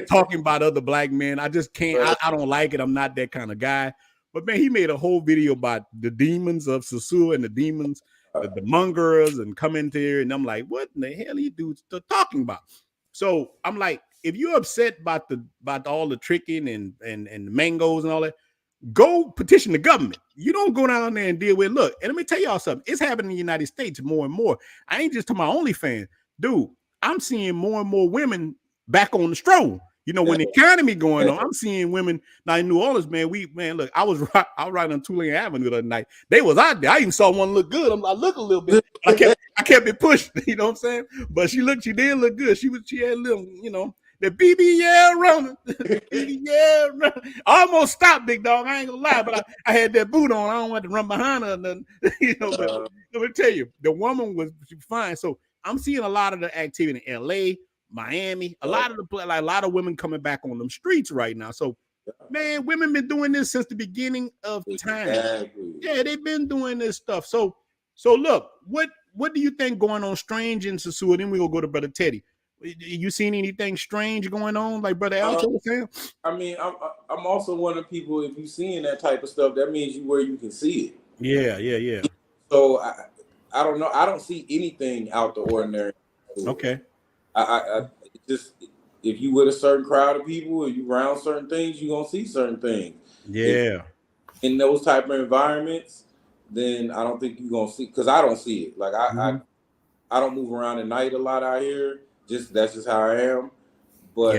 [SPEAKER 2] talking about other black men. I just can't. I don't like it. I'm not that kind of guy. But man, he made a whole video about the demons of Sosua and the demons, the mongers, and coming there. And I'm like, what in the hell are you dudes talking about? So I'm like, if you're upset about all the tricking and the mangoes and all that, go petition the government. You don't go down there and deal with. Look, and let me tell y'all something. It's happening in the United States more and more. I ain't just talking about OnlyFans, dude. I'm seeing more and more women back on the stroll. When the economy going on, I'm seeing women now in New Orleans, man. Look, I was riding on Tulane Avenue the other night. They was out there. I even saw one look good. I look a little bit. I kept it pushed. You know what I'm saying? But she did look good. She had a little, the BB Rona. BB Rona. I almost stopped, big dog. I ain't gonna lie, but I had that boot on. I don't want to run behind her or nothing. But let me tell you, the woman was fine. So I'm seeing a lot of the activity in LA. Miami, a lot of women coming back on them streets right now. So, man, women been doing this since the beginning of time.
[SPEAKER 4] Exactly.
[SPEAKER 2] Yeah, they've been doing this stuff. So look, what do you think going on strange in Sosua? Then we gonna go to Brother Teddy. You seen anything strange going on, like Brother Alto was saying?
[SPEAKER 4] I mean, I'm also one of the people. If you seeing that type of stuff, that means you where you can see it.
[SPEAKER 2] Yeah.
[SPEAKER 4] So I don't know. I don't see anything out the ordinary.
[SPEAKER 2] Okay.
[SPEAKER 4] I just if you with a certain crowd of people and you around certain things, you're gonna see certain things.
[SPEAKER 2] Yeah.
[SPEAKER 4] In those type of environments, then I don't think you're gonna see because I don't see it. Like I don't move around at night a lot out here. That's just how I am. But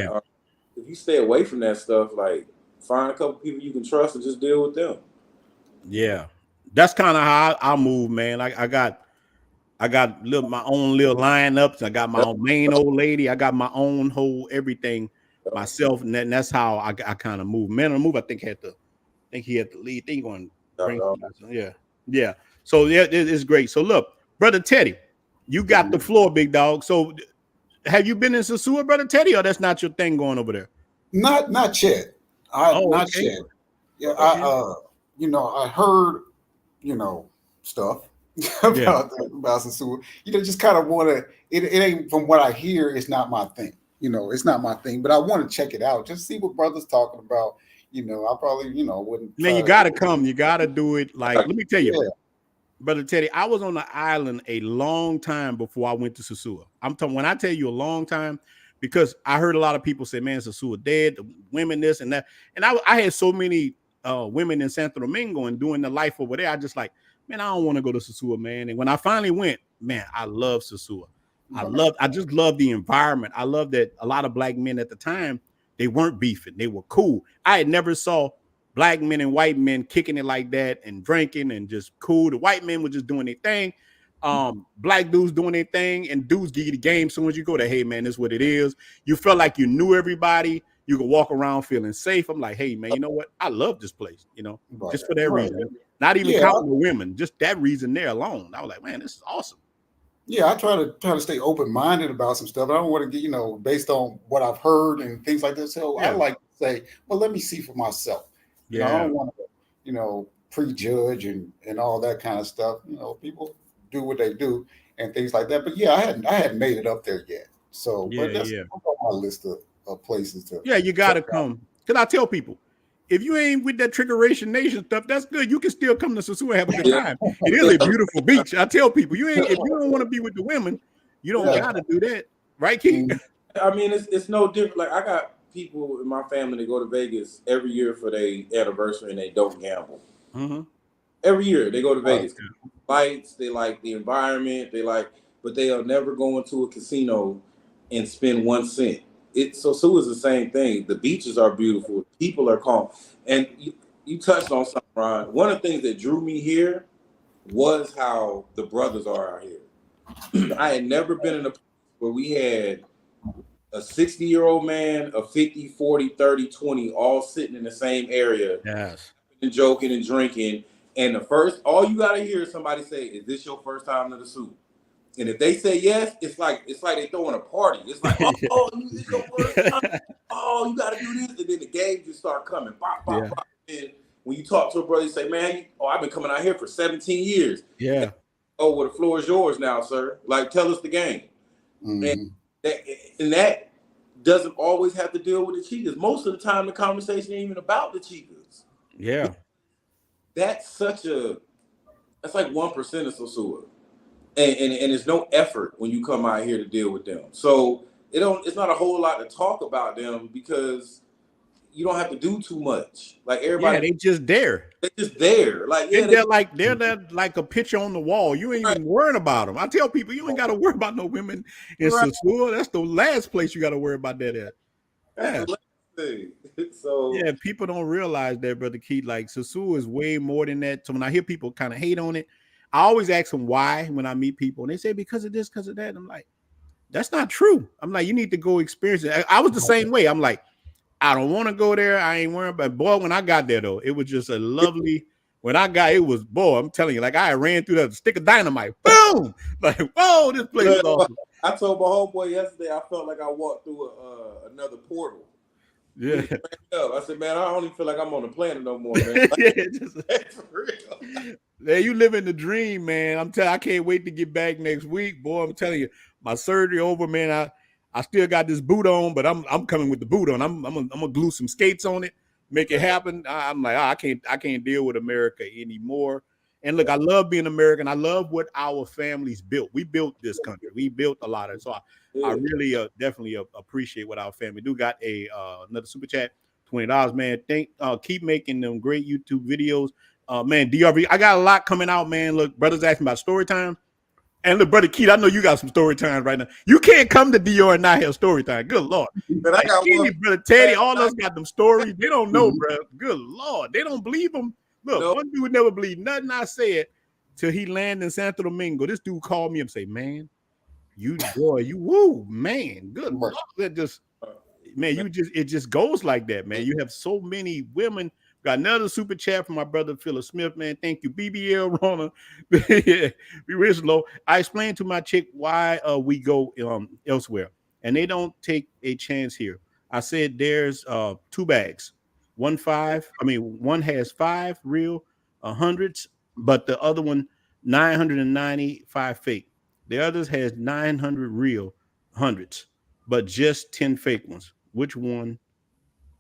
[SPEAKER 4] if you stay away from that stuff, like find a couple people you can trust and just deal with them.
[SPEAKER 2] Yeah, that's kind of how I move, man. Like I got my own little lineups. I got my own main old lady. I got my own whole everything myself, and that's how I kind of move. Man on the Move, I think he had the lead thing going. Yeah. So yeah, it's great. So look, Brother Teddy, you got the floor, big dog. So have you been in Sosua, Brother Teddy, or that's not your thing going over there?
[SPEAKER 5] Not yet. Not yet. Yeah, I heard, stuff about Sosua. Just kind of want to. It ain't from what I hear. It's not my thing. It's not my thing. But I want to check it out, just see what brothers talking about. I probably, wouldn't.
[SPEAKER 2] Man, you gotta come. You gotta do it. Like, let me tell you, Brother Teddy, I was on the island a long time before I went to Sosua. I'm talking when I tell you a long time, because I heard a lot of people say, man, Sosua dead, the women this and that. And I had so many women in Santo Domingo and doing the life over there. I just like, man, I don't want to go to Sosua, man. And when I finally went, man, I love Sosua. I just love the environment. I love that a lot of black men at the time, they weren't beefing. They were cool. I had never saw black men and white men kicking it like that and drinking and just cool. The white men were just doing their thing. Black dudes doing their thing, and dudes give you the game. As soon as you go there, hey man, this is what it is. You felt like you knew everybody. You could walk around feeling safe. I'm like, hey man, you know what? I love this place. Just for that reason. Not even counting the women, just that reason there alone. I was like, man, this is awesome.
[SPEAKER 5] Yeah, I try to stay open minded about some stuff. I don't want to get based on what I've heard and things like this. So I like to say, well, let me see for myself. I don't want to, prejudge and all that kind of stuff. People do what they do and things like that. But yeah, I hadn't made it up there yet. So, but that's on my list of places to.
[SPEAKER 2] Yeah, you gotta come. Because I tell people, if you ain't with that Triggeration Nation stuff, that's good. You can still come to Sosua and have a good time. It is a beautiful beach. I tell people, if you don't want to be with the women, you don't gotta do that, right, Keith?
[SPEAKER 4] I mean, it's no different. Like I got people in my family that go to Vegas every year for their anniversary and they don't gamble.
[SPEAKER 2] Mm-hmm.
[SPEAKER 4] Every year they go to Vegas. Lights, they like the environment, they like but they'll never go into a casino and spend 1 cent. So is the same thing. The beaches are beautiful. People are calm. And you touched on something, Ron. One of the things that drew me here was how the brothers are out here. I had never been in a place where we had a 60-year-old man, a 50, 40, 30, 20, all sitting in the same area.
[SPEAKER 2] Yes.
[SPEAKER 4] And joking and drinking. And all you gotta hear is somebody say, "Is this your first time to the soup?" And if they say yes, it's like they throwing a party. It's like, oh, this your first time. Oh, you gotta do this, and then the game just start coming. Bop, bop, bop. And when you talk to a brother, you say, "Man, I've been coming out here for 17 years."
[SPEAKER 2] Yeah.
[SPEAKER 4] Oh, well, the floor is yours now, sir. Like, tell us the game. And that doesn't always have to deal with the chicas. Most of the time, the conversation ain't even about the chicas.
[SPEAKER 2] Yeah.
[SPEAKER 4] That's like 1% of Sosua. And there's no effort when you come out here to deal with them. So it's not a whole lot to talk about them because you don't have to do too much. Like everybody,
[SPEAKER 2] they just there.
[SPEAKER 4] They're just there. Like
[SPEAKER 2] they're there like a picture on the wall. You ain't even worrying about them. I tell people you ain't got to worry about no women in Sosua. That's the last place you got to worry about that at.
[SPEAKER 4] That's the last thing. So
[SPEAKER 2] yeah, people don't realize that, Brother Keith. Like Sosua is way more than that. So when I hear people kind of hate on it, I always ask them why when I meet people, and they say because of this, because of that. And I'm like, that's not true. I'm like, you need to go experience it. I was the same way. I'm like, I don't want to go there. I ain't worrying. But boy, when I got there though, it was just a lovely. When I got, it was boy. I'm telling you, like I ran through that stick of dynamite. Boom! Like whoa, this place is awesome.
[SPEAKER 4] I told my homeboy yesterday, I felt like I walked through another portal.
[SPEAKER 2] Yeah.
[SPEAKER 4] I said, man, I don't even feel like I'm on the planet no more, man. Like,
[SPEAKER 2] yeah, for real. Man, you living the dream, man. I'm telling. I can't wait to get back next week, boy. I'm telling you, my surgery over, man. I still got this boot on, but I'm coming with the boot on. I'm gonna glue some skates on it, make it happen. I'm like, I can't deal with America anymore. And look, I love being American. I love what our families built. We built this country. We built a lot of it. So I really definitely appreciate what our family do. Got another super chat, $20, man. Keep making them great YouTube videos. Man, DRV, I got a lot coming out, man. Look, brothers asking about story time. And look, Brother Keith, I know you got some story time right now. You can't come to DR and not have story time. Good Lord.
[SPEAKER 4] But I got one.
[SPEAKER 2] Brother Teddy, all us got them stories. They don't know, bro. Good Lord. They don't believe them. Look, one dude never believed nothing I said till he landed in Santo Domingo. This dude called me and say, man, woo, man. Good Lord. That just, man, it just goes like that, man. You have so many women. Got another super chat from my brother Philip Smith, man. Thank you, BBL Rona. Be real slow. I explained to my chick why we go elsewhere, and they don't take a chance here. I said there's 2 bags. One has 5 real hundreds, but the other one 995 fake. The others has 900 real hundreds, but just 10 fake ones. Which one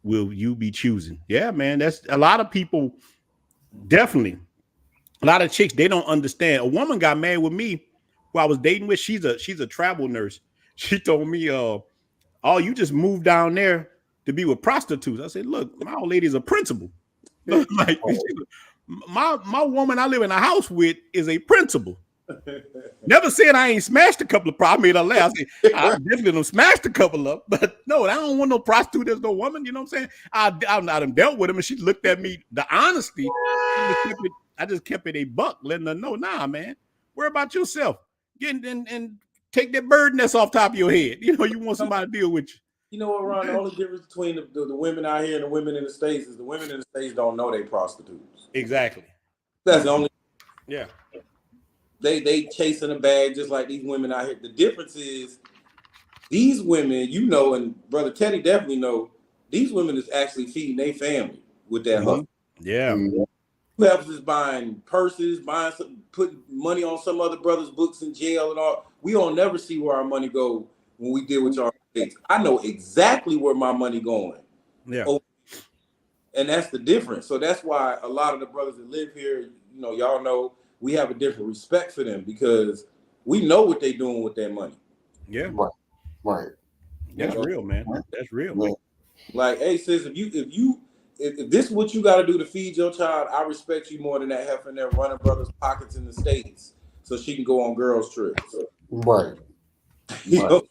[SPEAKER 2] will you be choosing? Yeah, man, that's a lot of people. Definitely, a lot of chicks, they don't understand. A woman got mad with me who I was dating with. She's a travel nurse. She told me, "Oh, you just moved down there to be with prostitutes." I said, "Look, my old lady is a principal. Like, my woman I live in a house with is a principal." Never said I ain't smashed a couple of problems. I made her laugh. I said, I definitely done smashed a couple of, but no, I don't want no prostitute. There's no woman. You know what I'm saying? I done dealt with him, and she looked at me. The honesty, I just kept it a buck, letting her know, nah, man, worry about yourself. Get and take that burden that's off top of your head. You know, you want somebody to deal with you.
[SPEAKER 4] You know what, Ron? The only difference between the women out here and the women in the States is the women in the States don't know they prostitutes.
[SPEAKER 2] Exactly.
[SPEAKER 4] That's the only.
[SPEAKER 2] Yeah.
[SPEAKER 4] They chasing a bag just like these women out here. The difference is these women, you know, and Brother Teddy definitely know, these women is actually feeding their family with that hustle.
[SPEAKER 2] Yeah.
[SPEAKER 4] Whoever's is buying purses, putting money on some other brother's books in jail and all. We don't never see where our money go when we deal with y'all. I know exactly where my money going.
[SPEAKER 2] Yeah.
[SPEAKER 4] And that's the difference. So that's why a lot of the brothers that live here, you know, y'all know, we have a different respect for them because we know what they're doing with their money.
[SPEAKER 2] Yeah.
[SPEAKER 5] Right.
[SPEAKER 2] That's real, man. That's real.
[SPEAKER 5] Right.
[SPEAKER 4] Like, hey, sis, if this is what you got to do to feed your child, I respect you more than that heifer in there running brothers' pockets in the States so she can go on girls' trips.
[SPEAKER 5] Right.
[SPEAKER 4] You
[SPEAKER 5] Right.
[SPEAKER 4] know?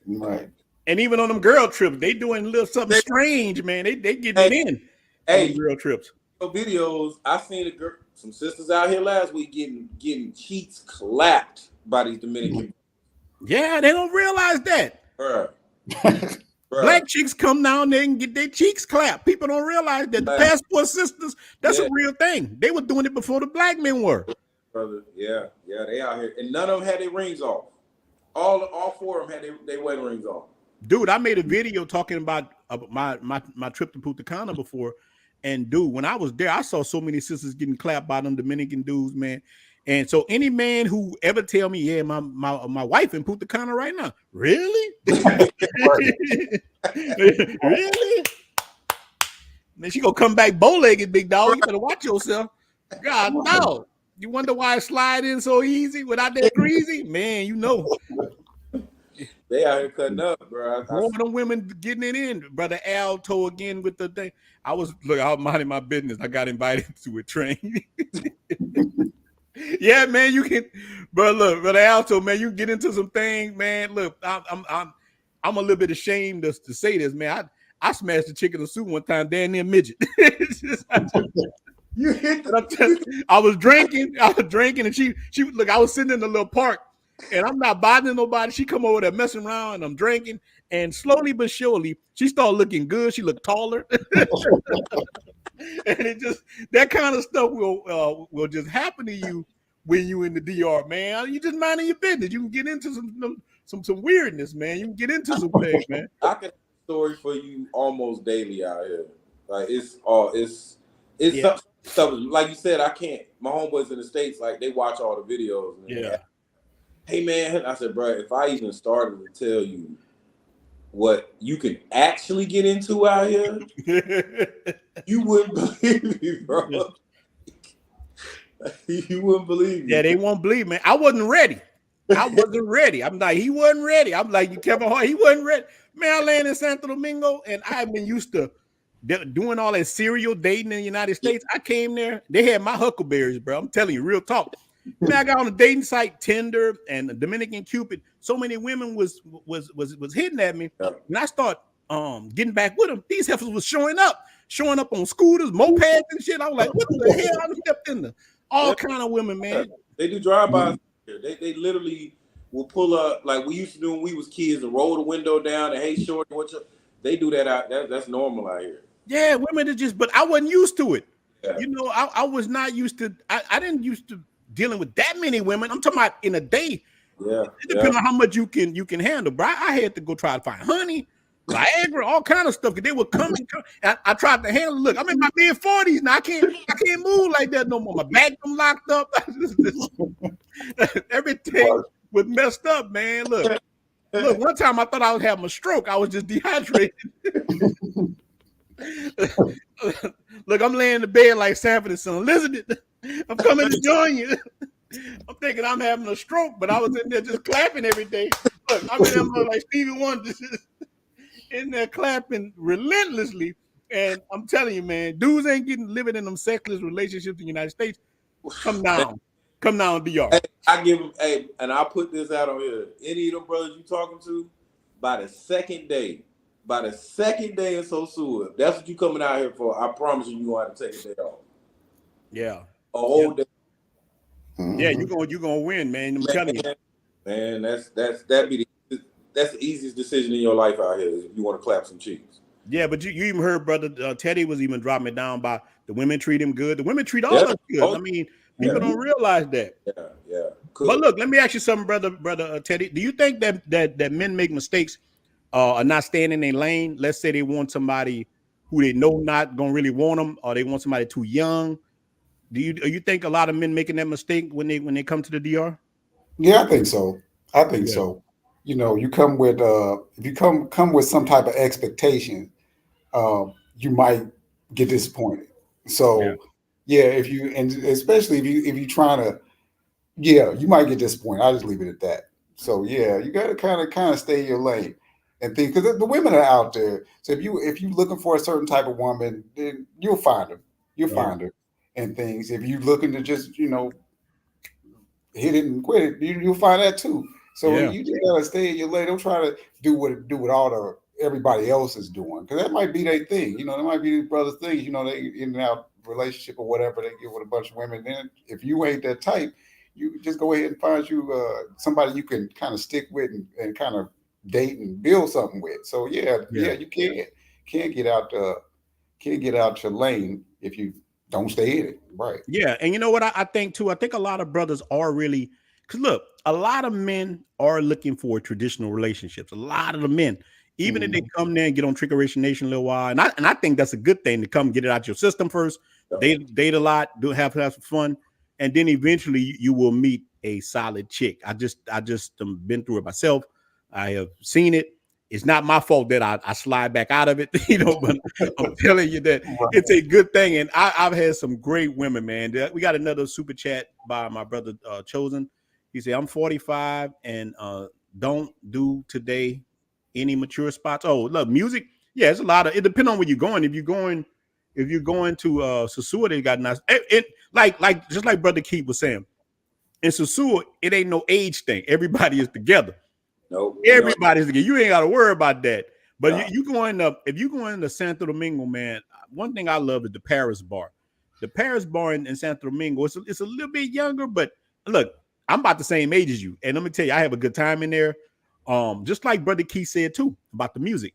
[SPEAKER 5] Right.
[SPEAKER 2] And even on them girl trips, they doing a little something strange, man. They getting it in on them
[SPEAKER 4] Hey,
[SPEAKER 2] girl trips.
[SPEAKER 4] videos. I seen a girl, some sisters out here last week getting cheeks clapped by these Dominican.
[SPEAKER 2] Yeah, they don't realize that.
[SPEAKER 4] Bruh, bruh.
[SPEAKER 2] Black chicks come down there and get their cheeks clapped. People don't realize that the passport sisters, that's a
[SPEAKER 4] Yeah,
[SPEAKER 2] real thing. They were doing it before the black men were.
[SPEAKER 4] brother. Yeah, yeah, they out here, and none of them had their rings off. All four of them had their wedding rings off.
[SPEAKER 2] Dude, I made a video talking about my trip to Punta Cana before. And dude, when I was there, I saw so many sisters getting clapped by them Dominican dudes, man. And so any man who ever tell me, yeah, my wife in Punta Cana right now, really? Really? Then she gonna come back bow-legged, big dog. You better watch yourself. God no. You wonder why it slide in so easy without that greasy? Man, you know.
[SPEAKER 4] They out here cutting up, bro.
[SPEAKER 2] All them women getting it in. Brother Alto again with the thing. I was minding my business. I got invited to a train. Yeah, man, you can, bro. Look, Brother Alto, man, you get into some things, man. Look, I'm a little bit ashamed to say this, man. I smashed a chicken soup one time, damn near midget.
[SPEAKER 4] You hit
[SPEAKER 2] I was drinking, and she look. I was sitting in the little park, and I'm not bothering nobody. She come over there messing around, and I'm drinking, and slowly but surely, she started looking good. She looked taller, and it just that kind of stuff will just happen to you when you in the DR, man. You just minding your business. You can get into some weirdness, man. You can get into some things, man.
[SPEAKER 4] I can have a story for you almost daily out here. Like it's
[SPEAKER 2] Yeah.
[SPEAKER 4] stuff like you said. I can't. My homeboys in the States, like they watch all the videos. And
[SPEAKER 2] Yeah.
[SPEAKER 4] Hey man, I said, bro, if I even started to tell you what you can actually get into out here, you wouldn't believe me, bro. You wouldn't believe me.
[SPEAKER 2] Yeah, they won't believe, man. I wasn't ready. I'm like, he wasn't ready. I'm like, Kevin Hart, he wasn't ready. Man, I landed in Santo Domingo, and I've been used to doing all that serial dating in the United States. I came there, they had my huckleberries, bro. I'm telling you, real talk. Man, I got on a dating site, Tinder and Dominican Cupid. So many women was hitting at me, and I start getting back with them. These heifers was showing up on scooters, mopeds, and shit. I was like, what the hell? I stepped in the all kind of women, man.
[SPEAKER 4] They do drive-bys. They literally will pull up like we used to do when we was kids and roll the window down and hey shorty, they do that out. That's normal out here.
[SPEAKER 2] Yeah, women are just, but I wasn't used to it.
[SPEAKER 4] Yeah.
[SPEAKER 2] You know, I was not used to. I didn't used to dealing with that many women. I'm talking about in a day.
[SPEAKER 4] Yeah,
[SPEAKER 2] it depends on how much you can handle. Bro, I had to go try to find honey, Viagra, all kind of stuff. Cause they would come. I tried to handle. Look, I'm in my mid-40s now. I can't move like that no more. My back I'm locked up. Everything was messed up, man. Look. One time I thought I was having a stroke. I was just dehydrated. Look, I'm laying in the bed like Sanford and Son. Elizabeth, I'm coming to join you. I'm thinking I'm having a stroke, but I was in there just clapping every day. Look, I'm in there like Stevie Wonder, in there clapping relentlessly. And I'm telling you, man, dudes ain't living in them sexless relationships in the United States. Come down, DR.
[SPEAKER 4] Hey, I give them, and I'll put this out on here. Any of them brothers you talking to, by the second day in Sosua, that's what you coming out here for. I promise you, gonna have to take a day off.
[SPEAKER 2] Yeah,
[SPEAKER 4] a whole day.
[SPEAKER 2] Yeah, you're gonna win, man. I'm telling you,
[SPEAKER 4] man. That's the easiest decision in your life out here if you want to clap some cheeks.
[SPEAKER 2] Yeah, but you even heard brother Teddy was even dropping it down by the women treat him good. The women treat all us good. I mean, people don't realize that.
[SPEAKER 4] Yeah. Cool.
[SPEAKER 2] But look, let me ask you something, brother Teddy. Do you think that men make mistakes are not staying in their lane? Let's say they want somebody who they know not gonna really want them, or they want somebody too young. Do you think a lot of men making that mistake when they come to the DR?
[SPEAKER 5] Yeah, I think so. So. You know, you come with if you come with some type of expectation, you might get disappointed. So if you, and especially if you trying to, you might get disappointed. I'll just leave it at that. So you got to kind of stay in your lane and think, because the women are out there. So if you looking for a certain type of woman, then you'll find her. Find her and things. If you looking to just hit it and quit it, you'll find that too. So you just gotta stay in your lane. Don't try to do what all everybody else is doing, because that might be their thing. You know, that might be the brother's thing. You know, they in and out relationship or whatever, they get with a bunch of women. Then if you ain't that type, you just go ahead and find you somebody you can kind of stick with and kind of date and build something with. So yeah, you can't get out your lane if you don't stay in it. Right.
[SPEAKER 2] Yeah, and you know what I think too? I think a lot of brothers are really, because look, a lot of men are looking for traditional relationships. A lot of the men, even if they come there and get on Trickeration Nation a little while, and I think that's a good thing to come get it out your system first. Date a lot, have some fun, and then eventually you will meet a solid chick. I just been through it myself. I have seen it. It's not my fault that I slide back out of it, you know, but I'm telling you that it's a good thing. And I've had some great women, man. We got another super chat by my brother Chosen. He said, I'm 45 and don't do today any mature spots. Oh, look, music. Yeah, it's a lot of, it depends on where you're going. If you're going to Sasua, they got nice. Like just like Brother Keith was saying, in Sasua, it ain't no age thing. Everybody is together.
[SPEAKER 4] Nope.
[SPEAKER 2] Everybody's together. You ain't got to worry about that. But you going up, if you go into Santo Domingo, man, one thing I love is the Paris bar. The Paris bar in Santo Domingo, it's a little bit younger, but look, I'm about the same age as you. And let me tell you, I have a good time in there. Just like Brother Keith said too about the music.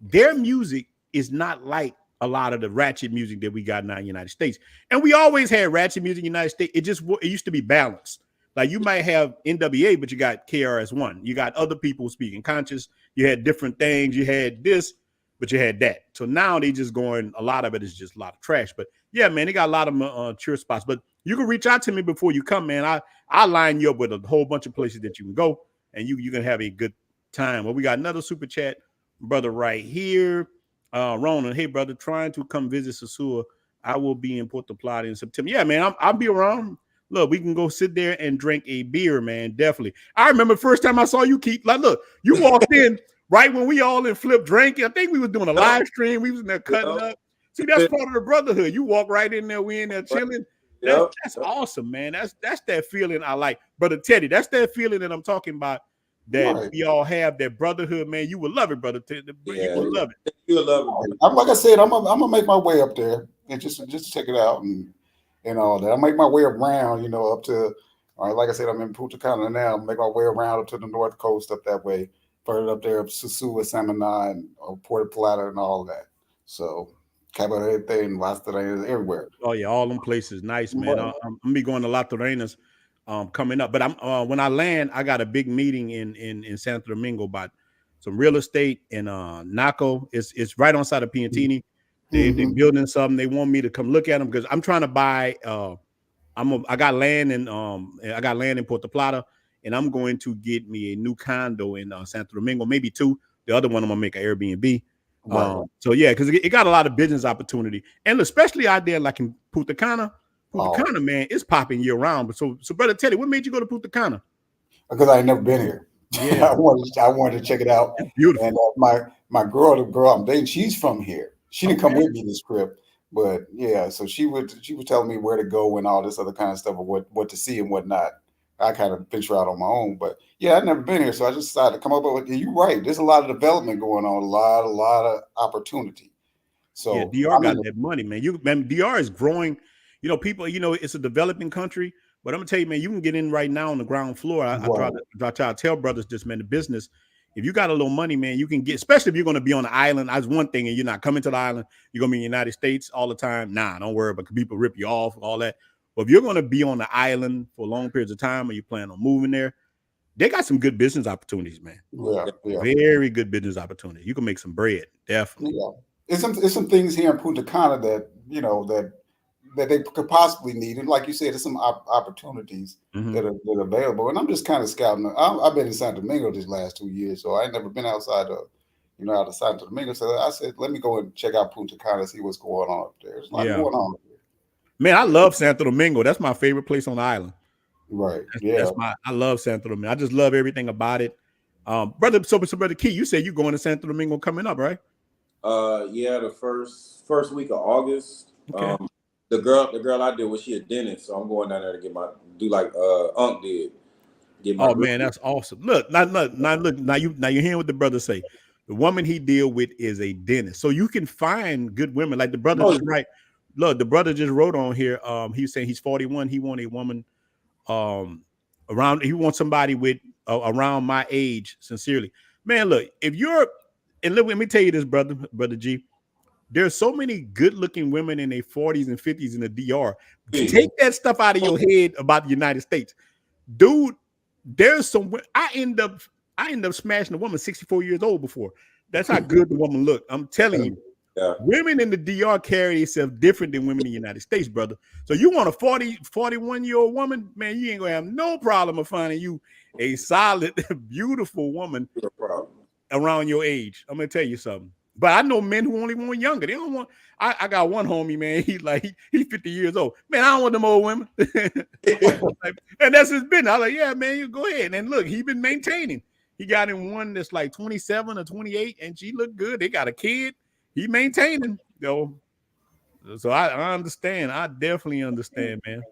[SPEAKER 2] Their music is not like a lot of the ratchet music that we got now in the United States. And we always had ratchet music in the United States. It used to be balanced. Like you might have NWA, but you got KRS-One. You got other people speaking conscious. You had different things. You had this, but you had that. So now they just going, a lot of it is just a lot of trash. But yeah, man, they got a lot of mature spots. But you can reach out to me before you come, man. I'll line you up with a whole bunch of places that you can go, and you can have a good time. Well, we got another super chat, brother, right here. Ronan, hey, brother, trying to come visit Sasua. I will be in Puerto Plata in September. Yeah, man, I'll be around. Look, we can go sit there and drink a beer, man. Definitely. I remember the first time I saw you, Keith. Like, look, you walked in right when we all in Flip drinking. I think we was doing a live stream. We was in there cutting up. See, that's part of the brotherhood. You walk right in there. We in there chilling. That's awesome, man. That's that feeling I like. Brother Teddy, that's that feeling that I'm talking about, that we all have, that brotherhood, man. You will love it, brother Teddy. You will love it.
[SPEAKER 4] You'll love it.
[SPEAKER 5] Like I said, I'm gonna make my way up there and just to check it out and all that. I make my way around, you know, up to, like I said, I'm in Punta Cana now. Make my way around up to the North Coast up that way, further up there, Sasua, Samaná, and Puerto Plata, and all that. So Cabarete and Las Terrenas, everywhere.
[SPEAKER 2] Oh yeah, all them places, nice, man. I'm gonna be going to Las Terrenas coming up. But I'm when I land, I got a big meeting in Santo Domingo about some real estate in Naco. It's right on side of Piantini. They building something. They want me to come look at them because I'm trying to buy. I got land in Puerto Plata, and I'm going to get me a new condo in Santo Domingo, maybe two. The other one I'm gonna make an Airbnb. So yeah, because it got a lot of business opportunity, and especially out there like in Punta Cana. Punta Cana, man, it's popping year round. But so brother Teddy, what made you go to Punta Cana?
[SPEAKER 5] Because I ain't never been here. Yeah, I wanted to check it out.
[SPEAKER 2] It's beautiful.
[SPEAKER 5] And my girl, the girl I'm dating, she's from here. She didn't come with me this trip, but yeah, so she was telling me where to go and all this other kind of stuff, or what to see and whatnot. I kind of venture out on my own, but yeah, I've never been here, so I just decided to come up with. You're right. There's a lot of development going on, a lot of opportunity. So
[SPEAKER 2] yeah, DR got that money, man. DR is growing. You know, people. You know, it's a developing country, but I'm gonna tell you, man, you can get in right now on the ground floor. I try to tell brothers this, man. The business. If you got a little money, man, you can get, especially if you're going to be on the island. That's one thing, and you're not coming to the island. You're going to be in the United States all the time. Nah, don't worry about people rip you off, all that. But if you're going to be on the island for long periods of time, or you plan on moving there, they got some good business opportunities, man.
[SPEAKER 5] Yeah.
[SPEAKER 2] Very good business opportunities. You can make some bread, definitely.
[SPEAKER 5] Yeah, it's some things here in Punta Cana that that they could possibly need, and like you said, there's some opportunities that are available. And I'm just kind of scouting. I've been in Santo Domingo these last 2 years, so I ain't never been outside of Santo Domingo. So I said, let me go and check out Punta Cana, see what's going on up there. There's a lot going on up there.
[SPEAKER 2] Man, I love Santo Domingo. That's my favorite place on the island.
[SPEAKER 5] Right.
[SPEAKER 2] I love Santo Domingo. I just love everything about it. Brother Key, you said you're going to Santo Domingo coming up, right?
[SPEAKER 4] Yeah, the first week of August. Okay. The girl I did was she a dentist, so I'm going down there to do like Unc did. Get my
[SPEAKER 2] Oh
[SPEAKER 4] girl.
[SPEAKER 2] man, that's awesome. Look, now you're hearing what the brother say. The woman he deal with is a dentist, so you can find good women. Like the brother
[SPEAKER 4] Oh,
[SPEAKER 2] just right. Look, the brother just wrote on here. He's saying he's 41. He want a woman um around. He wants somebody with around my age. Sincerely, man. Look, if you're and let me tell you this, brother G. There's so many good-looking women in their 40s and 50s in the DR.
[SPEAKER 4] yeah.
[SPEAKER 2] Take that stuff out of your head about the United States, dude. There's some. I end up smashing a woman 64 years old before. That's how good the woman looked. I'm telling you,
[SPEAKER 4] Yeah.
[SPEAKER 2] women in the DR carry themselves different than women in the United States, brother. So you want a 41-year-old woman, man, you ain't gonna have no problem of finding you a solid, beautiful woman
[SPEAKER 4] No problem.
[SPEAKER 2] around your age. I'm gonna tell you something. But I know men who only want younger. They don't want. I got one homie, man. He's 50 years old. Man, I don't want them old women. And that's his business. I'm like, yeah, man, you go ahead. And look, he been maintaining. He got in one that's like 27 or 28, and she looked good. They got a kid. He maintaining. So I understand. I definitely understand, man.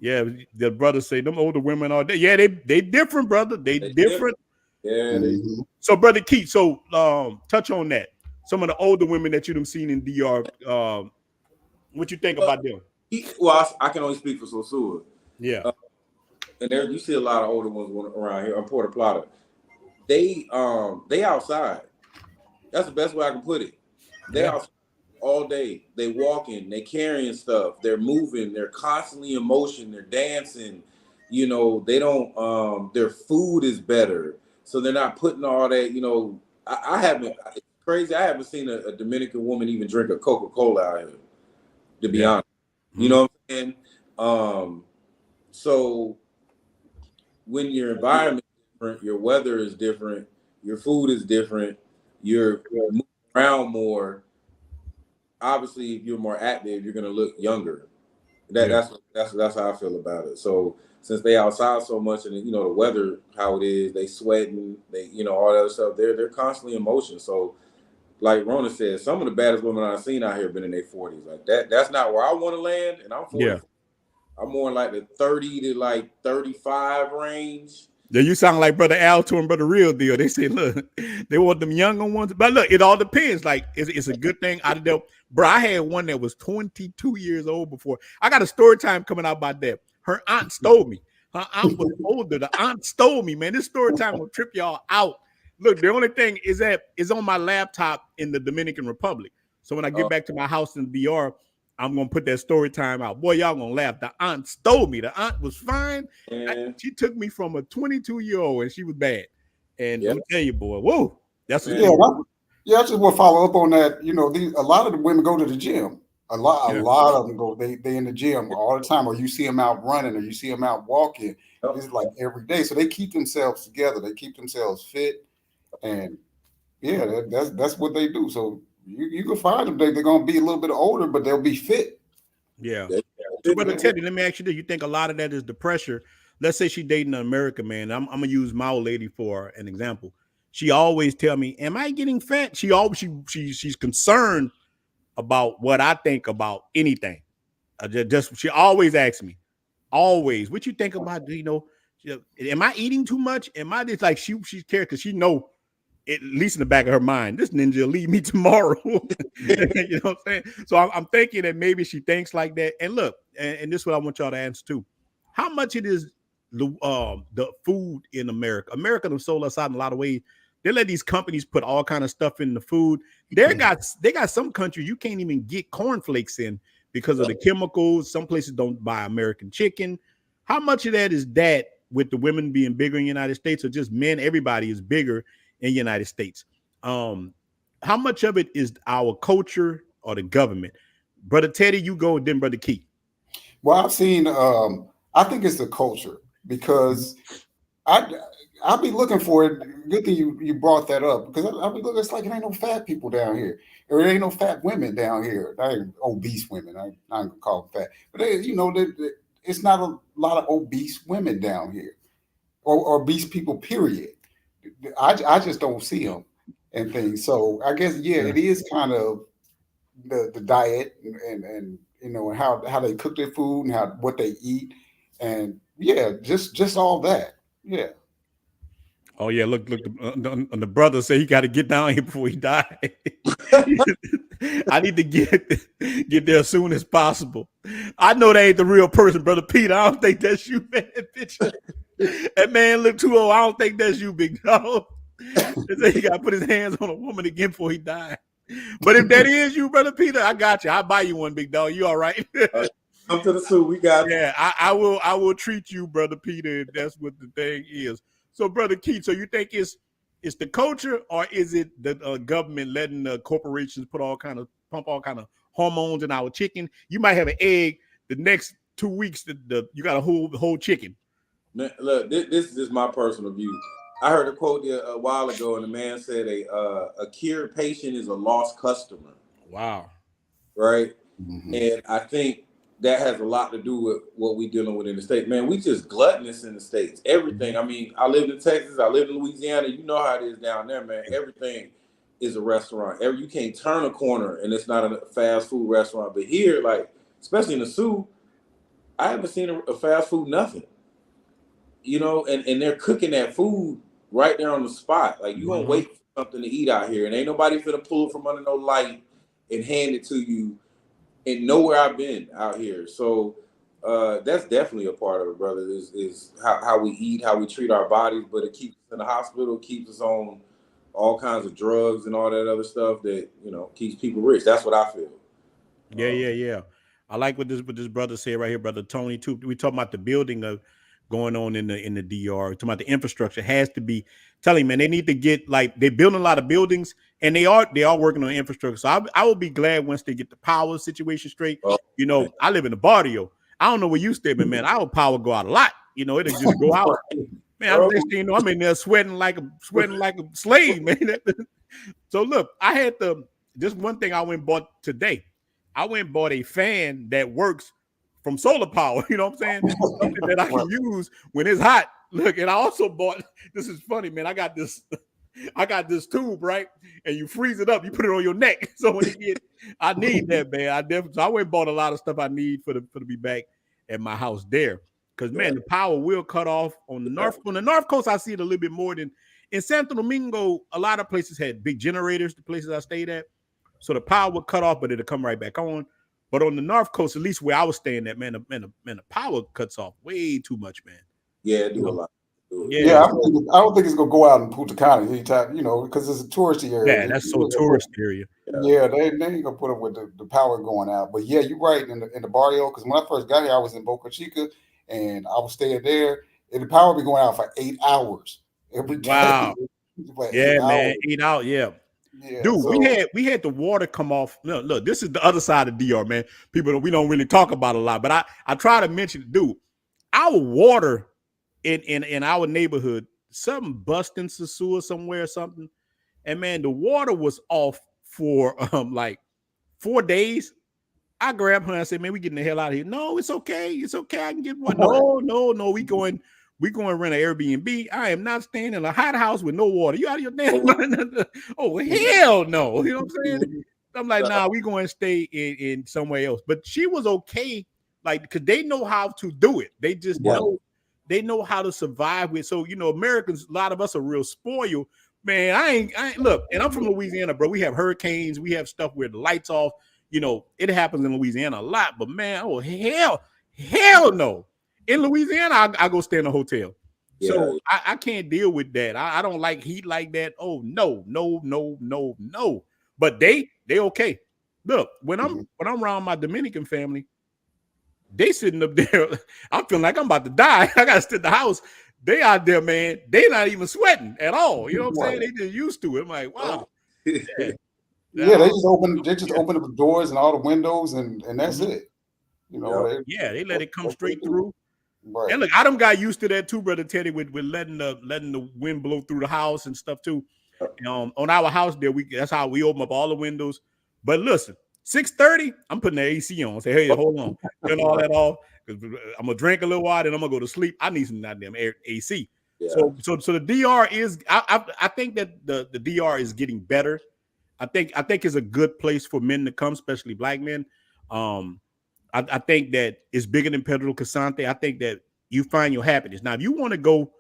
[SPEAKER 2] Yeah, the brothers say them older women are. Yeah, they different, brother. They
[SPEAKER 4] They
[SPEAKER 2] different.
[SPEAKER 4] Yeah, they.
[SPEAKER 5] Mhm.
[SPEAKER 2] So, brother Keith, so touch on that. Some of the older women that you've seen in DR, what you think
[SPEAKER 4] Well,
[SPEAKER 2] about them?
[SPEAKER 4] well, I can only speak for Sosua.
[SPEAKER 2] Yeah,
[SPEAKER 4] And there you see a lot of older ones around here on Puerto Plata. They outside. That's the best way I can put it. They
[SPEAKER 2] yeah,
[SPEAKER 4] outside all day. They walking, they carrying stuff, they're moving, they're constantly in motion, they're dancing. They don't their food is better. So they're not putting all that, I haven't it's crazy. I haven't seen a Dominican woman even drink a Coca-Cola out here, to be
[SPEAKER 2] yeah.
[SPEAKER 4] honest. You
[SPEAKER 2] Mhm.
[SPEAKER 4] know what I'm saying? So when your environment is different, your weather is different, your food is different, you're moving around more. Obviously, if you're more active, you're gonna look younger. That
[SPEAKER 2] Yeah,
[SPEAKER 4] that's how I feel about it. So since they outside so much, and the weather how it is, they sweating, they all that other stuff. They're constantly in motion. So like Rona said, some of the baddest women I've seen out here been in their 40s. Like that. That's not where I want to land, and I'm
[SPEAKER 2] yeah.
[SPEAKER 4] 40. I'm more in like the 30 to like 35 range.
[SPEAKER 2] Yeah, you sound like Brother Alto and Brother Real Deal. They say, look, they want them younger ones. But look, it all depends. Like, it's a good thing out of them. Bro, I had one that was 22 years old before. I got a story time coming out about that. Her aunt stole me. Her aunt was older. The aunt stole me, man. This story time will trip y'all out. Look, the only thing is that it's on my laptop in the Dominican Republic. So when I get
[SPEAKER 4] Uh,
[SPEAKER 2] back to my house in DR, I'm gonna put that story time out. Boy, y'all gonna laugh. The aunt stole me. The aunt was fine.
[SPEAKER 4] and
[SPEAKER 2] She took me from a 22-year-old and she was bad. And
[SPEAKER 4] yeah,
[SPEAKER 2] I'm tell you, boy, whoa, that's a
[SPEAKER 4] man.
[SPEAKER 5] Yeah,
[SPEAKER 2] story.
[SPEAKER 5] yeah. I just want to follow up on that. A lot of the women go to the gym. A
[SPEAKER 2] Yeah,
[SPEAKER 5] lot of them go. They in the gym all the time, or you see them out running, or you see them out walking.
[SPEAKER 4] Yep.
[SPEAKER 5] It's like every day. So they keep themselves together. They keep themselves fit, and yeah, that's what they do. So you can find them. They're gonna be a little bit older, but they'll be fit.
[SPEAKER 2] yeah.
[SPEAKER 4] They
[SPEAKER 2] So,
[SPEAKER 4] fitting
[SPEAKER 2] brother
[SPEAKER 4] it.
[SPEAKER 2] Teddy, let me ask you this: you think a lot of that is the pressure? Let's say she dating an American man. I'm gonna use my old lady for an example. She always tell me, "Am I getting fat?" She always she's concerned about what I think about anything. She always asks me, always, what you think about? Am I eating too much? Am I just like she's cares because she know at least in the back of her mind, this ninja will leave me tomorrow. You know what I'm saying? So I'm thinking that maybe she thinks like that. And look, and this is what I want y'all to answer too. How much it is the food in America? America them sold us out in a lot of ways. They let these companies put all kind of stuff in the food. They got some countries you can't even get cornflakes in because of the chemicals. Some places don't buy American chicken. How much of that is that with the women being bigger in the United States or just men? Everybody is bigger in the United States. Um, how much of it is our culture or the government? Brother Teddy, you go, then Brother Keith.
[SPEAKER 5] Well, I've seen. I think it's the culture because I I'll be looking for it. Good thing you brought that up because I'll be looking. It's like it ain't no fat people down here, or it ain't no fat women down here. They ain't obese women. I ain't gonna call them fat, but it's not a lot of obese women down here, or obese people. Period. I just don't see them and things. So I guess yeah,
[SPEAKER 2] Yeah.
[SPEAKER 5] it is kind of the diet and how they cook their food and how what they eat and yeah, just all that. Yeah.
[SPEAKER 2] Oh yeah, look, the brother said he got to get down here before he die. I need to get there as soon as possible. I know that ain't the real person, brother Peter. I don't think that's you, man. Picture. That man look too old. I don't think that's you, big dog. They say he got to put his hands on a woman again before he died. But if that is you, brother Peter, I got you. I'll buy you one, big dog. You all right?
[SPEAKER 4] Come to the zoo. We got
[SPEAKER 2] Yeah, I will. I will treat you, brother Peter. If that's what the thing is. So, brother Keith, so you think it's the culture, or is it the government letting the corporations pump all kind of hormones in our chicken? You might have an egg the next 2 weeks. You got a whole chicken.
[SPEAKER 4] Man, look, this is just my personal view. I heard a quote there a while ago, and the man said a cured patient is a lost customer,
[SPEAKER 2] Wow.
[SPEAKER 4] right?
[SPEAKER 5] Mm-hmm.
[SPEAKER 4] And I think that has a lot to do with what we dealing with in the state. Man, we just gluttonous in the States. Everything. I mean, I lived in Texas. I lived in Louisiana. You know how it is down there, man. Everything is a restaurant. You can't turn a corner and it's not a fast food restaurant. But here, like, especially in the Sioux, I haven't seen a fast food nothing. You know, and they're cooking that food right there on the spot. Like, you gonna wait for something to eat out here, and ain't nobody finna pull it from under no light and hand it to you. And nowhere I've been out here, so that's definitely a part of it, brother. Is how we eat, how we treat our bodies, but it keeps us in the hospital, keeps us on all kinds of drugs and all that other stuff that keeps people rich. That's what I feel.
[SPEAKER 2] Yeah. I like what this brother said right here, brother Tony. Too. We talking about the building of going on in the DR. Talking about the infrastructure has to be. Telling man, they need to get like they're building a lot of buildings, and they are working on infrastructure. So I will be glad once they get the power situation straight. I live in the barrio. I don't know where you stay, but man, our power go out a lot. It'll just go out. Man, I'm in there sweating like a slave, man. So look, I had this one thing I went and bought today. I went and bought a fan that works from solar power. You know what I'm saying? Something that I can use when it's hot. Look, and I also bought. This is funny, man. I got this tube, right? And you freeze it up. You put it on your neck. So when I need that, man. So I went and bought a lot of stuff I need for to be back at my house there. Because man, the power will cut off on the north. On the North Coast, I see it a little bit more than in Santo Domingo. A lot of places had big generators. The places I stayed at, so the power would cut off, but it'll come right back on. But on the North Coast, at least where I was staying at, the power cuts off way too much, man.
[SPEAKER 4] Yeah, do a lot.
[SPEAKER 5] Yeah, I don't think it's gonna go out in Punta Cana anytime, because it's a touristy area.
[SPEAKER 2] Yeah, that's so tourist area.
[SPEAKER 5] Yeah, they ain't gonna put up with the power going out. But yeah, you're right in the barrio. Because when I first got here, I was in Boca Chica, and I was staying there, and the power be going out for 8 hours every day.
[SPEAKER 2] Wow. Yeah, man,
[SPEAKER 5] hours.
[SPEAKER 2] 8 hours. Yeah.
[SPEAKER 5] Yeah,
[SPEAKER 2] Dude,
[SPEAKER 5] so,
[SPEAKER 2] we had the water come off. Look, this is the other side of DR, man. People we don't really talk about a lot, but I try to mention, dude, our water in our neighborhood, something busted in the sewer somewhere or something, and man, the water was off for like 4 days. I grabbed her and I said, "Man, we getting the hell out of here." No, it's okay. It's okay. I can get one. No. We going rent an Airbnb. I am not staying in a hot house with no water. You out of your damn mind? Oh hell no. You know what I'm saying? I'm like, nah, we going to stay in somewhere else. But she was okay, like, because they know how to do it. They just know how to survive with. So Americans, a lot of us are real spoiled. Man, I ain't look, and I'm from Louisiana, bro. We have hurricanes, we have stuff where the lights off. It happens in Louisiana a lot, but man, oh hell no. In Louisiana, I go stay in a hotel. Yeah. So I can't deal with that. I don't like heat like that. Oh no. But they okay. Look, when I'm around my Dominican family, they sitting up there. I'm feeling like I'm about to die. I gotta sit in the house. They out there, man. They not even sweating at all. You know what I'm saying? They just used to it. I'm like, wow.
[SPEAKER 5] Yeah, they just open up the doors and all the windows and that's it.
[SPEAKER 2] They let it come straight through.
[SPEAKER 5] Right.
[SPEAKER 2] And look, I done got used to that too, brother Teddy, with letting the wind blow through the house and stuff too. On our house there, that's how we open up all the windows. But listen, 6:30, I'm putting the AC on. Say, hey, hold on, turn all that off. Because I'm gonna drink a little while, then I'm gonna go to sleep. I need some goddamn AC. Yeah. So the DR is. I think that the DR is getting better. I think it's a good place for men to come, especially black men. I think that it's bigger than Pedro Casante. I think that you find your happiness. Now, if you want to go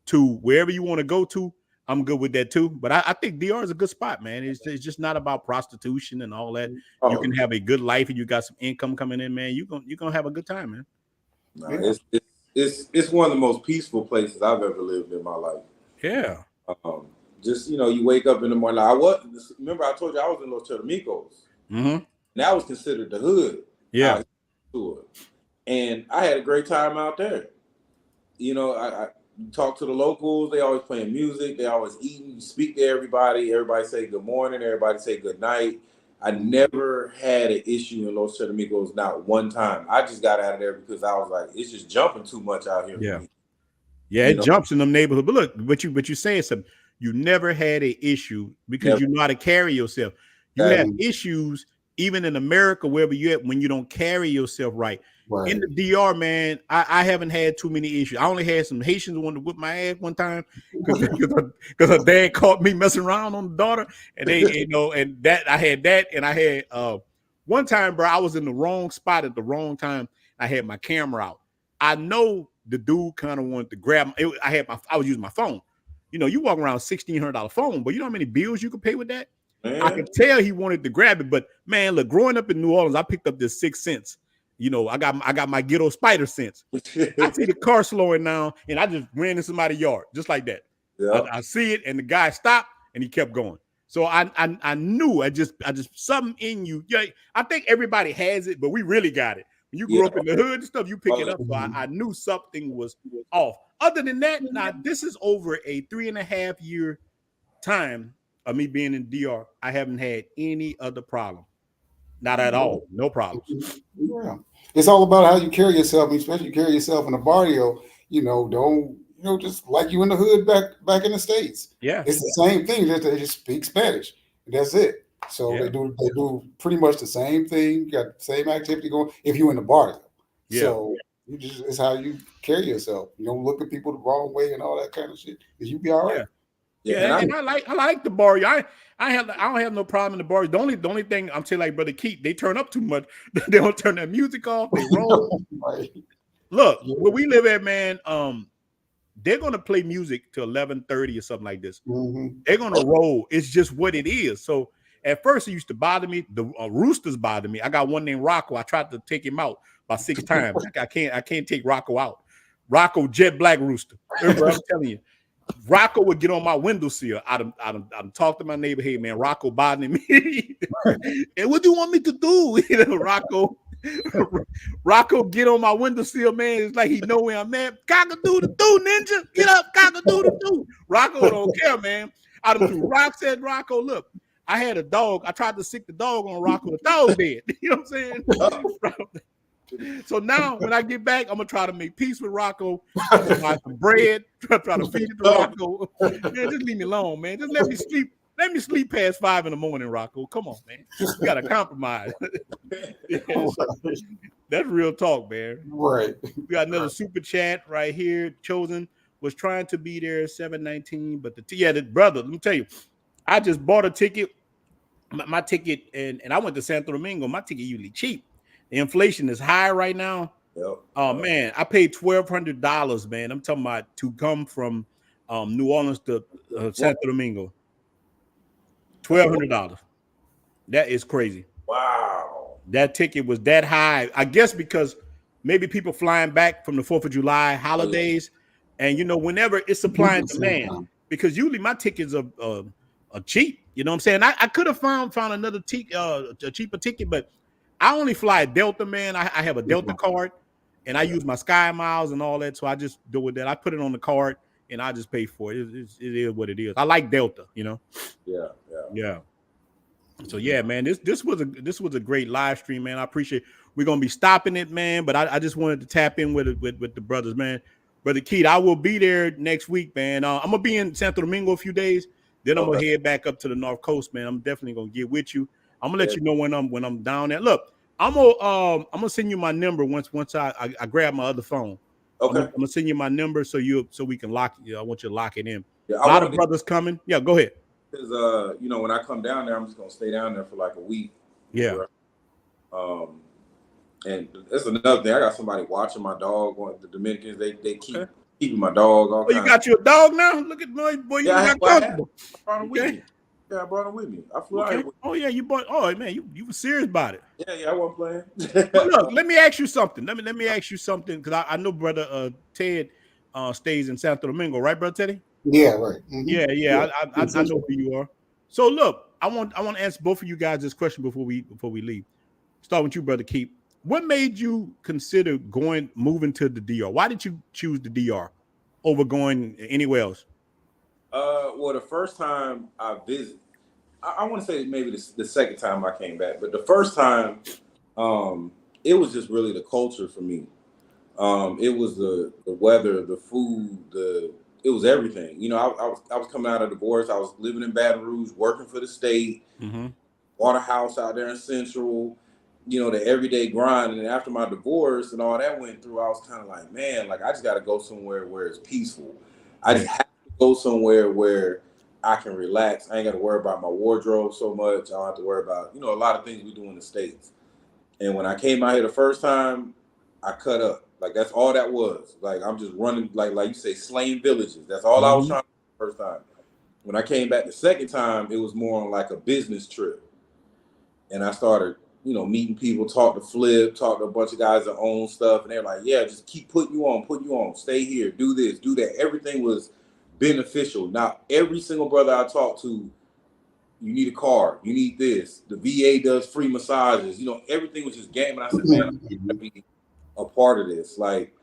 [SPEAKER 2] to wherever you want to go to, I'm good with that too. But I think DR is a good spot, man. It's just not about prostitution and all that. You can have a good life and you got some income coming in, man. You're gonna have a good time, man.
[SPEAKER 4] No, it's one of the most peaceful places I've ever lived in my life.
[SPEAKER 2] Yeah.
[SPEAKER 4] Just you wake up in the morning. Remember I told you I was in Los Charamicos.
[SPEAKER 2] Mm-hmm.
[SPEAKER 4] That was considered the hood.
[SPEAKER 2] Yeah.
[SPEAKER 4] And I had a great time out there. I talk to the locals. They always playing music. They always eating. You speak to everybody. Everybody say good morning. Everybody say good night. I never had an issue in Los Charamicos, not one time. I just got out of there because I was like, it's just jumping too much out here.
[SPEAKER 2] Yeah. Yeah, it jumps in them neighborhoods. But look, what you saying something. You never had an issue because you know how to carry yourself. You have issues even in America, wherever you at, when you don't carry yourself right. In the DR, man, I haven't had too many issues. I only had some Haitians want to whip my ass one time because her dad caught me messing around on the daughter, and and that I had that, and I had one time, bro, I was in the wrong spot at the wrong time. I had my camera out. I know the dude kind of wanted to grab. I was using my phone. You walk around $1,600 phone, but you know how many bills you could pay with that? Man. I could tell he wanted to grab it, but man, look, growing up in New Orleans, I picked up this 6 cents. I got my ghetto spider sense. I see the car slowing down, and I just ran in somebody's yard, just like that. Yeah. I see it, and the guy stopped, and he kept going. So I knew I just something in you. Yeah, I think everybody has it, but we really got it. When you grew up in the hood and stuff, you pick it up. So I knew something was off. Other than that, now this is over a 3.5 year time of me being in DR. I haven't had any other problem. Not at all. No problems.
[SPEAKER 5] Yeah. It's all about how you carry yourself, especially you carry yourself in a barrio. Don't just like you in the hood back in the States.
[SPEAKER 2] Yeah.
[SPEAKER 5] It's the same thing. They just speak Spanish. That's it. So they do pretty much the same thing. You got the same activity going if you're in the barrio. Yeah. So it's how you carry yourself. You don't look at people the wrong way and all that kind of shit. Because you be all right.
[SPEAKER 2] Yeah, and I like the barrio. I don't have no problem in the barrio. The only thing I'm saying, like Brother Keith, they turn up too much. They don't turn their music off. They roll. Right. Look, where we live at, man, they're gonna play music till 11:30 or something like this. Mm-hmm. They're gonna roll. It's just what it is. So at first it used to bother me. The roosters bother me. I got one named Rocco. I tried to take him out about 6 times. I can't take Rocco out. Rocco, jet black rooster. I'm telling you. Rocco would get on my windowsill. I'd talk to my neighbor. Hey man, Rocco bothering me. And what do you want me to do? Rocco get on my windowsill, man. It's like he know where I'm at. Cock-a-doodle-doo, ninja. Get up, cock-a-doodle-doo. Rocco don't care, man. I done threw rocks at Rocco. Look, I had a dog. I tried to sick the dog on Rocco. The dog dead. You know what I'm saying? So now when I get back, I'm gonna try to make peace with Rocco, buy some bread, try to feed it to Rocco. Man, just leave me alone, man. Just let me sleep. Let me sleep past 5 in the morning, Rocco. Come on, man. You gotta compromise. That's real talk, man.
[SPEAKER 5] Right.
[SPEAKER 2] We got another super chat right here. Chosen was trying to be there 719, but the brother, let me tell you, I just bought a ticket. My ticket, and I went to Santo Domingo. My ticket usually cheap. The inflation is high right now. Yep. Oh man, I paid $1,200, man. I'm talking about to come from New Orleans to Santo Domingo. $1,200. That is crazy.
[SPEAKER 4] Wow.
[SPEAKER 2] That ticket was that high. I guess because maybe people flying back from the 4th of July holidays, and whenever it's supply and demand. Because usually my tickets are cheap. You know what I'm saying? I could have found another a cheaper ticket, but I only fly Delta, man. I have a Delta card, and I use my Sky Miles and all that. So I just do with that. I put it on the card, and I just pay for it. It is what it is. I like Delta, Yeah. So yeah, man. This was a great live stream, man. I appreciate it. We're gonna be stopping it, man. But I just wanted to tap in with the brothers, man. Brother Keith, I will be there next week, man. I'm gonna be in Santo Domingo a few days. Then I'm gonna head back up to the North Coast, man. I'm definitely gonna get with you. I'm gonna let you know when I'm down there. Look, I'm gonna send you my number once I grab my other phone. Okay. I'm gonna send you my number so we can lock. I want you to lock it in. Yeah, a lot of brothers coming. Yeah, go ahead.
[SPEAKER 4] Because when I come down there, I'm just gonna stay down there for like a week.
[SPEAKER 2] Yeah.
[SPEAKER 4] And that's another thing. I got somebody watching my dog. Going the Dominicans, they keep keeping my dog. All
[SPEAKER 2] Oh, you got your dog now? Look at boy, you
[SPEAKER 4] Yeah,
[SPEAKER 2] got
[SPEAKER 4] I
[SPEAKER 2] comfortable.
[SPEAKER 4] brought him with me. Yeah, I brought him with me. I flew out here with
[SPEAKER 2] Oh yeah, you bought. Oh man, you were serious about it.
[SPEAKER 4] Yeah, I wasn't playing.
[SPEAKER 2] But look, let me ask you something. Let me ask you something because I know brother Ted stays in Santo Domingo, right, brother Teddy?
[SPEAKER 5] Yeah, right.
[SPEAKER 2] Yeah. I know who you are. So look, I want to answer both of you guys this question before we leave. Start with you, brother Keith. What made you consider moving to the DR? Why did you choose the DR over going anywhere else?
[SPEAKER 4] Well, the first time I visited, I want to say maybe the second time I came back, but the first time, it was just really the culture for me. It was the weather, the food, it was everything. You know, I was coming out of divorce. I was living in Baton Rouge, working for the state, bought a house out there in Central. You know, the everyday grind. And then after my divorce and all that went through, I was kind of like, man, like I just got to go somewhere where it's peaceful. I just have to go somewhere where I can relax. I ain't got to worry about my wardrobe so much. I don't have to worry about, a lot of things we do in the States. And when I came out here the first time, I cut up. Like that's all that was. Like I'm just running, like you say, slaying villages. That's all I was trying to do the first time. When I came back the second time, it was more on like a business trip. And I started, meeting people, talk to Flip, talk to a bunch of guys that own stuff. And they're like, yeah, just keep putting you on, stay here, do this, do that. Everything was beneficial. Now, every single brother I talked to, you need a car, you need this. The VA does free massages. Everything was just game. And I said, man, I have to be a part of this. Like,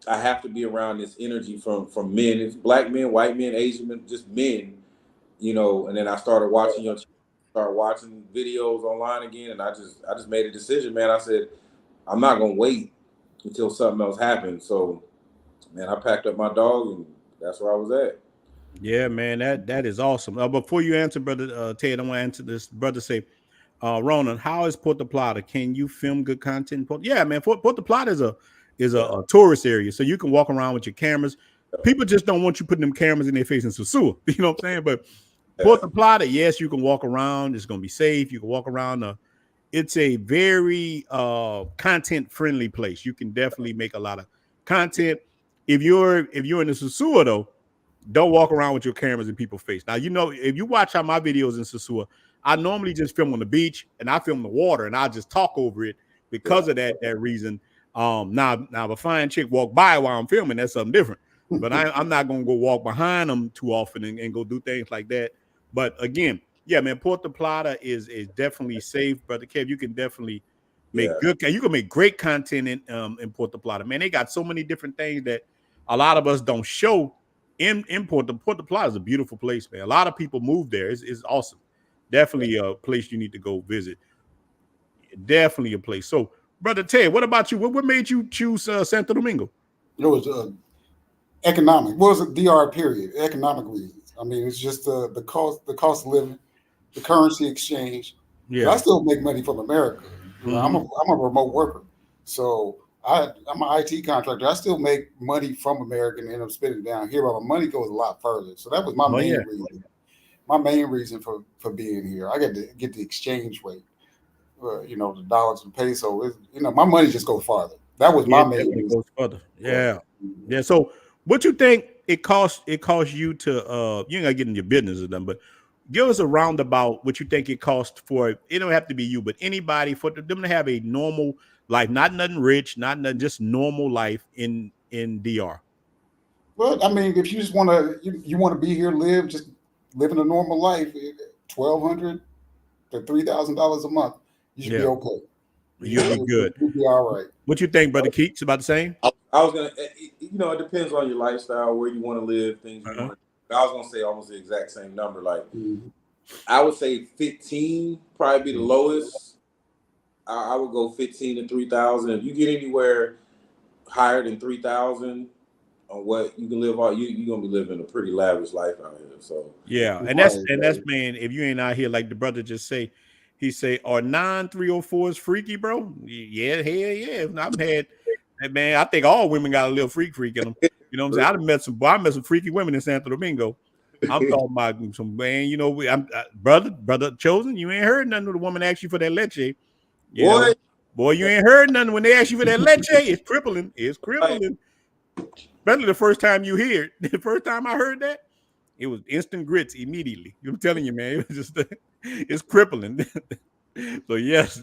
[SPEAKER 4] I have to be around this energy from men. It's black men, white men, Asian men, just men, And then I started watching videos online again, and I just made a decision, man. I said, I'm not gonna wait until something else happens. So, man, I packed up my dog, and that's where I was at.
[SPEAKER 2] Yeah, man, that is awesome. Before you answer, brother Ted, I want to answer this. Brother say, Ronan, how is Puerto Plata? Can you film good content? Yeah, man. Puerto Plata is a tourist area, so you can walk around with your cameras. People just don't want you putting them cameras in their face in Sosua. You know what I'm saying? But Puerto Plata, yes, you can walk around. It's going to be safe. You can walk around. It's a very content friendly place. You can definitely make a lot of content. If you're in the Sosua though, don't walk around with your cameras in people's face. Now, if you watch out my videos in Sosua, I normally just film on the beach and I film the water and I just talk over it because of that reason. Now if a fine chick walk by while I'm filming, that's something different. But I'm not going to go walk behind them too often and go do things like that. But again, yeah, man, Puerto Plata is definitely safe, brother Kev. You can definitely make you can make great content in Puerto Plata. Man, they got so many different things that a lot of us don't show in Puerto Plata is a beautiful place, man. A lot of people move there. It's awesome. Definitely a place you need to go visit. Definitely a place. So, brother Ted, what about you? What made you choose Santo Domingo?
[SPEAKER 5] It was economic. What was it? DR period. Economic reasons. I mean, it's just the cost of living, the currency exchange. Yeah, I still make money from America. I'm a remote worker, so I'm an IT contractor. I still make money from America and end up spending it down here, but my money goes a lot further. So that was my main reason. My main reason for being here. I get to get the exchange rate. The dollars and peso. My money just goes farther. That was my main reason.
[SPEAKER 2] Goes further. Yeah. So what you think it costs you to you ain't gotta get in your business or nothing, but give us a roundabout what you think it costs for it don't have to be you, but anybody for them to have a normal life, not nothing rich, not nothing, just normal life in DR.
[SPEAKER 5] Well, I mean, if you just want to you want to be here, living a normal life, $1,200 to $3,000 a month, you should be okay.
[SPEAKER 2] You'll be good.
[SPEAKER 5] You'll be all right.
[SPEAKER 2] What you think, brother Keith? It's about the same.
[SPEAKER 4] I was gonna, it depends on your lifestyle, where you want to live, things you want. I was gonna say almost the exact same number. Like I would say 15 probably be the lowest. I would go 15 to 3,000. If you get anywhere higher than 3,000 on what you can live on, you're gonna be living a pretty lavish life out here. So
[SPEAKER 2] and that's man, if you ain't out here like the brother just say, he say, are 9-304s freaky, bro? Yeah, hell yeah. I've had man, I think all women got a little freak in them. You know what I'm saying? I met some freaky women in Santo Domingo. I'm talking about some man, brother chosen. You ain't heard nothing when the woman asked you for that leche. Boy, you ain't heard nothing when they ask you for that leche. It's crippling. Especially the first time you hear it. The first time I heard that, it was instant grits immediately. I'm telling you, man, it was just it's crippling. So yes,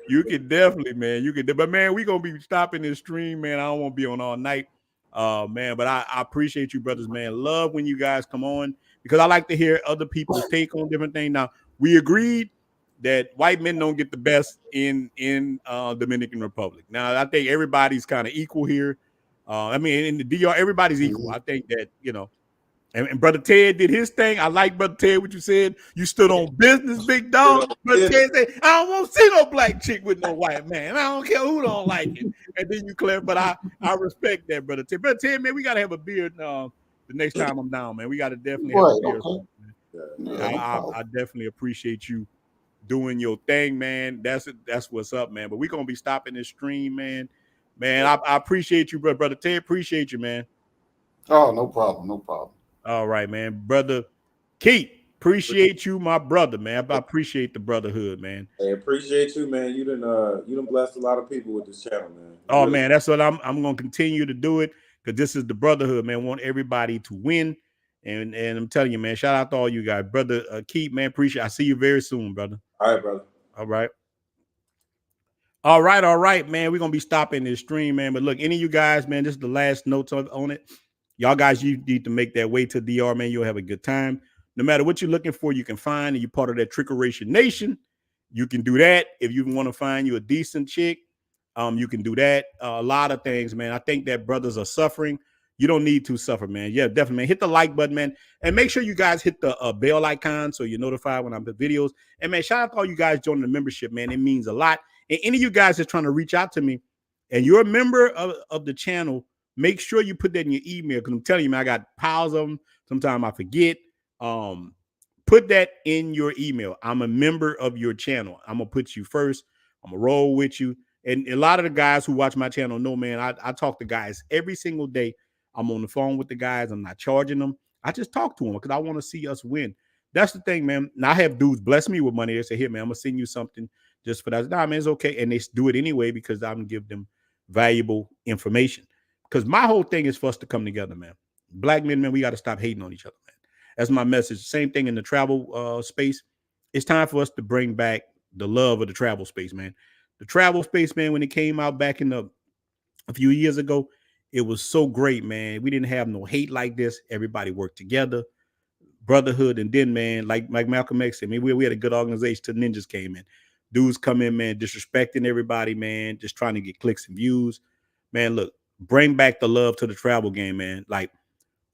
[SPEAKER 2] you can definitely, man. You can, but man, we gonna be stopping this stream, man. I don't want to be on all night, man. But I appreciate you, brothers, man. Love when you guys come on because I like to hear other people's take on different things. Now we agreed that white men don't get the best in Dominican Republic. Now I think everybody's kind of equal here. I mean, in the DR, everybody's equal. I think that and Brother Ted did his thing. I like Brother Ted, what you said. You stood on business, big dog. Brother Ted said, I don't want to see no black chick with no white man. I don't care who don't like it. And then you clear, but I respect that, Brother Ted. Brother Ted, man, we got to have a beer the next time I'm down, man. We got to definitely have a beer. Okay. I definitely appreciate you doing your thing, man. That's what's up, man. But we're going to be stopping this stream, man. Man, I appreciate you, Brother Ted. Appreciate you, man.
[SPEAKER 5] Oh, no problem. No problem.
[SPEAKER 2] All right, man. Brother Keith, appreciate you, my brother, man. I appreciate the brotherhood, man.
[SPEAKER 4] Hey, appreciate you, man. You done blessed a lot of people with this channel, man.
[SPEAKER 2] Oh, really, man, that's what I'm gonna continue to do it because this is the brotherhood, man. I want everybody to win. And I'm telling you, man, shout out to all you guys. Brother Keith, man, appreciate it. I see you very soon, brother.
[SPEAKER 4] All right, brother.
[SPEAKER 2] All right. All right, man. We're gonna be stopping this stream, man. But look, any of you guys, man, this is the last notes on it. Y'all guys, you need to make that way to DR, man. You'll have a good time. No matter what you're looking for, you can find, and you're part of that Trickeration Nation. You can do that. If you want to find you a decent chick, you can do that. A lot of things, man. I think that brothers are suffering. You don't need to suffer, man. Yeah, definitely, man. Hit the like button, man. And make sure you guys hit the bell icon so you're notified when I put videos. And, man, shout out to all you guys joining the membership, man. It means a lot. And any of you guys that's trying to reach out to me and you're a member of the channel, make sure you put that in your email because I'm telling you, man, I got piles of them. Sometimes I forget. Put that in your email. I'm a member of your channel. I'm going to put you first. I'm going to roll with you. And a lot of the guys who watch my channel know, man, I talk to guys every single day. I'm on the phone with the guys. I'm not charging them. I just talk to them because I want to see us win. That's the thing, man. Now, I have dudes bless me with money. They say, here, man, I'm going to send you something just for that. Nah, man, it's okay. And they do it anyway because I'm going to give them valuable information. Because my whole thing is for us to come together, man. Black men, man, we got to stop hating on each other, man. That's my message. Same thing in the travel space. It's time for us to bring back the love of the travel space, man. The travel space, man, when it came out back in a few years ago, it was so great, man. We didn't have no hate like this. Everybody worked together, brotherhood. And then, man, like Malcolm X said, I mean, we had a good organization till ninjas came in. Dudes come in, man, disrespecting everybody, man, just trying to get clicks and views. Man, look, bring back the love to the travel game, man. Like,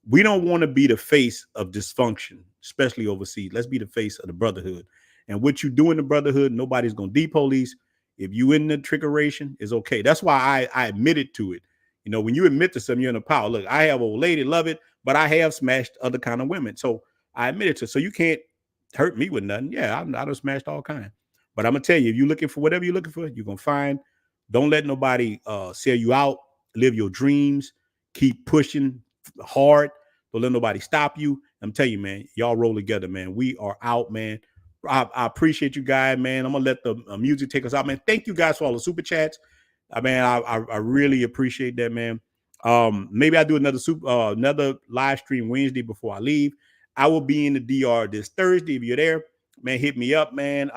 [SPEAKER 2] we don't want to be the face of dysfunction, especially overseas. Let's be the face of the brotherhood. And what you do in the brotherhood, nobody's going to depolice. If you in the trickeration, it's okay. That's why I admitted to it. You know, when you admit to something, you're in the power. Look, I have old lady, love it, but I have smashed other kind of women. So I admitted to it. So you can't hurt me with nothing. Yeah, I done smashed all kinds. But I'm going to tell you, if you're looking for whatever you're looking for, you're going to find. Don't let nobody sell you out. Live your dreams. Keep pushing hard. Don't let nobody stop you. I'm telling you, man, y'all roll together, man. We are out, man. I appreciate you guys, man. I'm going to let the music take us out, man. Thank you guys for all the super chats. I mean, I really appreciate that, man. Maybe I do another live stream Wednesday before I leave. I will be in the DR this Thursday. If you're there, man, hit me up, man.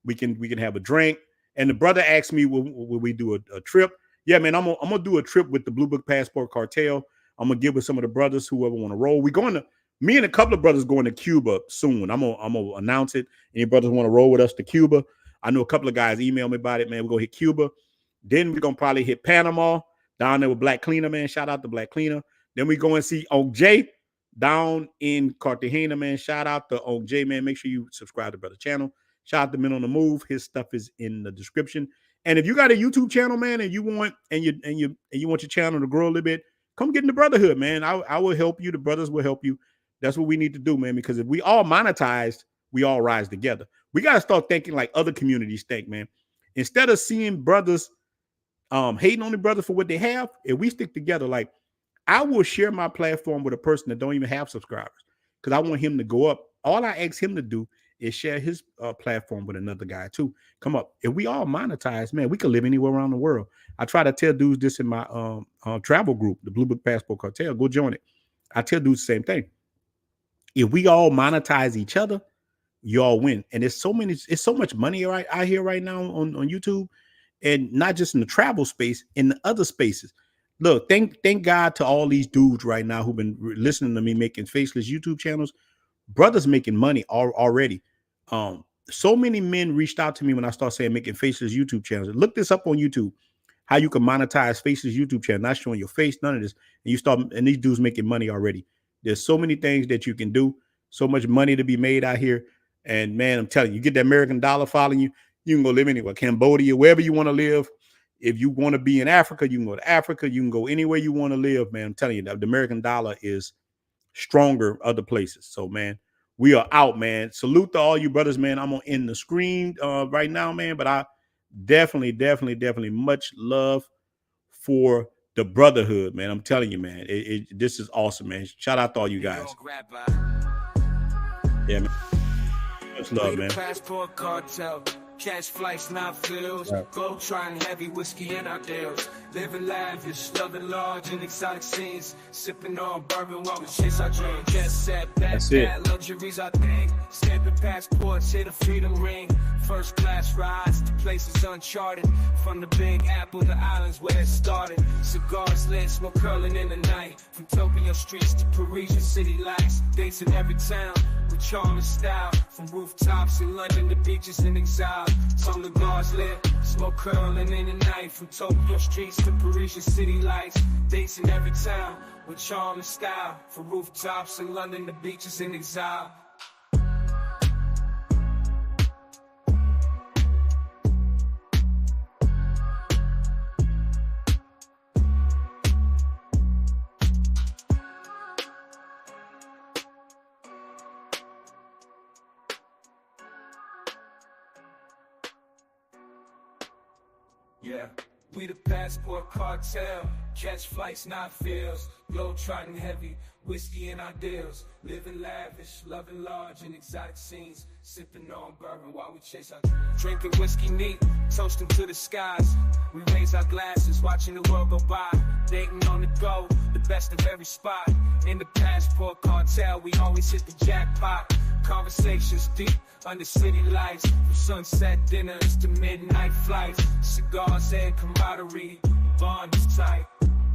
[SPEAKER 2] We can have a drink. And the brother asked me, will we do a trip? Yeah, man, I'm gonna do a trip with the Blue Book Passport Cartel. I'm gonna get with some of the brothers whoever want to roll. Me and a couple of brothers going to Cuba soon. I'm gonna announce it. Any brothers want to roll with us to Cuba? I know a couple of guys emailed me about it, man. We're gonna hit Cuba. Then we're gonna probably hit Panama down there with Black Cleaner, man. Shout out to Black Cleaner. Then we go and see OJ down in Cartagena, man. Shout out to OJ, man. Make sure you subscribe to brother channel. Shout out to Men on the Move. His stuff is in the description. And if you got a YouTube channel, man, and you want your channel to grow a little bit, come get in the brotherhood, man. I will help you. The brothers will help you. That's what we need to do, man. Because if we all monetized, we all rise together. We got to start thinking like other communities think, man. Instead of seeing brothers hating on the brothers for what they have, if we stick together, like I will share my platform with a person that don't even have subscribers because I want him to go up. All I ask him to do and share his platform with another guy too. Come up. If we all monetize, man, we could live anywhere around the world. I try to tell dudes this in my travel group, the Blue Book Passport Cartel. Go join it. I tell dudes the same thing. If we all monetize each other, you all win. And it's so much money out here right now on YouTube, and not just in the travel space, in the other spaces. Look, thank God to all these dudes right now who've been listening to me making faceless YouTube channels. Brothers making money already. So many men reached out to me when I started saying making faceless YouTube channels. Look this up on YouTube, how you can monetize faceless YouTube channel, not showing your face, none of this. And these dudes making money already. There's so many things that you can do, so much money to be made out here. And man, I'm telling you, get the American dollar following you, you can go live anywhere, Cambodia, wherever you want to live. If you want to be in Africa, you can go to Africa. You can go anywhere you want to live, man. I'm telling you, the American dollar is stronger other places. So, man, we are out, man. Salute to all you brothers, man. I'm on in the screen right now, man. But I definitely much love for the brotherhood, man. I'm telling you, man. This is awesome, man. Shout out to all you guys. Yeah, man. Much love, man.
[SPEAKER 1] Passport cartel. Cash flights, not fills. Gold trying heavy whiskey in our deals. Living lavish, loving large and exotic scenes. Sipping on bourbon while we chase our dreams. Just set bad luxuries, I think. Stamping passports, hit a freedom ring. First class rides to places uncharted. From the Big Apple, the islands where it started. Cigars lit, smoke curling in the night. From Tokyo streets to Parisian city lights. Dates in every town with charm and style. From rooftops in London to beaches in exile. Some cigars lit, smoke curling in the night. From Tokyo streets to Parisian city lights. Dates in every town with charm and style. From rooftops in London to beaches in exile. Yeah, we the passport cartel. Catch flights, not fills. Glow trotting heavy, whiskey in our deals. Living lavish, loving large and exotic scenes. Sipping on bourbon while we chase our dreams. Drinking whiskey neat, toasting to the skies. We raise our glasses, watching the world go by. Dating on the go, the best of every spot. In the passport cartel, we always hit the jackpot. Conversations deep under city lights. From sunset dinners to midnight flights. Cigars and camaraderie, bond is tight.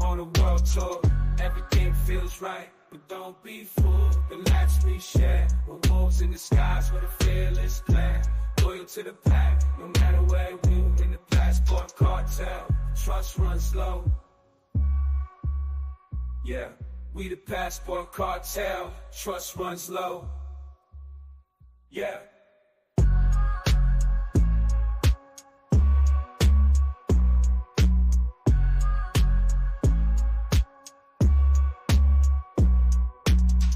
[SPEAKER 1] On a world tour, everything feels right. But don't be fooled, the lives we share. We're wolves in the skies with a fearless plan. Loyal to the pack, no matter where we in the passport cartel. Trust runs low. Yeah, we the passport cartel. Trust runs low. Yeah.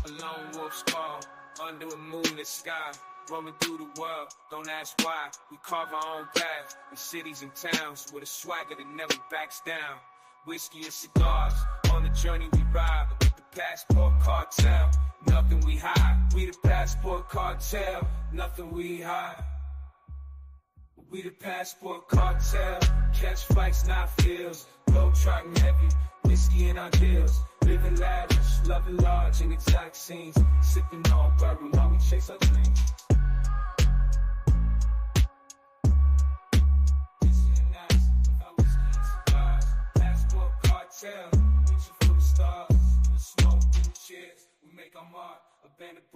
[SPEAKER 1] A lone wolf's call, under a moonlit sky. Roaming through the world, don't ask why. We carve our own path in cities and towns with a swagger that never backs down. Whiskey and cigars, on the journey we ride. With the passport cartel, nothing we hide. We the passport cartel, nothing we hide. We the passport cartel, catch flights, not fills. Glow trotting heavy, whiskey in our deals. Living lavish, loving large and exotic scenes. Sipping on bourbon while we chase our dreams. Reaching for the stars, the smoke and the cheers. We make our mark, a band of